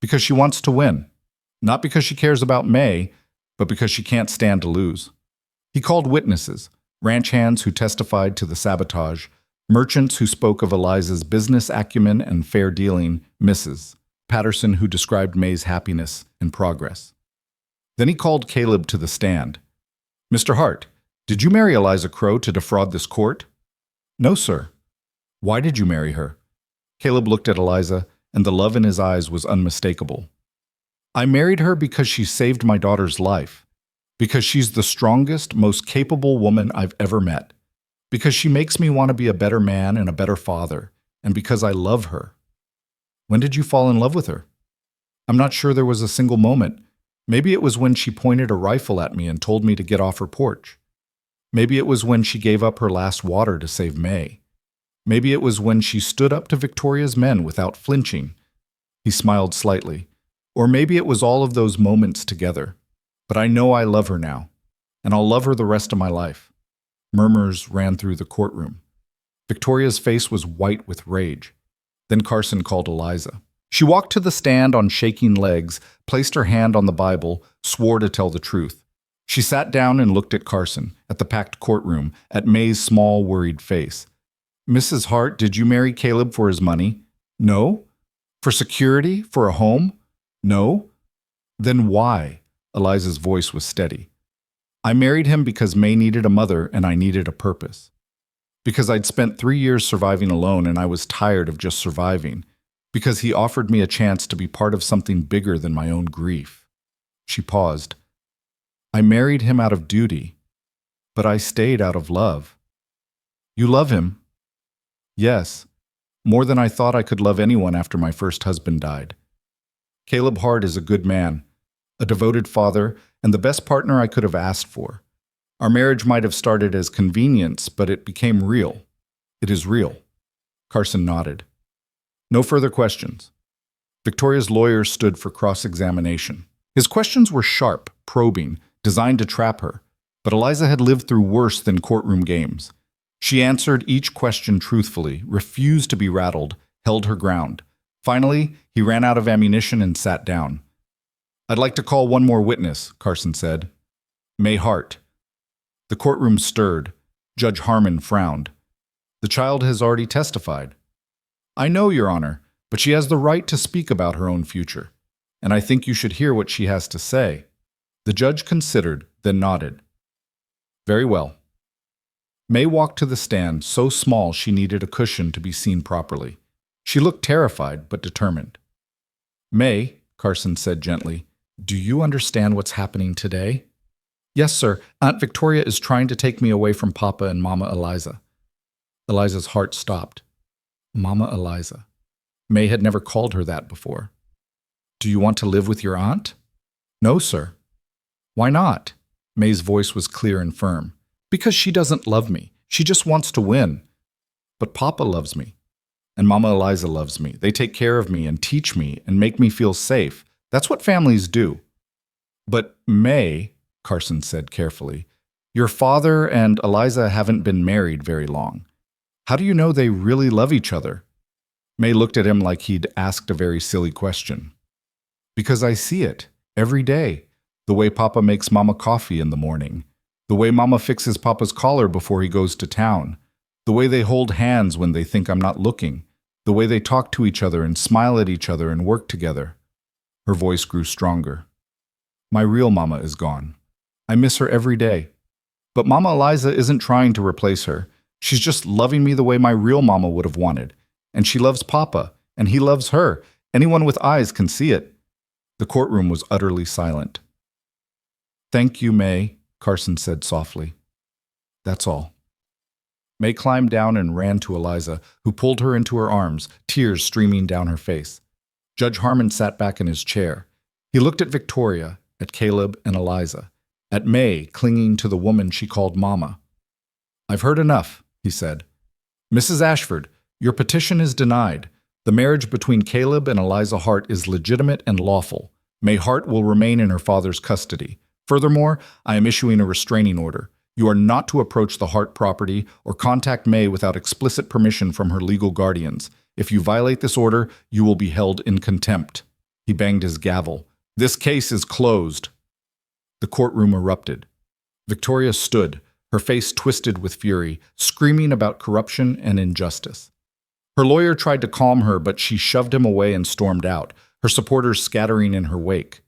Because she wants to win. Not because she cares about May, but because she can't stand to lose. He called witnesses, ranch hands who testified to the sabotage, merchants who spoke of Eliza's business acumen and fair dealing, Mrs. Patterson who described May's happiness and progress. Then he called Caleb to the stand. Mr. Hart, did you marry Eliza Crow to defraud this court? No, sir. Why did you marry her? Caleb looked at Eliza, and the love in his eyes was unmistakable. I married her because she saved my daughter's life, because she's the strongest, most capable woman I've ever met, because she makes me want to be a better man and a better father, and because I love her. When did you fall in love with her? I'm not sure there was a single moment. Maybe it was when she pointed a rifle at me and told me to get off her porch. Maybe it was when she gave up her last water to save May. Maybe it was when she stood up to Victoria's men without flinching. He smiled slightly. Or maybe it was all of those moments together. But I know I love her now, and I'll love her the rest of my life. Murmurs ran through the courtroom. Victoria's face was white with rage. Then Carson called Eliza. She walked to the stand on shaking legs, placed her hand on the Bible, swore to tell the truth. She sat down and looked at Carson, at the packed courtroom, at May's small, worried face. Mrs. Hart, did you marry Caleb for his money? No. For security? For a home? No. Then why? Eliza's voice was steady. I married him because May needed a mother and I needed a purpose. Because I'd spent 3 years surviving alone and I was tired of just surviving. Because he offered me a chance to be part of something bigger than my own grief. She paused. I married him out of duty, but I stayed out of love. You love him? Yes, more than I thought I could love anyone after my first husband died. Caleb Hart is a good man, a devoted father, and the best partner I could have asked for. Our marriage might have started as convenience, but it became real. It is real. Carson nodded. No further questions. Victoria's lawyer stood for cross-examination. His questions were sharp, probing, designed to trap her, but Eliza had lived through worse than courtroom games. She answered each question truthfully, refused to be rattled, held her ground. Finally, he ran out of ammunition and sat down. I'd like to call one more witness, Carson said. May Hart. The courtroom stirred. Judge Harmon frowned. The child has already testified. I know, Your Honor, but she has the right to speak about her own future, and I think you should hear what she has to say. The judge considered, then nodded. Very well. May walked to the stand, so small she needed a cushion to be seen properly. She looked terrified, but determined. May, Carson said gently, do you understand what's happening today? Yes, sir. Aunt Victoria is trying to take me away from Papa and Mama Eliza. Eliza's heart stopped. Mama Eliza. May had never called her that before. Do you want to live with your aunt? No, sir. Why not? May's voice was clear and firm. Because she doesn't love me. She just wants to win. But Papa loves me. And Mama Eliza loves me. They take care of me and teach me and make me feel safe. That's what families do. But May, Carson said carefully, your father and Eliza haven't been married very long. How do you know they really love each other? May looked at him like he'd asked a very silly question. Because I see it every day. The way Papa makes Mama coffee in the morning. The way Mama fixes Papa's collar before he goes to town. The way they hold hands when they think I'm not looking. The way they talk to each other and smile at each other and work together. Her voice grew stronger. My real Mama is gone. I miss her every day. But Mama Eliza isn't trying to replace her. She's just loving me the way my real Mama would have wanted. And she loves Papa, and he loves her. Anyone with eyes can see it. The courtroom was utterly silent. Thank you, May, Carson said softly. That's all. May climbed down and ran to Eliza, who pulled her into her arms, tears streaming down her face. Judge Harmon sat back in his chair. He looked at Victoria, at Caleb and Eliza, at May clinging to the woman she called Mama. I've heard enough, he said. Mrs. Ashford, your petition is denied. The marriage between Caleb and Eliza Hart is legitimate and lawful. May Hart will remain in her father's custody. Furthermore, I am issuing a restraining order. You are not to approach the Hart property or contact May without explicit permission from her legal guardians. If you violate this order, you will be held in contempt. He banged his gavel. This case is closed. The courtroom erupted. Victoria stood, her face twisted with fury, screaming about corruption and injustice. Her lawyer tried to calm her, but she shoved him away and stormed out, her supporters scattering in her wake.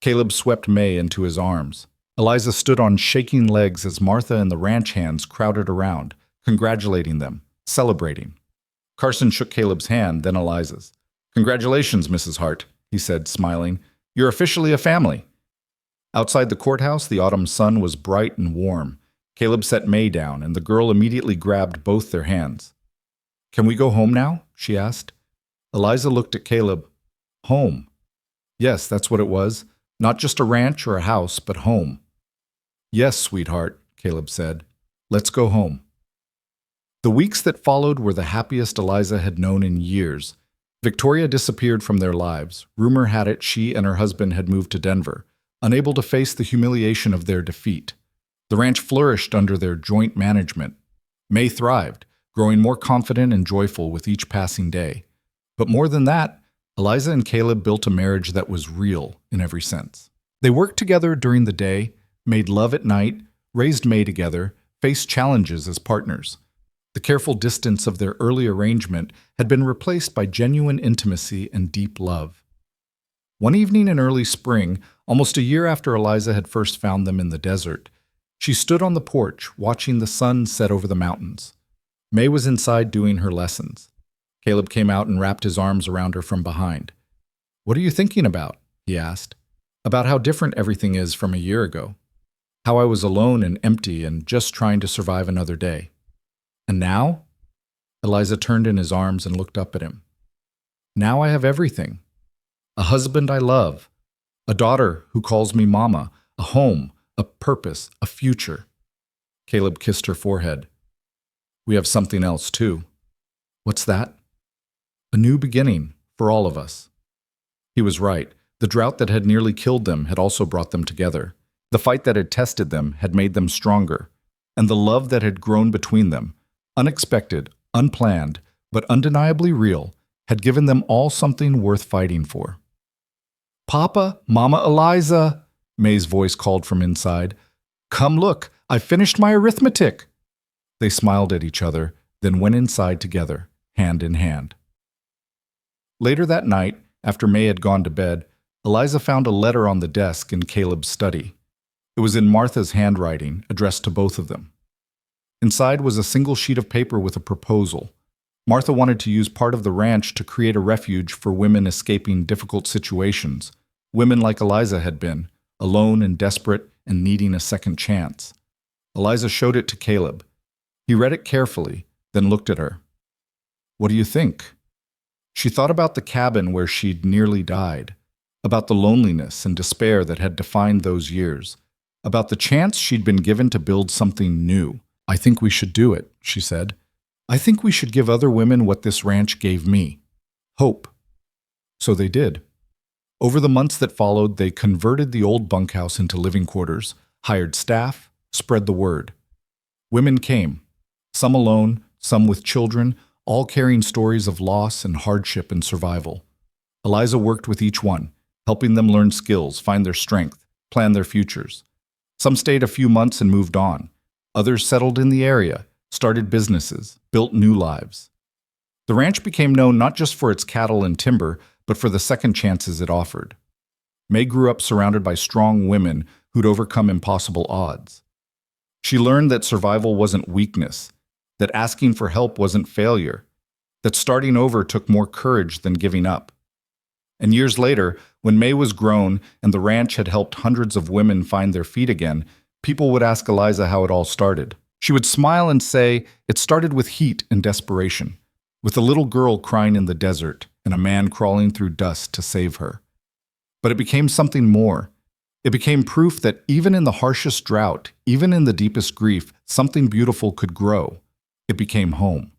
Caleb swept May into his arms. Eliza stood on shaking legs as Martha and the ranch hands crowded around, congratulating them, celebrating. Carson shook Caleb's hand, then Eliza's. Congratulations, Mrs. Hart, he said, smiling. You're officially a family. Outside the courthouse, the autumn sun was bright and warm. Caleb set May down, and the girl immediately grabbed both their hands. Can we go home now? She asked. Eliza looked at Caleb. Home. Yes, that's what it was. Not just a ranch or a house, but home. Yes, sweetheart, Caleb said. Let's go home. The weeks that followed were the happiest Eliza had known in years. Victoria disappeared from their lives. Rumor had it she and her husband had moved to Denver, unable to face the humiliation of their defeat. The ranch flourished under their joint management. May thrived, growing more confident and joyful with each passing day. But more than that, Eliza and Caleb built a marriage that was real in every sense. They worked together during the day, made love at night, raised May together, faced challenges as partners. The careful distance of their early arrangement had been replaced by genuine intimacy and deep love. One evening in early spring, almost a year after Eliza had first found them in the desert, she stood on the porch watching the sun set over the mountains. May was inside doing her lessons. Caleb came out and wrapped his arms around her from behind. What are you thinking about? He asked. About how different everything is from a year ago. How I was alone and empty and just trying to survive another day. And now? Eliza turned in his arms and looked up at him. Now I have everything. A husband I love. A daughter who calls me Mama. A home. A purpose. A future. Caleb kissed her forehead. We have something else too. What's that? A new beginning for all of us. He was right. The drought that had nearly killed them had also brought them together. The fight that had tested them had made them stronger. And the love that had grown between them, unexpected, unplanned, but undeniably real, had given them all something worth fighting for. Papa, Mama Eliza, May's voice called from inside. Come look, I finished my arithmetic. They smiled at each other, then went inside together, hand in hand. Later that night, after May had gone to bed, Eliza found a letter on the desk in Caleb's study. It was in Martha's handwriting, addressed to both of them. Inside was a single sheet of paper with a proposal. Martha wanted to use part of the ranch to create a refuge for women escaping difficult situations, women like Eliza had been, alone and desperate and needing a second chance. Eliza showed it to Caleb. He read it carefully, then looked at her. "What do you think?" She thought about the cabin where she'd nearly died, about the loneliness and despair that had defined those years, about the chance she'd been given to build something new. "I think we should do it," she said. "I think we should give other women what this ranch gave me. Hope." So they did. Over the months that followed, they converted the old bunkhouse into living quarters, hired staff, spread the word. Women came, some alone, some with children, all carrying stories of loss and hardship and survival. Eliza worked with each one, helping them learn skills, find their strength, plan their futures. Some stayed a few months and moved on. Others settled in the area, started businesses, built new lives. The ranch became known not just for its cattle and timber, but for the second chances it offered. May grew up surrounded by strong women who'd overcome impossible odds. She learned that survival wasn't weakness, that asking for help wasn't failure, that starting over took more courage than giving up. And years later, when May was grown and the ranch had helped hundreds of women find their feet again, people would ask Eliza how it all started. She would smile and say, "It started with heat and desperation, with a little girl crying in the desert and a man crawling through dust to save her." But it became something more. It became proof that even in the harshest drought, even in the deepest grief, something beautiful could grow. It became home.